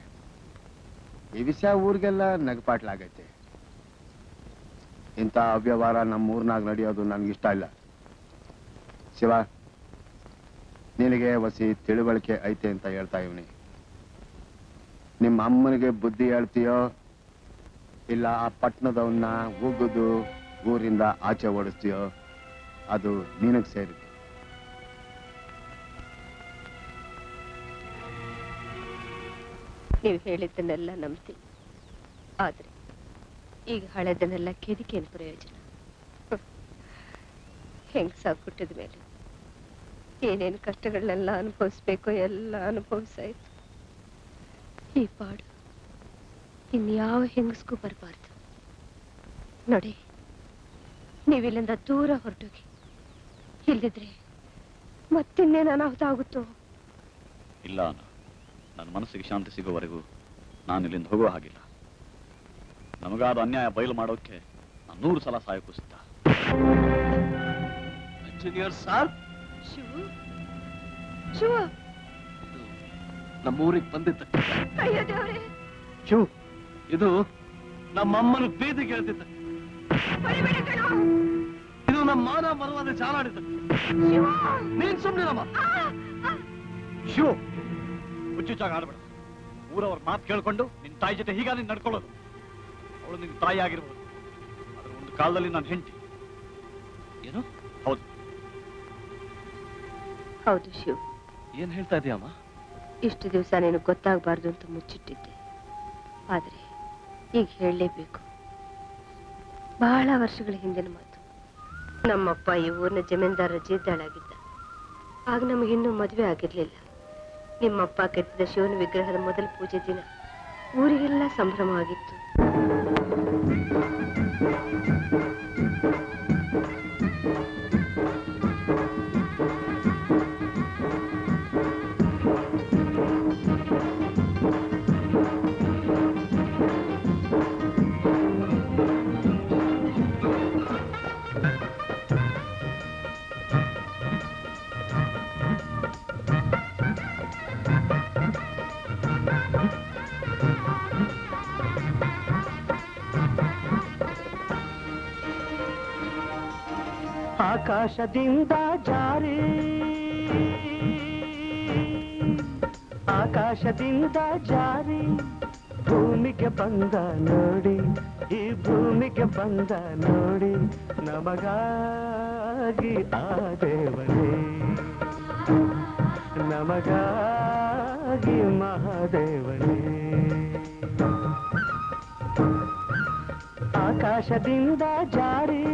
ಈ ವಿಷಯ ಊರಿಗೆಲ್ಲ ನಗಪಾಟ್ಲಾಗೈತೆ. ಇಂಥ ಅವ್ಯವಹಾರ ನಮ್ಮ ಊರ್ನಾಗ ನಡೆಯೋದು ನನ್ಗಿಷ್ಟ ಇಲ್ಲ. ಶಿವ, ನಿನಗೆ ವಸಿ ತಿಳುವಳಿಕೆ ಐತೆ ಅಂತ ಹೇಳ್ತಾ ಇವನಿ. ನಿಮ್ಮ ಅಮ್ಮನಿಗೆ ಬುದ್ಧಿ ಹೇಳ್ತೀಯೋ ಇಲ್ಲ ಆ ಪಟ್ಟಣದವನ್ನ ಉಗಿದು ಊರಿಂದ ಆಚೆ ಓಡಿಸ್ತೀಯೋ ಅದು ನಿನಗ್ ಸೇರಿತು. ನೀವು ಹೇಳಿದ್ದನ್ನೆಲ್ಲ ನಂಬ್ತೀನಿ. ಆದ್ರೆ ಈಗ ಹಳೆದನ್ನೆಲ್ಲ ಕೆದಕೇನು ಪ್ರಯೋಜನ? ಹೆಂಗಸಾಗಿ ಹುಟ್ಟಿದ ಮೇಲೆ ಏನೇನು ಕಷ್ಟಗಳನ್ನೆಲ್ಲ ಅನುಭವಿಸ್ಬೇಕೋ ಎಲ್ಲ ಅನುಭವಿಸಾಯ್ತು. ಈ ಪಾಡು ಇನ್ಯಾವ ಹೆಂಗಸ್ಗೂ ಬರಬಾರ್ದು. ನೋಡಿ, ನೀವಿಲ್ಲಿಂದ ದೂರ ಹೊರಟೋಗಿ. ಇಲ್ಲಿದ್ರೆ ಮತ್ತಿನ್ನೇನು ಅನಾಹುತ ಆಗುತ್ತೋ? ಇಲ್ಲ, ನನ್ನ ಮನಸ್ಸಿಗೆ ಶಾಂತಿ ಸಿಗೋವರೆಗೂ ನಾನು ಇಲ್ಲಿಂದ ಹೋಗೋ ಹಾಗಿಲ್ಲ. ನಮಗಾದ ಅನ್ಯಾಯ ಬಯಲು ಮಾಡೋಕೆ ನಾನು 100 ಸಲ ಸಹಾಯಕ್ಕೂ ಸಿದ್ಧ. ಇಂಜಿನಿಯರ್ ಸಾರ್, ಶಿವು ಶಿವ, ನಮ್ಮೂರಿಗೆ ಬಂದಿದ್ದ. ಅಯ್ಯೋ ದೇವ್ರೇ! ಶಿವು, ಇದು ನಮ್ಮಮ್ಮನ ಬೀದಿಗೆ ಹೇಳ್ತಿದ್ದ. ಇದು ನಮ್ಮ ಮಾನ ಮರವಾದ ಚಾಲಾಡಿದ್ದ. ನೀನ್ ಸುಮ್ಮನಿರಮ್ಮ. ಶಿವು, ಹುಚ್ಚುಚ್ಚಾಗ ಆಡ್ಬೇಡ. ಊರವ್ರ ಮಾತು ಕೇಳ್ಕೊಂಡು ನಿನ್ ತಾಯಿ ಜೊತೆ ಹೀಗ ನೀನ್ ನಡ್ಕೊಳ್ಳೋದು. ಅವಳು ನಿನ್ ತಾಯಿ ಆಗಿರ್ಬೋದು, ಆದ್ರೆ ಒಂದು ಕಾಲದಲ್ಲಿ ನಾನು ಹೆಂಡತಿ. ಏನು? ಹೌದು ಹೌದು ಶಿವ್. ಏನ್ ಹೇಳ್ತಾ ಇದೀಯಮ್ಮ? ಇಷ್ಟು ದಿವಸ ನೀನು ಗೊತ್ತಾಗಬಾರ್ದು ಅಂತ ಮುಚ್ಚಿಟ್ಟಿದ್ದೆ. ಆದ್ರೆ ಈಗ ಹೇಳಲೇಬೇಕು. ಬಹಳ ವರ್ಷಗಳ ಹಿಂದಿನ ಮಾತು. ನಮ್ಮಪ್ಪ ಈ ಊರಿನ ಜಮೀನ್ದಾರ ಜೀದ್ದಾಳಾಗಿದ್ದ. ಆಗ ನಮಗಿನ್ನೂ ಮದುವೆ ಆಗಿರ್ಲಿಲ್ಲ. ನಿಮ್ಮಪ್ಪ ಕೆತ್ತಿದ ಶಿವನ ವಿಗ್ರಹದ ಮೊದಲ ಪೂಜೆ ದಿನ ಊರಿಗೆಲ್ಲ ಸಂಭ್ರಮವಾಗಿತ್ತು. ಆಕಾಶದಿಂದ ಜಾರಿ, ಆಕಾಶದಿಂದ ಜಾರಿ ಭೂಮಿಗೆ ಬಂದ ನೋಡಿ, ಈ ಭೂಮಿಗೆ ಬಂದ ನೋಡಿ, ನಮಗಾಗಿ ಆ ದೇವನೇ, ನಮಗಾಗಿ ಮಹಾದೇವನೇ. ಆಕಾಶದಿಂದ ಜಾರಿ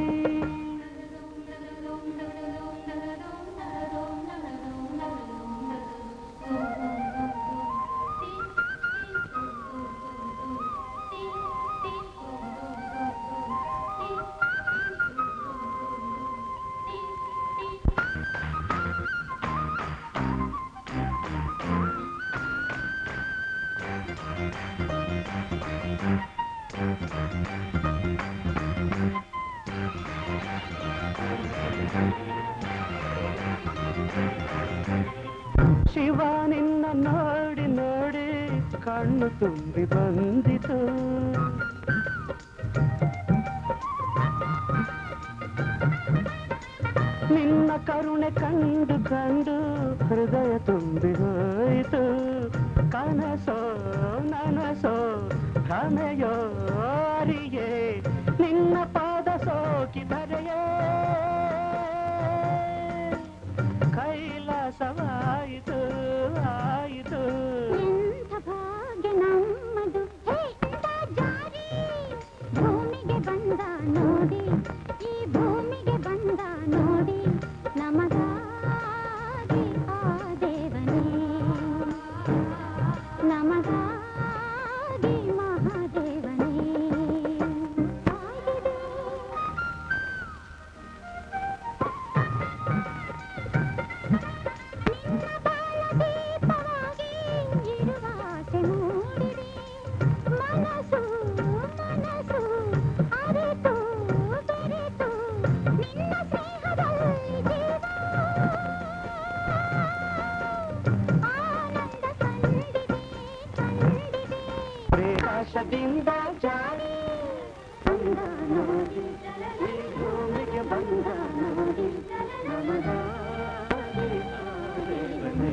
ಶಿವ ನಿನ್ನ ನೋಡಿ ನೋಡಿ ಕಣ್ಣು ತುಂಬಿ ಬಂದಿತು. ನಿನ್ನ ಕರುಣೆ ಕಂಡು ಕಂಡು ಹೃದಯ ತುಂಬಿ ಹೋಯಿತು. ಕನಸೋ ನನಸೋ ಭ್ರಮೆಯೋ ಅರಿಯೇ ನಿನ್ನ ಪಾದ ಸೋಕಿದರೆಯೇ ಕೈಲಾಸವಾಯಿತು ಆಯಿತು. ಎಂಥ ಭಾಗ್ಯ ನಮ್ಮದು, ಎಂಥ ಜಾರಿ ಭೂಮಿಗೆ ಬಂದ ನೋಡಿ, ಈ ಭೂಮಿಗೆ ಬಂದ ನೋಡಿ, ನಮಗಾಗಿ ಆ ದೇವನೇ, ನಮಗಾಗಿ ಮಹಾದೇವನೇ. ಆಕಾಶದಿಂದ ಜಾರಿ ಬಂದ ನೋಡಿ ಈ ಭೂಮಿಗೆ ಬಂದ ನೋಡಿ ನಮಗಾಗಿ ದೇವನೇ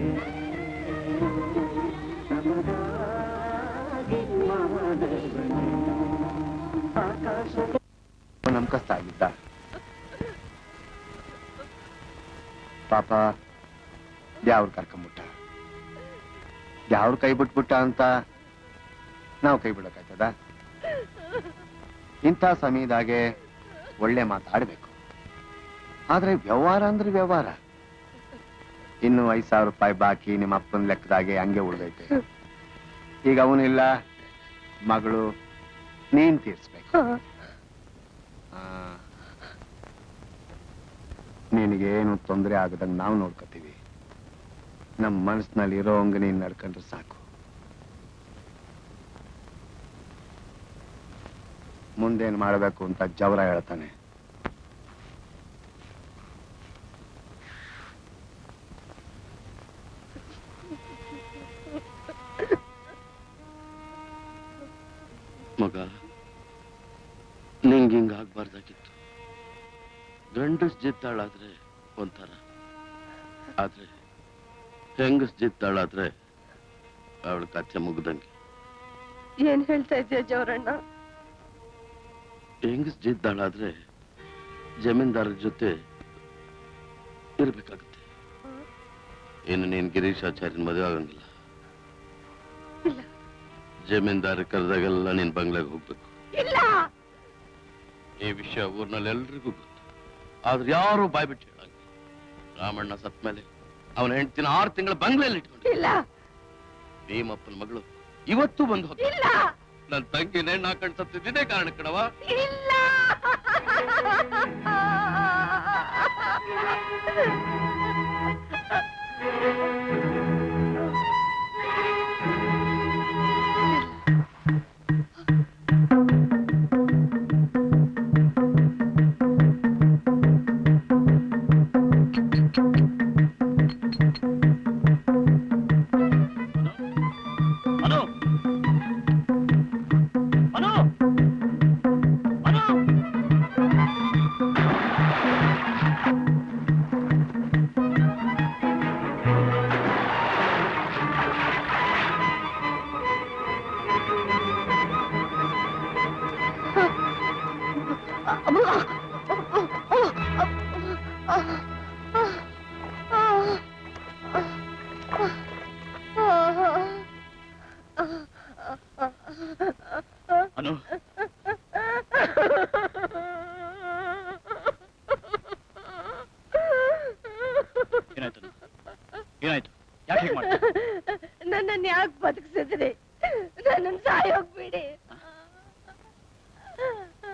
ನಮಗಾಗಿ ಮಹಾದೇವನೇ ಆಕಾಶ ನಂಬಿಸ್ತಾ ಆಗಿದ್ದ ಪಾಪ ಯಾವ್ರು ಕರ್ಕೊಂಬಿಟ್ಟ ಯಾವ್ರು ಕೈ ಬಿಟ್ಬಿಟ್ಟ ಅಂತ ನಾವು ಕೈ ಬಿಡಕ್ಕಾಗ್ತದ ಇಂಥ ಸಮಯದಾಗೆ ಒಳ್ಳೆ ಮಾತಾಡ್ಬೇಕು ಆದ್ರೆ ವ್ಯವಹಾರ ಅಂದ್ರೆ ವ್ಯವಹಾರ ಇನ್ನು 5,000 ರೂಪಾಯಿ ಬಾಕಿ ನಿಮ್ಮ ಅಪ್ಪನ ಲೆಕ್ಕದಾಗೆ ಹಂಗೆ ಉಳ್ದೈತೆ ಈಗ ಅವನಿಲ್ಲ ಮಗಳು ನೀನ್ ತೀರ್ಸ್ಬೇಕು ನಿನಗೇನು ತೊಂದರೆ ಆಗದಂಗ ನಾವು ನೋಡ್ಕೊತೀವಿ ನಮ್ಮ ಮನಸ್ಸಿನಲ್ಲಿ ಇರೋ ಹಂಗ ನೀನ್ ನಡ್ಕೊಂಡ್ರೆ ಸಾಕು ಮುಂದೇನ್ ಮಾಡಬೇಕು ಅಂತ ಜವರ ಹೇಳ್ತಾನೆ ಮಗ ನಿಂಗೆ ಹಿಂಗಾಗ್ಬಾರ್ದಾಗಿತ್ತು ಗಂಡಸ್ ಜಿತ್ತಾಳಾದ್ರೆ ಒಂಥರ ಆದ್ರೆ ಹೆಂಗಸ್ ಜಿತ್ತಾಳಾದ್ರೆ ಅವಳ ಕಥೆ ಮುಗ್ದಂಗೆ ಏನ್ ಹೇಳ್ತಾ ಇದ್ದೀಯ ಜವರಣ್ಣ ಹೆಂಗಸ್ ಜಿದ್ದಾಳಾದ್ರೆ ಜಮೀನ್ದಾರರ ಜೊತೆ ಇರ್ಬೇಕಾಗುತ್ತೆ ಇನ್ನು ನೀನ್ ಗಿರೀಶಾಚಾರ್ಯನ ಮದುವೆ ಆಗಂಗಿಲ್ಲ ಜಮೀನ್ದಾರ ಕರೆದಾಗೆಲ್ಲ ನೀನ್ ಬಂಗ್ಲಾಗ ಹೋಗ್ಬೇಕು ಈ ವಿಷಯ ಊರ್ನಲ್ಲಿ ಎಲ್ರಿಗೂ ಗೊತ್ತು ಆದ್ರೆ ಯಾರು ಬಾಯ್ಬಿಟ್ಟು ಹೇಳಂಗ ರಾಮಣ್ಣ ಸತ್ ಮೇಲೆ ಅವನ ಹೆಂಡತಿನ 6 ತಿಂಗಳ ಬಂಗ್ಲೆಯಲ್ಲಿ ಇಟ್ಕೊಂಡಿಲ್ಲ ಭೀಮಪ್ಪನ ಮಗಳು ಇವತ್ತು ಬಂದು ಹೋಗ ನನ್ ತಂಗಿ ನೇಣ್ ಹಾಕೊಂಡ್ ಸತ್ತಿದ್ದೇ ಕಾರಣ ಕಣವ ನನ್ನನ್ನು ಯಾಕೆ ಬದುಕಿಸಿದ್ರಿ ನನ್ನನ್ನು ಸಾಯೋಗ್ಬಿಡಿ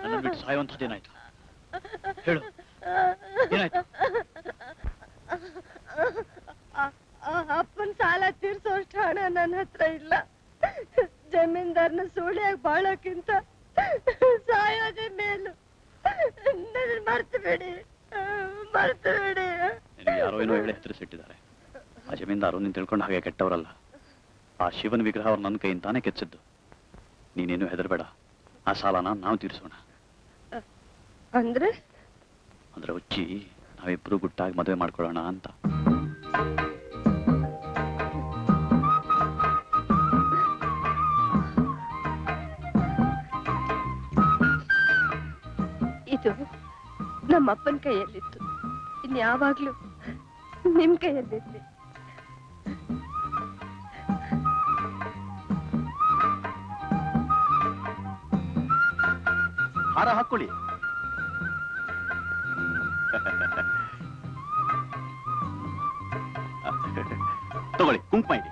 ನನ್ನ ಬಿಟ್ಟು ಸಾಯುವಂಥದ್ದೇನಾಯ್ತು ಹೇಳು ಏನಾಯ್ತು ಅಪ್ಪನ ಸಾಲ ತೀರ್ಸೋಷ್ಟು ಹಣ ನನ್ನ ಹತ್ರ ಇಲ್ಲ ಜಮೀನ್ದಾರನ ಸೂಳಿಯಾಗಿ ಬಾಳೋಕ್ಕಿಂತ ಸಾಯೋದೇ ಮೇಲು ಮರ್ತು ಬಿಡಿ ನಿನಗೆ ಯಾರೋ ಏನೋ ಹೇಳಿ ಹೆಸರಿಸಿಟ್ಟಿದ್ದಾರೆ ಆ ಜಮೀನ್ದಾರು ನೀನ್ ತಿಳ್ಕೊಂಡು ಹಾಗೆ ಕೆಟ್ಟವರಲ್ಲ ಆ ಶಿವನ ವಿಗ್ರಹ ಅವ್ರು ನನ್ನ ಕೈಯಿಂದಾನೇ ಕೆಚ್ಚಿದ್ದು ನೀನೇನು ಹೆದರ್ಬೇಡ ಆ ಸಾಲನ ನಾವು ತೀರಿಸೋಣ ಅಂದ್ರೆ ಹುಚ್ಚಿ ನಾವಿಬ್ರು ಗುಟ್ಟಾಗಿ ಮದುವೆ ಮಾಡ್ಕೊಳ್ಳೋಣ ಅಂತ ಇದು ನಮ್ಮಪ್ಪನ ಕೈಯಲ್ಲಿತ್ತು ಇನ್ಯಾವಾಗ್ಲೂ ನಿಮ್ ಕೈಯಲ್ಲಿರ್ಲಿ ಹಾರ ಹಾಕೊಳ್ಳಿ ತಗೊಳ್ಳಿ ಕುಂಕುಮ ಇಡಿ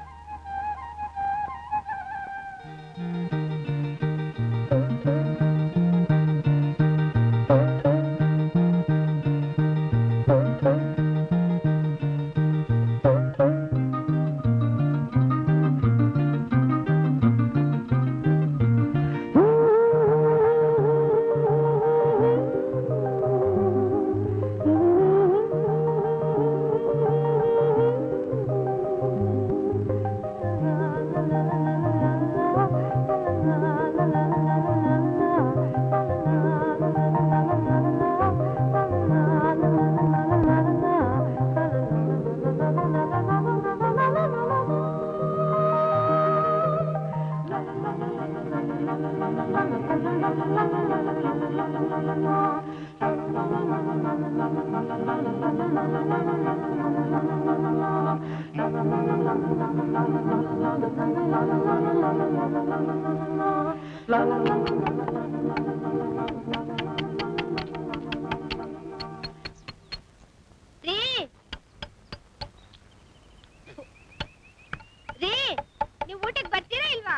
ನೀವು ಊಟಕ್ಕೆ ಬರ್ತೀರಾ ಇಲ್ವಾ?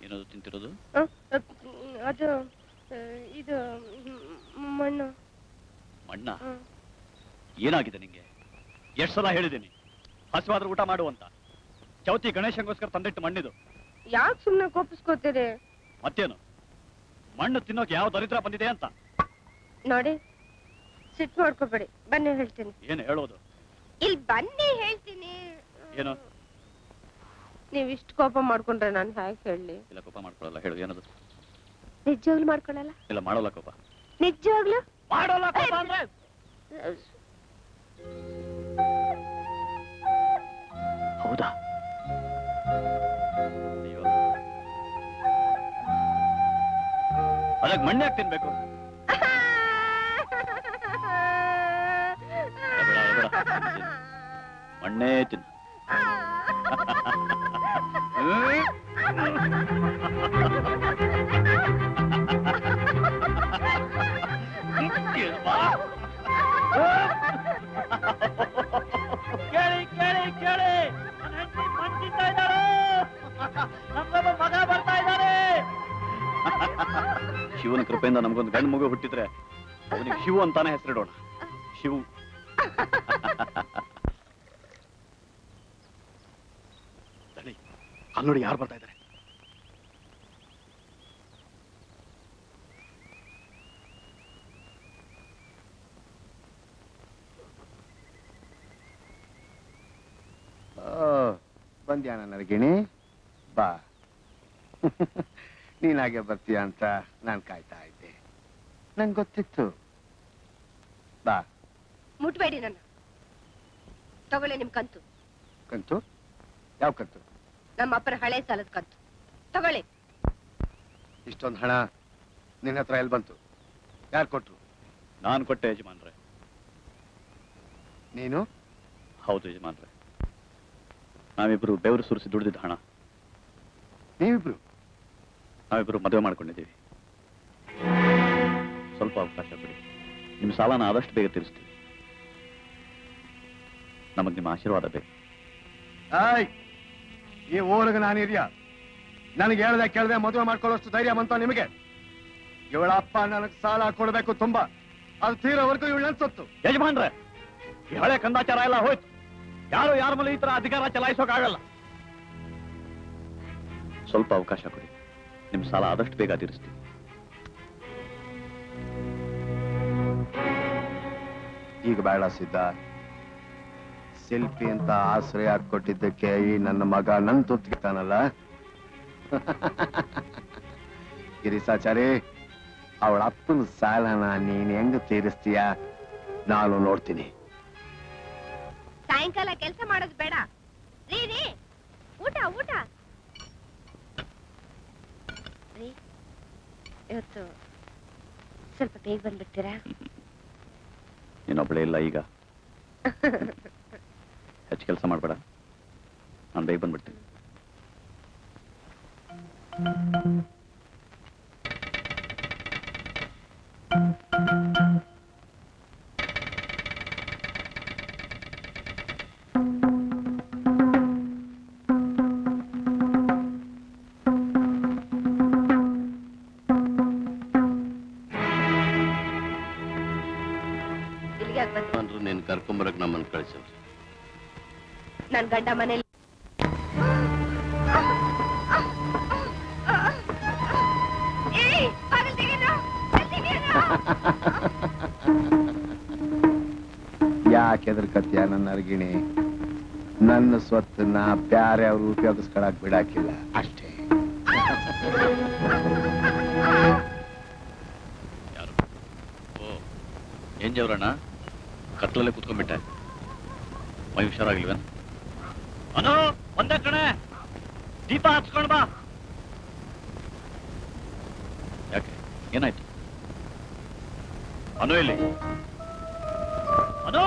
ಏನದು ತಿಂತಿರೋದು? ಅದು ಇದು ಮಣ್ಣು. ಮಣ್ಣ? ಏನಾಗಿದೆ ನಿಂಗೆ? ಎಷ್ಟು ಸಲ ಹೇಳಿದ್ದೀನಿ ಹಸಿವಾದ್ರೆ ಊಟ ಮಾಡು ಅಂತ. ಚೌತಿ ಗಣೇಶಂಗೋಸ್ಕರ ತಂದಿಟ್ಟು ಮಣ್ಣಿದು. ಯಾಕೆ ಸುಮ್ಮನೆ ಕೋಪಿಸ್ಕೋತೀರಿ? ಮತ್ತೇನು ಮಣ್ಣು ತಿನ್ನೋಕೆ ಯಾವ ದರಿದ್ರ ಬಂದಿದೆ ಅಂತ ನೋಡಿ, ಸಿಟ್ಟು ಮಾಡ್ಕೋಬೇಡಿ, ಬನ್ನಿ ಹೇಳ್ತೀನಿ. ಏನು ಹೇಳೋದು? ಇಲ್ಲಿ ಬನ್ನಿ ಹೇಳ್ತೀನಿ. ಏನು? ನೀವ್ ಇಷ್ಟು ಕೋಪ ಮಾಡ್ಕೊಂಡ್ರೆ ನಾನು ಹೇಗೆ ಹೇಳಿ? ಇಲ್ಲ ಕೋಪ ಮಾಡ್ಕೊಳ್ಳಲ್ಲ, ಹೇಳು ಏನದು? ನಿಜವಾಗ್ಲು ಮಾಡ್ಕೊಳ್ಳಲ್ಲ? ಇಲ್ಲ ಮಾಡೋಲ್ಲ ಕೋಪ. ನಿಜವಾಗ್ಲು ಮಾಡೋಲ್ಲ ಕೋಪ ಅಂದ್ರೆ? ಹೌದಾ? ಅಯ್ಯೋ, ಅದಕ್ಕೆ ಮಣ್ಣೆ ಯಾಕೆ ತಿನ್ಬೇಕು? ಮಣ್ಣೇ ತಿನ್ನು. ಕೇಳಿ ಕೇಳಿ ಕೇಳಿ, ನನ್ನ ಹೆಂಡತಿ ಮಣ್ಣು ತಿಂತಾ ಇದ್ದಾಳೆ, ನಮ್ಗೊಬ್ಬ ಮಗ ಬರ್ತಾ ಇದ್ದಾರೆ. ಶಿವನ ಕೃಪೆಯಿಂದ ನಮ್ಗೊಂದು ಗಂಡು ಮಗು ಹುಟ್ಟಿದ್ರೆ ಅವನಿಗೆ ಶಿವು ಅಂತಾನೆ ಹೆಸರಿಡೋಣ. ಶಿವು. ಅಲ್ಲಿ ನೋಡಿ ಯಾರು ಬರ್ತಾ ಇದ್ದಾರೆ. ಬಂದ್ಯಾ ನನ್ನ ಗಿಣಿ? ಬಾ. ನೀನಾಗೆ ಬರ್ತೀಯ ಅಂತ ನಾನು ಕಾಯ್ತಾ ಇದ್ದೆ, ನಂಗೆ ಗೊತ್ತಿತ್ತು. ಬಾ. ಮುಟ್ಬೇಡಿ ನನ್ನ. ತಗೊಳ್ಳಿ ನಿಮ್ ಕಂತು. ಕಂತು? ಯಾವ ಕಂತು? ನಮ್ಮ ಅಪ್ಪನ ಹಳೆ ಸಾಲದ ಕಂತು ತಗೊಳ್ಳಿ. ಇಷ್ಟೊಂದು ಹಣ ನಿನ್ನ ಹತ್ರ ಎಲ್ಲಿ ಬಂತು? ಯಾರು ಕೊಟ್ರು? ನಾನು ಕೊಟ್ಟೆ ಯಜಮಾನ್ರೆ. ನೀನು? ಹೌದು ಯಜಮಾನ್ರೆ, ನಾವಿಬ್ರು ಬೆವರು ಸುರಿಸಿ ದುಡಿದಿದ್ದ ಹಣ. ನೀವಿಬ್ರು? ನಾವಿಬ್ರು ಮದುವೆ ಮಾಡ್ಕೊಂಡಿದ್ದೀವಿ. ಸ್ವಲ್ಪ ಅವಕಾಶ ಕೊಡಿ, ನಿಮ್ಮ ಸಾಲನ ಆದಷ್ಟು ಬೇಗ ತೀರಿಸ್ತೀವಿ. ನಮಗ್ ನಿಮ್ಮ ಆಶೀರ್ವಾದ ಬೇಕು. ಈ ಊರಿಗೆ ನಾನು ಹಿರಿಯ, ನನಗೆ ಹೇಳ್ದೆ ಕೇಳ್ದೆ ಮದುವೆ ಮಾಡ್ಕೊಳ್ಳೋಷ್ಟು ಧೈರ್ಯ ಬಂತ ನಿಮಗೆ? ಇವಳ ಅಪ್ಪ ನನಗೆ ಸಾಲ ಕೊಡ್ಬೇಕು ತುಂಬಾ, ಅದು ತೀರೋವರೆಗೂ ಇವಳು ನೆನ್ಸೊತ್ತು. ಯಜಮಾನ್ರೆ, ಈ ಹಳೆ ಕಂದಾಚಾರ ಎಲ್ಲ ಹೋಯ್ತು. ಯಾರು ಯಾರ ಮೇಲೆ ಈ ತರ ಅಧಿಕಾರ ಚಲಾಯಿಸೋಕಾಗಲ್ಲ. ಸ್ವಲ್ಪ ಅವಕಾಶ ಕೊಡಿ, ನಿಮ್ ಸಾಲ ಆದಷ್ಟು ಬೇಗ ತೀರಿಸ್ತೀವಿ. ಈಗ ಬೇಡ ಸಿದ್ಧ, ಶಿಲ್ಪಿ ಅಂತ ಆಶ್ರಯ ಕೊಟ್ಟಿದ್ದಕ್ಕೆ ಈ ನನ್ನ ಮಗ ನನ್ ತುತ್ತಿತಾನಲ್ಲ. ಗಿರಿಸಾಚಾರಿ, ಅವಳ ಅಪ್ಪನ ಸಾಲನ ನೀನ್ ಹೆಂಗ್ ತೀರಿಸ್ತೀಯ ನಾನು ನೋಡ್ತೀನಿ. ಸಾಯಂಕಾಲ ಕೆಲಸ ಮಾಡೋದು ಬೇಡ ರೀ. ರೀ ಊಟ ಊಟ ರೀ. ಇವತ್ತು ಸ್ವಲ್ಪ ಬೇಗ ಬಂದ್ಬಿಡ್ತೀರಾ? ನೀನೊಬ್ಳೆ ಇಲ್ಲ ಈಗ. ಹೆಚ್ಚು ಕೆಲಸ ಮಾಡ್ಬೇಡ, ನಾನು ಬೇಗ ಬಂದ್ಬಿಡ್ತೀನಿ. ನೀನ್ ಕರ್ಕೊಂಬರಕ್ ನಮ್ಮನ್ನು ಕಳಿಸೋರು. ನನ್ ಗಂಡ ಮನೇಲಿ ಯಾಕೆ ಹೆದರ್ಕತ್ಯ ನನ್ನ ಅರ್ಗಿಣಿ? ನನ್ನ ಸ್ವತ್ತನ್ನ ಬ್ಯಾರೆ ಅವ್ರು ಉಪಯೋಗಿಸ್ಕೊಳಕ್ ಬಿಡಾಕಿಲ್ಲ ಅಷ್ಟೇ. ಯಾರು? ಓ, ಏನ್ ಜವರಣ್ಣ, ಕತ್ಲಲ್ಲೇ ಕುತ್ಕೊಂಡ್ಬಿಟ್ಟೆ. ಮೈ ಹುಷಾರಾಗಿಲ್ವೇನು? ಅನು ಒಂದೇ ಕಣೆ, ದೀಪ ಹಚ್ಕೊಂಡ್ ಬಾ. ಯಾಕೆ ಏನಾಯ್ತು? ಅನು ಎಲ್ಲಿ? ಅನು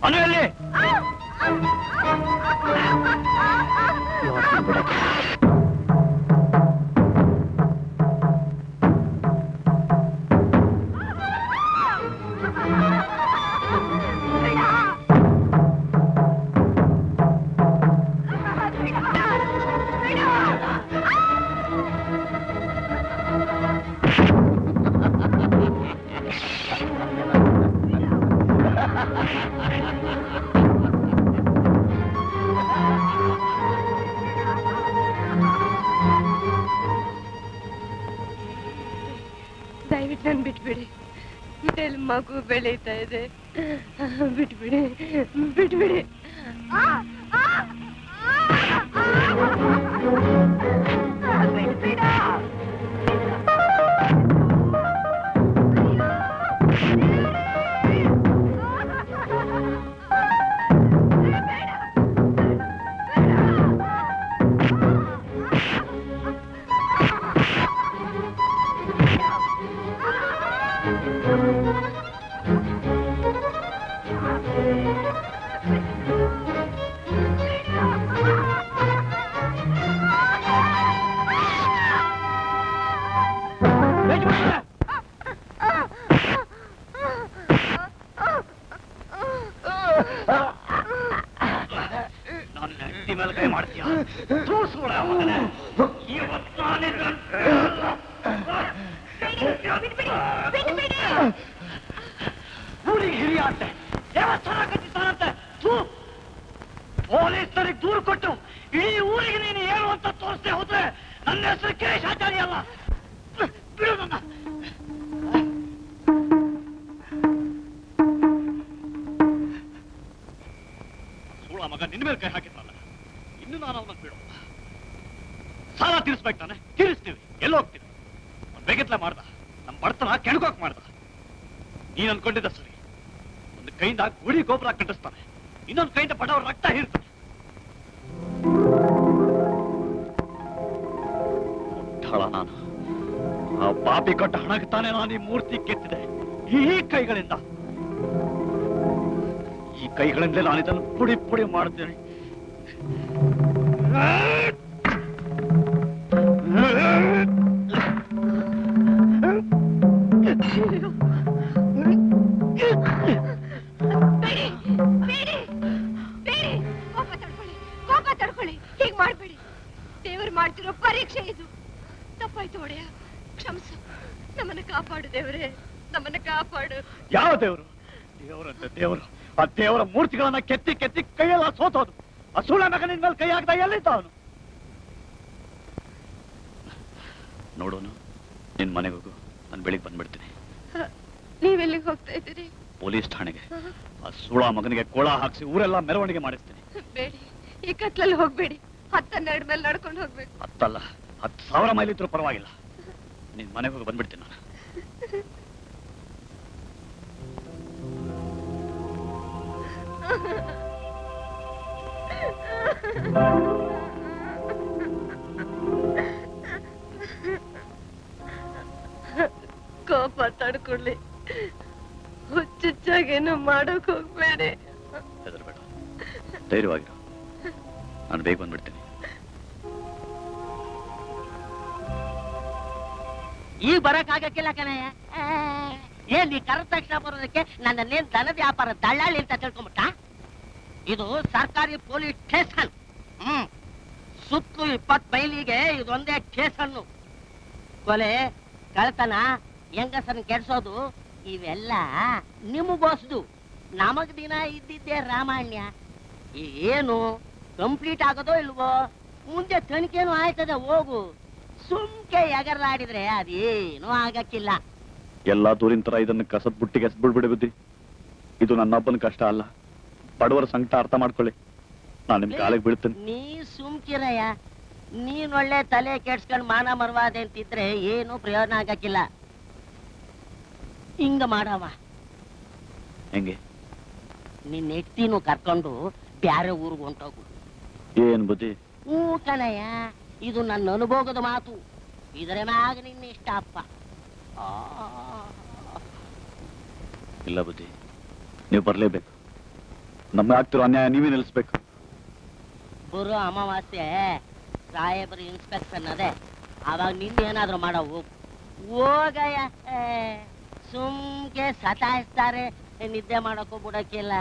ಅನು ಎಲ್ಲಿ? ದಯವಿಟ್ಟು ನನ್ ಬಿಟ್ಬಿಡಿ. ಇಲ್ಲಿ ಮಗು ಬೆಳೀತಾ ಇದೆ. ಬಿಟ್ಬಿಡಿ ಬಿಟ್ಬಿಡಿ. ಊರಿಗೆ ಹಿರಿಯಾತೆ ದೇವಸ್ಥಾನ ಕಟ್ಟಿಸ್ತಾನಂತೆ. ಪೊಲೀಸರಿಗೆ ದೂರು ಕೊಟ್ಟು ಇಡೀ ಊರಿಗೆ ನೀನು ಏನು ಅಂತ ತೋರಿಸದೆ ಹೋದ್ರೆ ನನ್ನ ಹೆಸರು ಕಿರೀಶ್ ಆಚಾರ್ಯ ಅಲ್ಲ. ಬಿಡು ನನ್ನ. ಸೂಳ ಮಗ ನಿನ್ನ ಮೇಲೆ ಕೈ ಹಾಕಿದ್ರಲ್ಲ, ಇನ್ನು ನಾನು ಅವನ ಬಿಡು. ಸಾಲ ತೀರಿಸ್ಬೇಕು ತಾನೆ, ತೀರಿಸ್ತೀವಿ. ಎಲ್ಲ ಹೋಗ್ತೀವಿ. ಅವ್ನು ಬೇಕಿತ್ಲೆ ಮಾಡ್ದ, ನಮ್ಮ ಬಡತನ ಕೆಣಕೋಕ್ ಮಾಡ್ದ. ನೀನ್ ಅನ್ಕೊಂಡಿದ್ದ ಸರಿ. ಒಂದು ಕೈಯಿಂದ ಗುಡಿ ಗೋಪುರ ಕಟ್ಟಿಸ್ತಾನೆ, ಇನ್ನೊಂದು ಕೈಯಿಂದ ಬಡವರ ರಕ್ತ ಹೀರ್ತಾನೆ. ಠಳ ನಾನು ಆ ಪಾಪಿ ಕೊಟ್ಟ ಹಣಕ್ಕೆ ತಾನೇ ನಾನು ಈ ಮೂರ್ತಿ ಕೆತ್ತಿದೆ. ಈ ಕೈಗಳಿಂದ ನಾನು ಇದನ್ನು ಪುಡಿ ಪುಡಿ ಮಾಡ್ತೇನೆ. ಕೋಪ ತಡ್ಕೊಳ್ಳಿ. ಹೀಗ್ ಮಾಡ್ಬೇಡಿ. ದೇವರು ಮಾಡ್ತಿರೋ ಪರೀಕ್ಷೆ ಇದು. ತಪ್ಪಾಯ್ತು ಒಡೆಯ, ಕ್ಷಮಿಸು. ನಮ್ಮನ್ನ ಕಾಪಾಡು ದೇವರೇ, ನಮ್ಮನ್ನ ಕಾಪಾಡು. ಯಾವ ದೇವರು? ದೇವರಂತೆ ದೇವರು. ಆ ದೇವರ ಮೂರ್ತಿಗಳನ್ನ ಕೆತ್ತಿ ಕೆತ್ತಿ ಕೈಯೆಲ್ಲ ಸೋತೋದು. ಆ ಸುಳ್ಳ ಮಗನಿನ ಮೇಲೆ ಕೈ ಹಾಕ್ದ ಎಲ್ಲಿದ್ದ ಅವನು? ನೋಡೋನು, ನಿನ್ ಮನೆಗೆ ಹೋಗು, ನಾನು ಬೆಳಿಗ್ಗೆ ಬಂದ್ಬಿಡ್ತೀನಿ. ನೀವೆಲ್ಲಿಗೆ ಹೋಗ್ತಾ ಇದ್ದೀರಿ? ಪೊಲೀಸ್ ಠಾಣೆಗೆ. ಆ ಸುಳ್ಳ ಮಗನಿಗೆ ಕೋಳ ಹಾಕ್ಸಿ ಊರೆಲ್ಲ ಮೆರವಣಿಗೆ ಮಾಡಿಸ್ತೀನಿ. ಬೇಡಿ, ಈ ಕತ್ಲಲ್ಲಿ ಹೋಗ್ಬೇಡಿ. 10-12 ಮೇಲೆ ನಡ್ಕೊಂಡು ಹೋಗ್ಬೇಕು. 10 ಅಲ್ಲ, 10,000 ಮೈಲ್ ಇದ್ರೂ ಪರವಾಗಿಲ್ಲ. ನಿನ್ ಮನೆಗೆ ಹೋಗಿ ಬಂದ್ಬಿಡ್ತೀನಿ ನಾನು. ಕೋಪ ತಡ್ಕೊಳ್ಳಿ. ಹುಚ್ಚುಚ್ಚಾಗೇನು ಮಾಡೋಕ್ ಹೋಗ್ಬೇಡಿ. ಹೆದರ್ಬೇಡ, ಧೈರ್ಯವಾಗಿರು. ನಾನು ಬೇಗ ಬಂದ್ಬಿಡ್ತೀನಿ. ಈಗ ಬರಕ್ ಆಗಕ್ಕಿಲ್ಲ ಕಣೆ. ಏನ್ ನೀ ಕರೆದ ತಕ್ಷಣ ಬರೋದಕ್ಕೆ ನನ್ನೇನ್ ದನದ ವ್ಯಾಪಾರ ದಳ್ಳಾಳಿ ಅಂತ ತಿಳ್ಕೊಂಬಿಟ್ಟ? ಇದು ಸರ್ಕಾರಿ ಪೊಲೀಸ್ ಸ್ಟೇಷನ್. ಸುತ್ತಲೂ 20 ಮೈಲಿಗೆ ಇದೊಂದೇ ಸ್ಟೇಷನ್ನು. ಕೊಲೆ, ಕಳ್ತನ, ಹೆಂಗಸರನ್ನ ಕೆಡ್ಸೋದು ಇವೆಲ್ಲ ನಿಮಗೋಸ್ದು. ನಮಗ್ ದಿನ ಇದ್ದಿದ್ದೆ ರಾಮಾಯಣ. ಏನು ಕಂಪ್ಲೀಟ್ ಆಗೋದೋ ಇಲ್ವೋ? ಮುಂದೆ ತನಿಖೆನೂ ಆಯ್ತದೆ. ಹೋಗು. ಸುಮ್ಕೆ ಎಗರ್ಲಾಡಿದ್ರೆ ಅದೇನೂ ಆಗಕ್ಕಿಲ್ಲ. ಎಲ್ಲಾ ದೂರಿನ ತರ ಇದನ್ನು ಕಸದ ಬುಟ್ಟಿಗೆ ಎಸ್ಬಿಡ್ಬಿಡಿ ಬುದ್ಧಿ. ಇದು ನನ್ನೊಬ್ಬನ ಕಷ್ಟ ಅಲ್ಲ, ಬಡವರ ಸಂಕಟ ಅರ್ಥ ಮಾಡ್ಕೊಳ್ಳಿ. ನಾನು ನಿಮ್ ಕಾಲಿಗೆ ಬೀಳ್ತೇನೆ. ನೀ ಸುಮ್ಕಿರಯ್ಯ. ನೀನ್ ಒಳ್ಳೆ ತಲೆ ಕೆಡ್ಸ್ಕೊಂಡ್ ಮಾನ ಮರವಾದೆ ಅಂತಿದ್ರೆ ಏನು ಪ್ರಯೋಜನ ಆಗಕ್ಕಿಲ್ಲ. ಹಿಂಗ ಮಾಡವ, ಹೆಂಗೆ? ನಿನ್ನ ಹೆಂಡ್ತಿನೂ ಕರ್ಕೊಂಡು ಬ್ಯಾರೆ ಊರಿಗೆ ಹೊಂಟೋಗು. ಏನ್ ಬುದ್ಧಿ? ಹ್ಞೂ ಕಣಯ್ಯ, ಇದು ನನ್ನ ಅನುಭೋಗದ ಮಾತು. ಇದರ ಮ್ಯಾಗ ನಿನ್ನ ಇಷ್ಟ ಅಪ್ಪ. ಇಲ್ಲ ಬುದ್ಧಿ, ನೀವು ಬರ್ಲೇಬೇಕು. ನಮ್ಮ ಆಗ್ತಿರೋ ಅನ್ಯಾಯ ನೀವೇ ನಿಲ್ಲಿಸ್ಬೇಕು. ಬರೋ ಅಮಾವಾಸ್ಯೆ ಸಾಹೇಬ್ರ ಇನ್ಸ್ಪೆಕ್ಷನ್ ಅದೇ, ಅವಾಗ ನಿನ್ನೇನಾದ್ರೂ ಮಾಡೋ ಹೋಗಯ್ಯ. ಸುಮ್ಕೆ ಸತಾಯಿಸ್ತಾರೆ, ನಿದ್ದೆ ಮಾಡಕ್ಕೂ ಬಿಡಕ್ಕಿಲ್ಲ.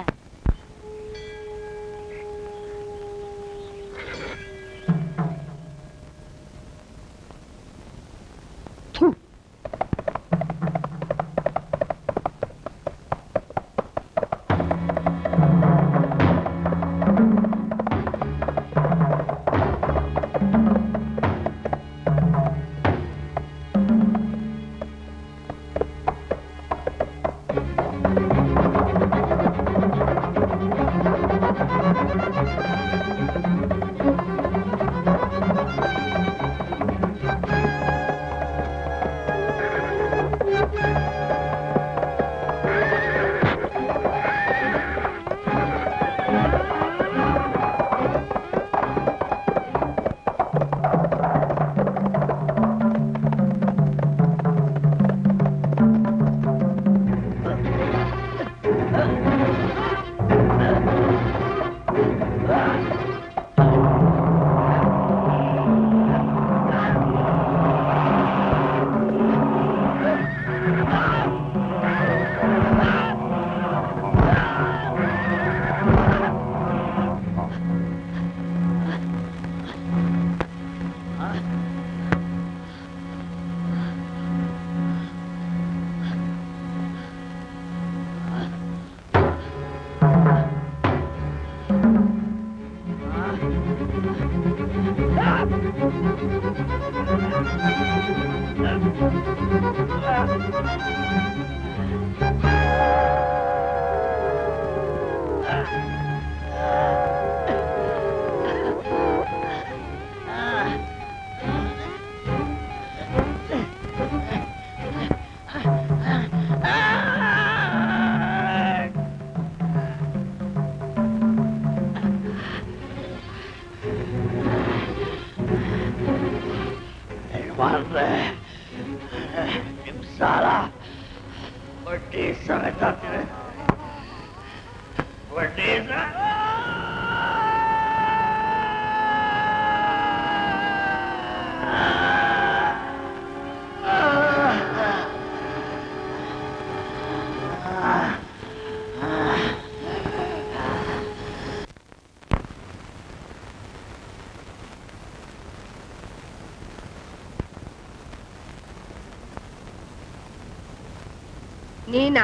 ನೀನಾ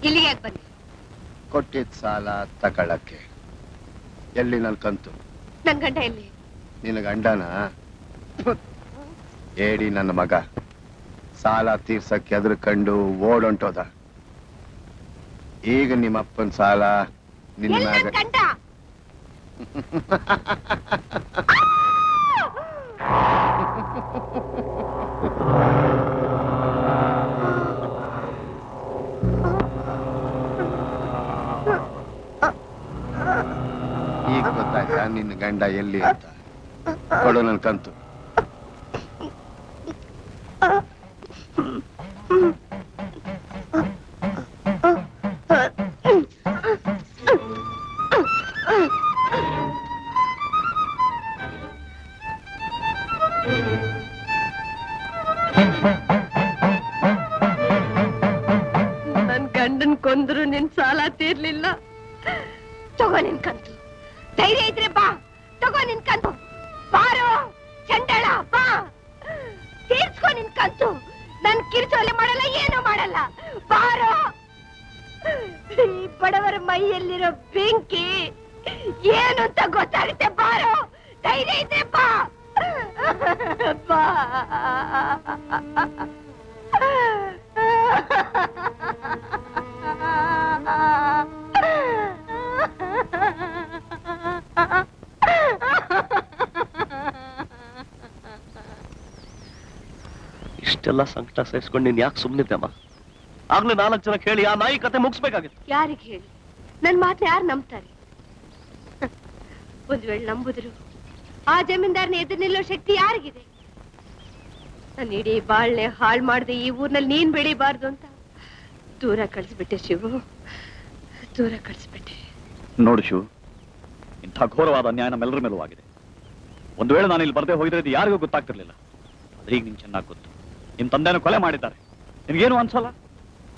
ಇಲ್ಲಿಗೆ ಯಾಕೆ ಬನ್ನಿ? ಕೊಟ್ಟಿದ್ದ ಸಾಲ ತಗೊಳಕ್ಕೆ. ಎಲ್ಲಿ ನನ್ ಕಂತು? ನನ್ ಗಂಡ ಎಲ್ಲಿ? ನಿನ್ನ ಗಂಡನ ಏಡಿ ನನ್ನ ಮಗ ಸಾಲ ತೀರ್ಸಕ್ಕೆ ಎದುರ್ಕೊಂಡು ಓಡೊಂಟೋದ. ಈಗ ನಿಮ್ಮ ಅಪ್ಪನ ಸಾಲ ನಿನ್ನ ಮ್ಯಾಗ. ಗಂಡ ಈಗ ಗೊತ್ತಾಯ್ತಾ ನಿನ್ನ ಗಂಡ ಎಲ್ಲಿ ಅಂತ? ಕೊಡು ನನ್ ಕಂತು. ನನ್ ಗಂಡನ್ ಕೊಂದ್ರು ನಿನ್ ಸಾಲ ತೀರ್ಲಿಲ್ಲ. ತಗೋ ನಿನ್ ಕಂತು. ಧೈರ್ಯ ಇದ್ರೆ ಬಾ, ತಗೋ ನಿನ್ ಕಂತು. ಬಾರೋ ಚಂಡಾಳ, ಬಾ ತೀರ್ಸ್ಕೊ ನಿನ್ ಕಂತು. ನನ್ ಕಿರ್ಚೋಲೆ ಮಾಡಲ್ಲ, ಏನು ಮಾಡಲ್ಲ. ಬಾರೋ. ಈ ಬಡವರ ಮೈಯಲ್ಲಿರೋ ಬೆಂಕಿ ಏನು ಅಂತ ಗೊತ್ತಾಗುತ್ತೆ. ಬಾರೋ, ಧೈರ್ಯ ಇದ್ರೆ ಬಾ. ಬಾ. ಇಷ್ಟೆಲ್ಲ ಸಂಕಟ ಸಹಿಸ್ಕೊಂಡು ನೀನ್ ಯಾಕೆ ಸುಮ್ಮನಿದ್ದಮ್ಮ? ಆಗ್ಲೇ 4 ಜನ ಕೇಳಿ ಆ ನಾಯಿ ಕತೆ ಮುಗಿಸ್ಬೇಕಾಗಿತ್ತು. ಯಾರಿಗೆ ಹೇಳಿ? ನನ್ ಮಾತನ್ನ ಯಾರು ನಂಬ್ತಾರೆ? ಒಂದ್ ವೇಳೆ ನಂಬುದ್ರು ಆ ಜಮೀನ್ದಾರನ ಎದುರು ನಿಲ್ಲೋ ಶಕ್ತಿ ಯಾರಿಗಿದೆ? ನಾನು ಇಡೀ ಬಾಳ್ನೆ ಹಾಳು ಮಾಡದೆ ಈ ಊರ್ನಲ್ಲಿ ನೀನ್ ಬೆಳಿಬಾರ್ದು ಅಂತ ದೂರ ಕಳಿಸ್ಬಿಟ್ಟೆ ಶಿವು, ದೂರ ಕಳಿಸ್ಬಿಟ್ಟೆ. ನೋಡು ಶಿವು, ಇಂಥ ಘೋರವಾದ ಅನ್ಯಾಯ ನಮ್ಮೆಲ್ಲರ ಮೇಲೂ ಆಗಿದೆ. ಒಂದು ವೇಳೆ ನಾನು ಇಲ್ಲಿ ಬರ್ದೇ ಹೋಗಿದ್ರೆ ಇದು ಯಾರಿಗೂ ಗೊತ್ತಾಗ್ತಿರ್ಲಿಲ್ಲ. ಆದ್ರೆ ಈಗ ನಿಂಗೆ ಚೆನ್ನಾಗಿ ಗೊತ್ತು. ನಿಮ್ ತಂದೆನೂ ಕೊಲೆ ಮಾಡಿದ್ದಾರೆ. ನಿಮ್ಗೇನು ಅನ್ಸಲ್ಲ?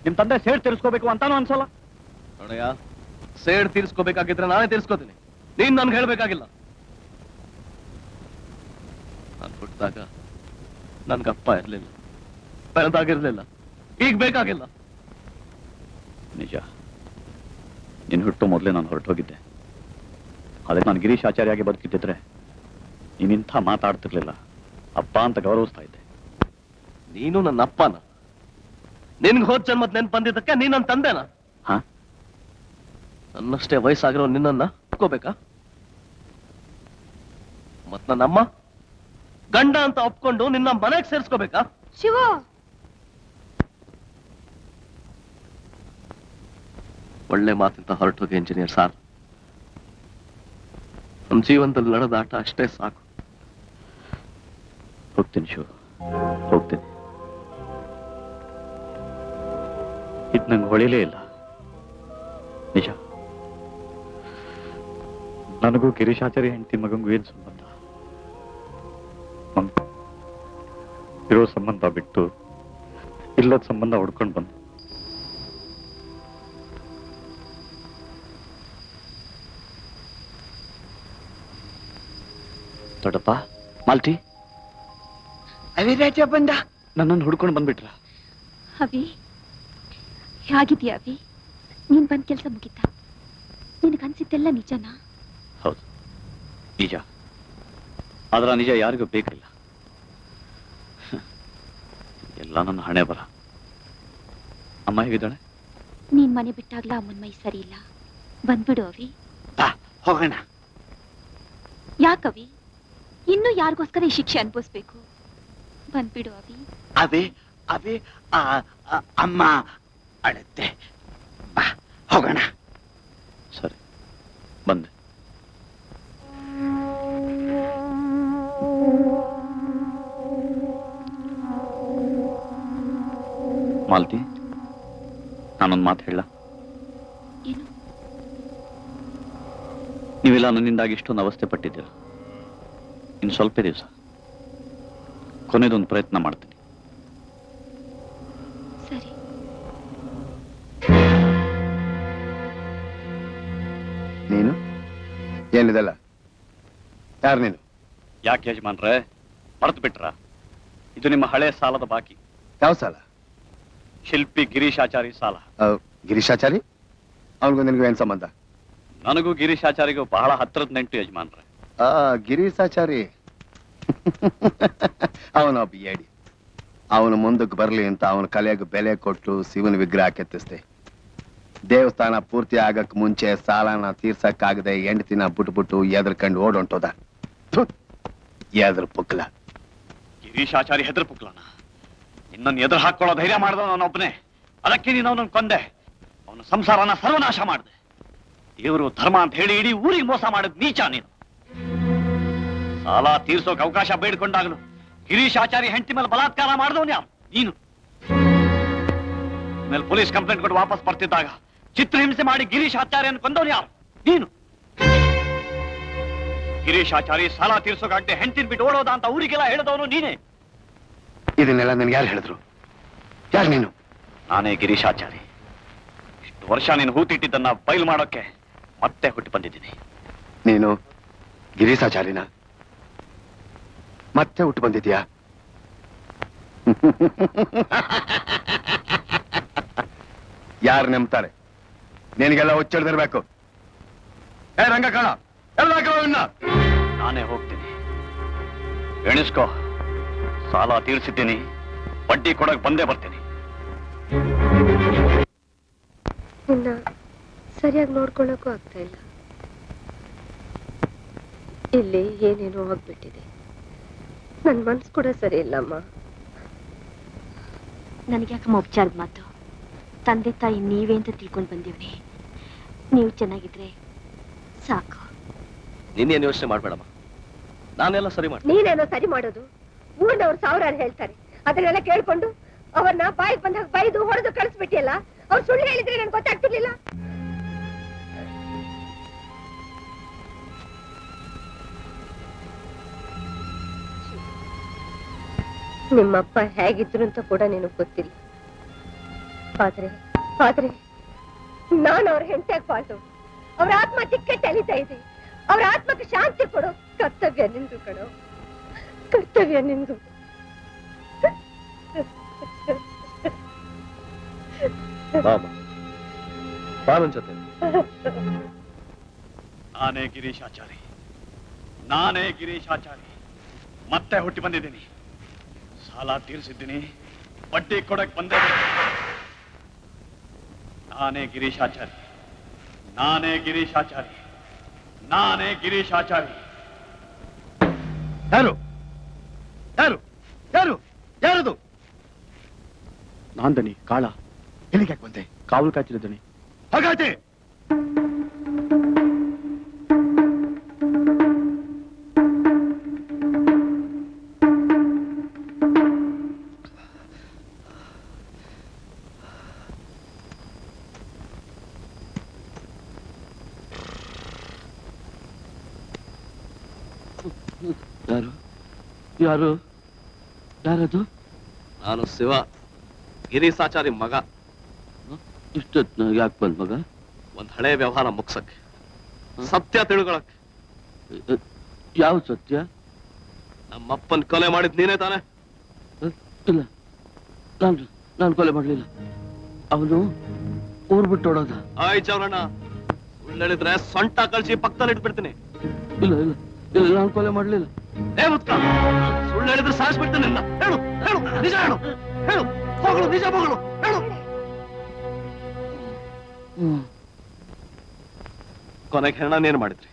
ನಿಮ್ ತಂದೆ ಸೇಡ್ ತೀರಿಸ್ಕೋಬೇಕು ಅಂತಾನು ಅನ್ಸಲ್ಲ? ನೋಡಯ್ಯ, ಸೇಡ್ ತೀರ್ಸ್ಕೋಬೇಕಾಗಿದ್ರೆ ನಾನೇ ತೀರ್ಸ್ಕೋತೀನಿ. ನೀನ್ ನನ್ಗೆ ಹೇಳ್ಬೇಕಾಗಿಲ್ಲ. ನಾನು ಹುಟ್ಟಿದಾಗ ನನ್ಗಪ್ಪ ಇರ್ಲಿಲ್ಲ, ಬೆಳೆದಾಗಿರ್ಲಿಲ್ಲ, ಈಗ ಬೇಕಾಗಿಲ್ಲ. ನಿಜ, ನೀನು ಹುಟ್ಟು ಮೊದಲೇ ನಾನು ಹೊರಟೋಗಿದ್ದೆ. ಅದಕ್ಕೆ ನಾನು ಗಿರೀಶ್ ಆಚಾರ್ಯಾಗಿ ಬದುಕಿದ್ದಿದ್ರೆ ನೀನಿಂಥ ಮಾತಾಡ್ತಿರ್ಲಿಲ್ಲ. ಅಪ್ಪ ಅಂತ ಗೌರವಿಸ್ತಾ ಇದ್ದೆ. ನೀನು ನನ್ನ ಅಪ್ಪನ? ನಿನ್ಗೆ ಹೋದ್ ಜನ್ಮದ್ ನೆನ್ಪು ಬಂದಿದ್ದಕ್ಕೆ ನೀನ್ ನನ್ನ ತಂದೆನ? ನನ್ನಷ್ಟೇ ವಯಸ್ಸಾಗಿರೋ ನಿನ್ನನ್ನ ಒಪ್ಕೋಬೇಕಾ? ಮತ್ ನನ್ನಮ್ಮ ಗಂಡ ಅಂತ ಒಪ್ಕೊಂಡು ನಿನ್ನ ಮನೆಗೆ ಸೇರ್ಸ್ಕೋಬೇಕಾ? ಶಿವ, ಒಳ್ಳೆ ಮಾತಿಂತ ಹೊರಟೋಗಿ ಇಂಜಿನಿಯರ್ ಸಾರ್. ನಮ್ಮ ಜೀವನದಲ್ಲಿ ನಡೆದ ಆಟ ಅಷ್ಟೇ ಸಾಕು. ಹೋಗ್ತೀನಿ ಶಿವ, ಹೋಗ್ತೀನಿ. ಇದು ನಂಗೆ ಹೊಳಿಲೇ ಇಲ್ಲ. ನಿಜ, ನನಗೂ ಗಿರೀಶಾಚಾರ್ಯ ಹೆಂಡತಿ ಮಗಂಗೂ ಏನ್ ಸಂಬಂಧ? ಇರೋ ಸಂಬಂಧ ಬಿಟ್ಟು ಇಲ್ಲದ ಸಂಬಂಧ ಹುಡ್ಕೊಂಡು ಬಂದು ದೊಡ್ಡಪ್ಪ, ಮಾಲ್ತಿ, ಅವಿರಾಜ ಬಂದ. ನನ್ನನ್ನು ಹುಡ್ಕೊಂಡು ಬಂದ್ಬಿಟ್ರ? ಅವಿ, ಹೇಗಿದ್ಯಾ ಅವಿ? ನೀನ್ ಬಂದ್ ಕೆಲ್ಸ ಮುಗಿತಾ? ನಿನಗನ್ಸಿದ್ದೆಲ್ಲ ನಿಜನಾ? ಹೌದು, ನಿಜ. ಆದ್ರ ನಿಜ ಯಾರಿಗೂ ಬೇಕಿಲ್ಲ. ಎಲ್ಲ ನನ್ನ ಹಣೆ ಬರ. ಅಮ್ಮ ಹೇಗಿದ್ದಾಳೆ? ನೀನ್ ಮನೆ ಬಿಟ್ಟಾಗ್ಲ ಅಮ್ಮನ್ ಮೈ ಸರಿ ಇಲ್ಲ. ಬಂದ್ಬಿಡು ಅವಿ. ಹೋಗೋಣ. ಯಾಕವಿ? ಇನ್ನು ಯಾರಿಗೋಸ್ಕರ ಈ ಶಿಕ್ಷೆ ಅನ್ಭವಿಸ್ಬೇಕು? ಬಂದ್ಬಿಡು ಅವಿ. ಅವಿ ಅವಿ ಅಮ್ಮ ಅಳುತ್ತೆ. ಬಾ ಹೋಗೋಣ. ಸರಿ, ಬಂದೆ. ಮಾಲ್ತಿ, ನಾನೊಂದು ಮಾತು ಹೇಳ. ಏನು? ನೀವೆಲ್ಲ ನನ್ನಿಂದಾಗಿ ಇಷ್ಟೊಂದು ಅವಸ್ಥೆ ಪಟ್ಟಿದ್ದೀರ. ಇನ್ನು ಸ್ವಲ್ಪ ದಿವಸ ಕೊನೆದೊಂದು ಪ್ರಯತ್ನ ಮಾಡ್ತೀನಿ. ಸರಿ. ನೀನು ಏನಿದೆಲ್ಲ? ಯಾರು ನೀನು? ಯಾಕೆ ಯಜಮಾನ್ರೆ, ಮರೆತು ಬಿಟ್ರ? ಇದು ನಿಮ್ಮ ಹಳೆ ಸಾಲದ ಬಾಕಿ. ಯಾವ ಸಾಲ? ಶಿಲ್ಪಿ ಗಿರೀಶಾಚಾರಿ ಸಾಲ. ಗಿರೀಶಾಚಾರಿ? ಅವನಿಗೂ ನಿನಗೂ ಏನ್ ಸಂಬಂಧ? ನನಗೂ ಗಿರೀಶಾಚಾರಿಗೂ ಬಹಳ ಹತ್ತಿರದ ನೆಂಟು ಯಜಮಾನ್ರೆ. ಗಿರೀಶಾಚಾರಿ ಅವನೊಬ್ಬ ಏಡಿ. ಅವನು ಮುಂದಕ್ಕೆ ಬರ್ಲಿ ಅಂತ ಅವನ ಕಲೆಗೆ ಬೆಲೆ ಕೊಟ್ಟು ಶಿವನ ವಿಗ್ರಹ ಕೆತ್ತಿಸ್ದೆ. ದೇವಸ್ಥಾನ ಪೂರ್ತಿ ಆಗಕ್ ಮುಂಚೆ ಸಾಲನ ತೀರ್ಸಕ್ಕಾಗದೆ ಹೆಂಡತಿನ ಬಿಟ್ಬಿಟ್ಟು ಎದ್ರಕಂಡು ಓಡೊಂಟೋದ. ಎದ್ರ ಪುಕ್ಲ. ಗಿರೀಶಾಚಾರಿ ಹೆದ್ರ ಪುಕ್ಲನ? ಇನ್ನೊಂದು ಎದುರು ಹಾಕೊಳ್ಳೋ ಧೈರ್ಯ ಮಾಡ್ದ ಅವನೊಬ್ಬನೇ. ಅದಕ್ಕೆ ನೀನು ಅವನನ್ನು ಕೊಂದೆ. ಅವನ ಸಂಸಾರನ ಸರ್ವನಾಶ ಮಾಡಿದೆ. ದೇವರು ಧರ್ಮ ಅಂತ ಹೇಳಿ ಇಡೀ ಊರಿಗೆ ಮೋಸ ಮಾಡಿದ್ ನೀಚ ನೀನು. ಸಾಲ ತೀರ್ಸೋಕ್ ಅವಕಾಶ ಬೇಡ್ಕೊಂಡಾಗಲು ಗಿರೀಶಾಚಾರಿ ಹೆಂಡತಿ ಮೇಲೆ ಬಲಾತ್ಕಾರ ಮಾಡಿದವನು ಯಾರು? ನೀನು. ಮೇಲೆ ಪೊಲೀಸ್ ಕಂಪ್ಲೇಂಟ್ ಕೊಟ್ಟು ವಾಪಸ್ ಬರ್ತಿದ್ದಾಗ ಚಿತ್ರಹಿಂಸೆ ಮಾಡಿ ಗಿರೀಶಾಚಾರ್ಯನ ಕೊಂದವನು ಯಾರು? ನೀನು. ಗಿರೀಶಾಚಾರಿ ಸಾಲ ತೀರ್ಸೋಕಾಗದೆ ಹೆಂಡತಿನ ಬಿಟ್ಟು ಓಡೋದ ಅಂತ ಊರಿಗೆಲ್ಲ ಹೇಳಿದವನು ನೀನೇ. ಇದನ್ನೆಲ್ಲ ನನ್ಗೆ ಯಾರು ಹೇಳಿದ್ರು? ಯಾರು ನೀನು? ನಾನೇ ಗಿರೀಶಾಚಾರಿ. ಇಷ್ಟು ವರ್ಷ ನೀನು ಹೂತಿಟ್ಟಿದ್ದನ್ನ ಬಯಲು ಮಾಡೋಕೆ ಮತ್ತೆ ಹುಟ್ಟಿ ಬಂದಿದ್ದೀನಿ. ನೀನು ಗಿರೀಶಾಚಾರಿನ ಮತ್ತೆ ಹುಟ್ಟು ಬಂದಿದ್ಯಾ? ಯಾರು ನಂಬ್ತಾರೆ? ನಿನಗೆಲ್ಲ ಹುಚ್ಚಿಡ್ದಿರ್ಬೇಕು. ರಂಗಕಾಳ, ನಾನೇ ಹೋಗ್ತೀನಿ. ಎಣಿಸ್ಕೋ, ಸಾಲ ತೀರ್ಸಿದ್ದೀನಿ, ಬಡ್ಡಿ ಕೊಡಕ್ ಬಂದೇ ಬರ್ತೀನಿ. ನಿನ್ನ ಸರಿಯಾಗಿ ನೋಡ್ಕೊಳ್ಳೋಕ್ಕೂ ಆಗ್ತಾ ಇಲ್ಲ. ಇಲ್ಲಿ ಏನೇನೋ ಆಗ್ಬಿಟ್ಟಿದೆ. ನನ್ನ ಮನ್ಸು ಕೂಡ ಸರಿ ಇಲ್ಲಮ್ಮ. ನನಗೆ ಯಾಕಮ್ಮ ಉಪಚಾರದ ಮಾತು? ತಂದೆ ತಾಯಿ ನೀವೇ ಅಂತ ತಿಳ್ಕೊಂಡು ಬಂದಿವ್ನಿ. ನೀವು ಚೆನ್ನಾಗಿದ್ರೆ ಸಾಕು. ನೀನೇನು ಯೋಚನೆ ಮಾಡ್ಬೇಡಮ್ಮ, ನಾನೆಲ್ಲ ಸರಿ ಮಾಡ್ತೀನಿ. ನೀನೇನೋ ಸರಿ ಮಾಡೋದು? ಊರಿನವ್ರು ಸಾವಿರಾರು ಹೇಳ್ತಾರೆ, ಅದನ್ನೆಲ್ಲ ಕೇಳ್ಕೊಂಡು ಅವ್ರನ್ನ ಬಾಯಿಗೆ ಬಂದಾಗ ಬೈದು ಹೊಡೆದು ಕಳಿಸ್ಬಿಟ್ಟಿಯಲ್ಲ. ಅವ್ರು ಸುಳ್ಳು ಹೇಳಿದ್ರೆ ನನ್ಗೆ ಗೊತ್ತಾಗ್ತಿರ್ಲಿಲ್ಲ. ನಿಮ್ಮಪ್ಪ ಹೇಗಿದ್ರು ಅಂತ ಕೂಡ ನಿನಗೆ ಗೊತ್ತಿಲ್ಲ. ಆದ್ರೆ ನಾನು ಅವ್ರ ಹೆಂಡತಿಯಾಗಿ ಬಾಳ್ದು ಅವ್ರ ಆತ್ಮ ಟಿಕೆಟ್ ಅಲಿತಾ ಇದೆ. ಅವ್ರ ಆತ್ಮಕ್ಕೆ ಶಾಂತಿ ಕೊಡೋ ಕರ್ತವ್ಯ ನಿಂದು ಕಣೋ, ಕರ್ತವ್ಯ ನಿಂದು. ಜೊತೆ ನಾನೇ ಗಿರೀಶಾಚಾರಿ, ನಾನೇ ಗಿರೀಶಾಚಾರಿ. ಮತ್ತೆ ಹುಟ್ಟಿ ಬಂದಿದ್ದೀನಿ. ಸಾಲ ತೀರಿಸಿದ್ದೀನಿ, ಬಡ್ಡಿ ಕೊಡಕ್ ಬಂದೆ. ನಾನೇ ಗಿರೀಶಾಚಾರಿ, ನಾನೇ ಗಿರೀಶಾಚಾರಿ, ನಾನೇ ಗಿರೀಶಾಚಾರಿ. ಯಾರು ಯಾರು ಯಾರು ಯಾರದು? ನಾನ್ ದನಿ ಕಾಳ. ಎಲ್ಲಿಗೆ ಯಾಕೆ ಬಂದೆ? ಕಾವಲು ಕಾಯ್ತಿದ್ದ ದನಿ. ಹಾಗಾಯ್ತೆ. ಯಾರು ಯಾರು ಯಾರದು? ನಾನು ಶಿವ, ಗಿರೀಶಾಚಾರಿ ಮಗ. ಇಷ್ಟೊತ್ತು ಯಾಕೆ ಬಂದ್ ಮಗ? ಒಂದ್ ಹಳೆ ವ್ಯವಹಾರ ಮುಗ್ಸಕ್ಕೆ, ಸತ್ಯ ತಿಳ್ಕೊಳಕ್. ಯಾವ ಸತ್ಯ? ನಮ್ಮಪ್ಪನ್ ಕೊಲೆ ಮಾಡಿದ್ ನೀನೇ ತಾನೆ? ಇಲ್ಲ, ನಾನು ಕೊಲೆ ಮಾಡ್ಲಿಲ್ಲ. ಅವನು ಊರ್ ಬಿಟ್ಟು ಓಡೋದ. ಆಯ್ತು ಚೌರಣ್ಣ, ಸುಳ್ಳು ಹೇಳಿದ್ರೆ ಸೊಂಟ ಕಳ್ಸಿ ಪಕ್ಕದಲ್ಲಿ ಇಟ್ಬಿಡ್ತೀನಿ. ಇಲ್ಲ ಇಲ್ಲ ಇಲ್ಲ, ನಾನು ಕೊಲೆ ಮಾಡ್ಲಿಲ್ಲ. ಸುಳ್ಳು ಹೇಳಿದ್ರೆ ಸಾಯಿಸ್ಬಿಡ್ತೀನಿ ನಿನ್ನ. ಹೇಳು ಹೇಳು, ನಿಜ ಹೇಳು, ಹೇಳು, ಮಗಳು ನಿಜ ಮಗಳು ಹೇಳು. ಕೊನೆಗೆ ಹೆಣ್ಣನೇನ್ ಮಾಡಿದ್ರಿ?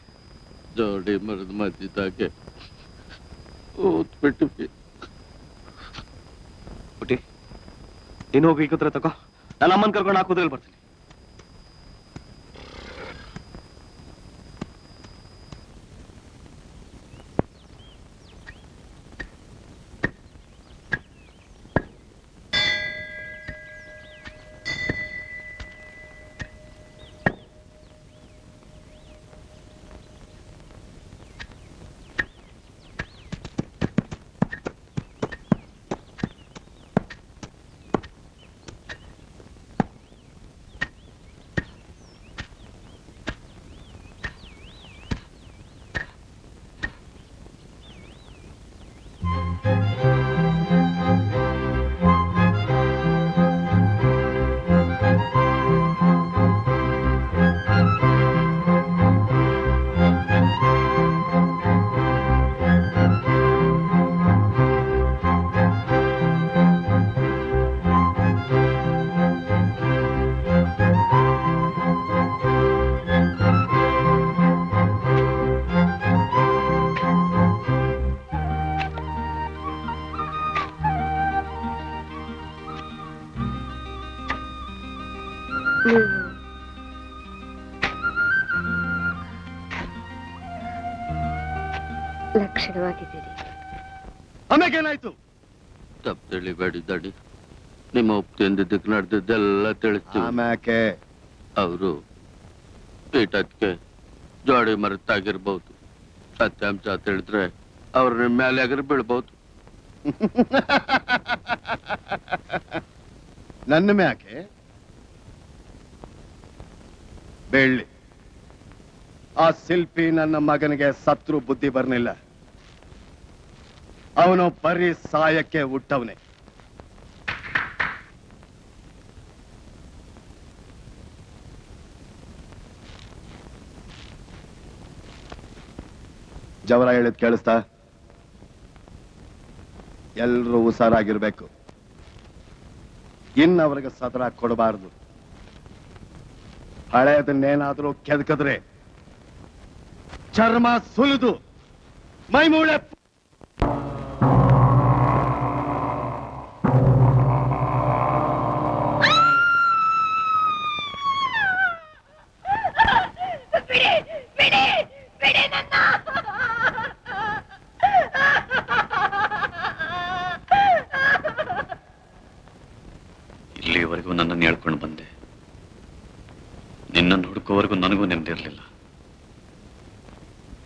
ಜೋಡಿ ಮರದ ಮಧ್ಯದಾಗೆ ಓದ್ಬಿಟ್ಟು ಪುಟಿ, ನೀನು ಹೋಗಿ ಕೂತ್ರೆ ತಗೋ, ನನ್ನ ಅಮ್ಮನ್ ಕರ್ಕೊಂಡು ಆ ಕುದುರೆಯಲ್ಲಿ ಬರ್ತೀನಿ. ಲಕ್ಷಣವಾಗಿದ್ದೀರಿ. ಆಮೇಗೇನಾಯ್ತು? ತಪ್ಪು ತಿಳಿಬೇಡಿ ದಡಿ. ನಿಮ್ಮ ಒಪ್ಪಿಂದಿದ್ದಕ್ಕೆ ನಡೆದಿದ್ದೆಲ್ಲ ತಿಳಿಸ್ತೀವಿ. ಆಮ್ಯಾಕೆ ಅವರು ಪೀಠಕ್ಕೆ ಜೋಡಿ ಮರೆತಾಗಿರ್ಬಹುದು. ಸತ್ಯಾಂಶ ತಿಳಿದ್ರೆ ಅವ್ರ ನಿಮ್ಮ ಮೇಲೆ ಆಗಿರ್ ಬೀಳ್ಬಹುದು. ನನ್ನ ಮ್ಯಾಕೆ ಬೆಳ್ಳಿ. ಆ ಶಿಲ್ಪಿ ನನ್ನ ಮಗನಿಗೆ ಸತ್ರು ಬುದ್ಧಿ ಬರ್ನಿಲ್ಲ. ಅವನು ಬರೀ ಸಾಯಕ್ಕೆ ಹುಟ್ಟವನೇ. ಜವರ ಹೇಳಿದ್ ಕೇಳಿಸ್ತಾ? ಎಲ್ರೂ ಹುಷಾರಾಗಿರ್ಬೇಕು. ಇನ್ನವರಿಗೆ ಸದರ ಕೊಡಬಾರದು. ಹಳೆಯದನ್ನೇನಾದ್ರೂ ಕೆದಕಿದ್ರೆ ಚರ್ಮ ಸುಲಿದು ಮೈಮೂಳೆ ಇಲ್ಲಿವರೆಗೂ ನನ್ನನ್ನು ಹೇಳ್ಕೊಂಡು ಬಂದೆ. ನಿನ್ನನ್ನು ಹುಡುಕೋವರೆಗೂ ನನಗೂ ನೆಮ್ಮದಿರಲಿಲ್ಲ.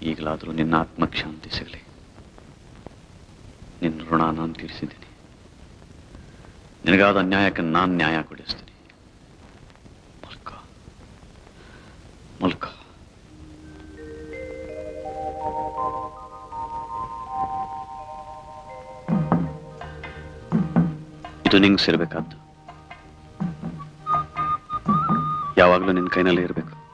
ಈಗಲಾದರೂ ನಿನ್ನ ಆತ್ಮಕ್ಕೆ ಶಾಂತಿ ಸಿಗಲಿ. ನಿನ್ನ ಋಣ ನಾನು ತೀರಿಸಿದ್ದೀನಿ. ನಿನಗಾದ ಅನ್ಯಾಯಕ್ಕೆ ನಾನು ನ್ಯಾಯ ಕೊಡಿಸ್ತೀನಿ. ಮಲ್ಕ. ಇದು ನಿಂಗೆ ಸೇರ್ಬೇಕಾದ್ದು. ಯಾವಾಗಲೂ ನಿನ್ನ ಕೈನಲ್ಲೇ ಇರಬೇಕು.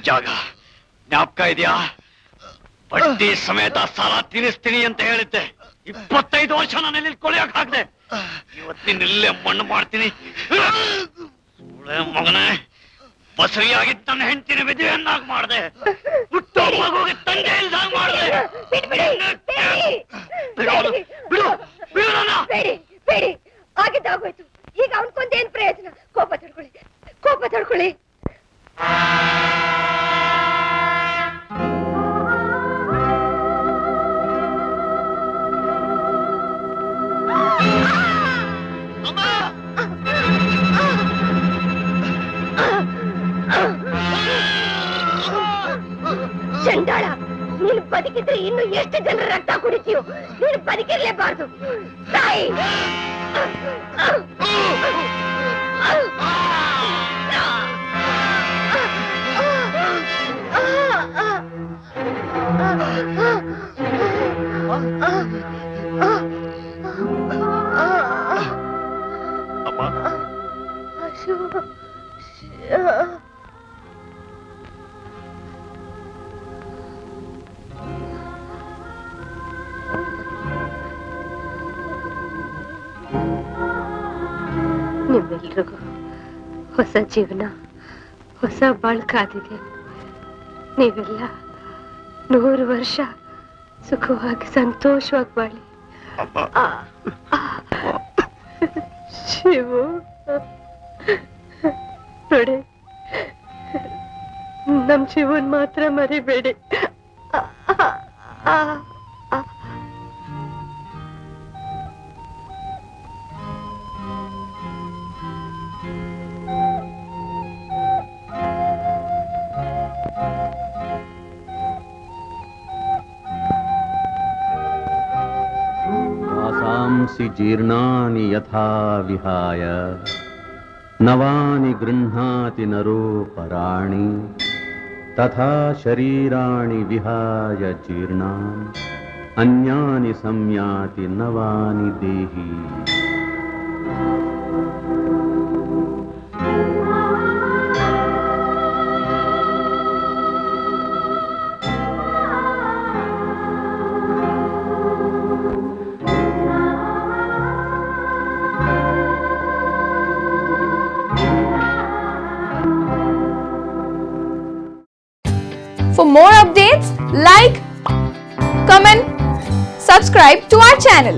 ಜಾಗ ಜ್ಞಾಪಕ ಇದೆಯಾ? ಬಡ್ಡಿ ಸಮೇತ ಸಾಲ ತೀರಿಸ್ತೀನಿ ಅಂತ ಹೇಳಿದ್ದೆ. 25 ವರ್ಷ ನಾನು ಇಲ್ಲಿ ಕೊಳೆಯಕ್ ಹಾಕ್ದೆ. ಇವತ್ತಿನಿಲ್ಲೇ ಮಣ್ಣು ಮಾಡ್ತೀನಿ. ಮಗನೇ, ಬಸರಿಯಾಗಿದ್ದ ನನ್ನ ಹೆಂಡತಿನ ವಿಧವೆಯನ್ನಾಗಿ ಮಾಡಿದೆ. ಹುಟ್ಟೋ ಮಗುಗೆ ತಂದೆ ಇಲ್ದಾಗ ಮಾಡಿದೆ. ಬಿಡು ನನ್ನ. ಬೇಡಿ, ಆಗಿದ್ದಾಗೋಯ್ತು. ಈಗ ಅವನ್ಕೊಂದೇನ್ ಪ್ರಯೋಜನ? ಕೋಪ ತಡ್ಕೊಳ್ಳಿ. ಚಂಡಾಳ, ನೀನು ಬದುಕಿದ್ರೆ ಇನ್ನು ಎಷ್ಟು ಜನರ ರಕ್ತ ಕುಡಿತೀಯೋ? ನೀನು ಬದುಕಿರ್ಲೇಬಾರ್ದು. ತಾಯಿ, ನಿಮ್ಮೆಲ್ರಿಗೂ ಹೊಸ ಜೀವನ, ಹೊಸ ಬಾಳು ಕಾದಿದೆ. ನೀವೆಲ್ಲ 100 ವರ್ಷ ಸುಖವಾಗಿ ಸಂತೋಷವಾಗಿ ಬಾಳಿ. ಶಿವು ನೋಡಿ, ನಮ್ ಶಿವನ್ ಮಾತ್ರ ಮರಿಬೇಡಿ. वासांसि जीर्णानि यथा विहाय नवानि गृह्णाति नरोपराणि तथा शरीराणि विहाय जीर्णानि अन्यानि संयाति नवानि देहि. For more updates, like, comment, subscribe to our channel.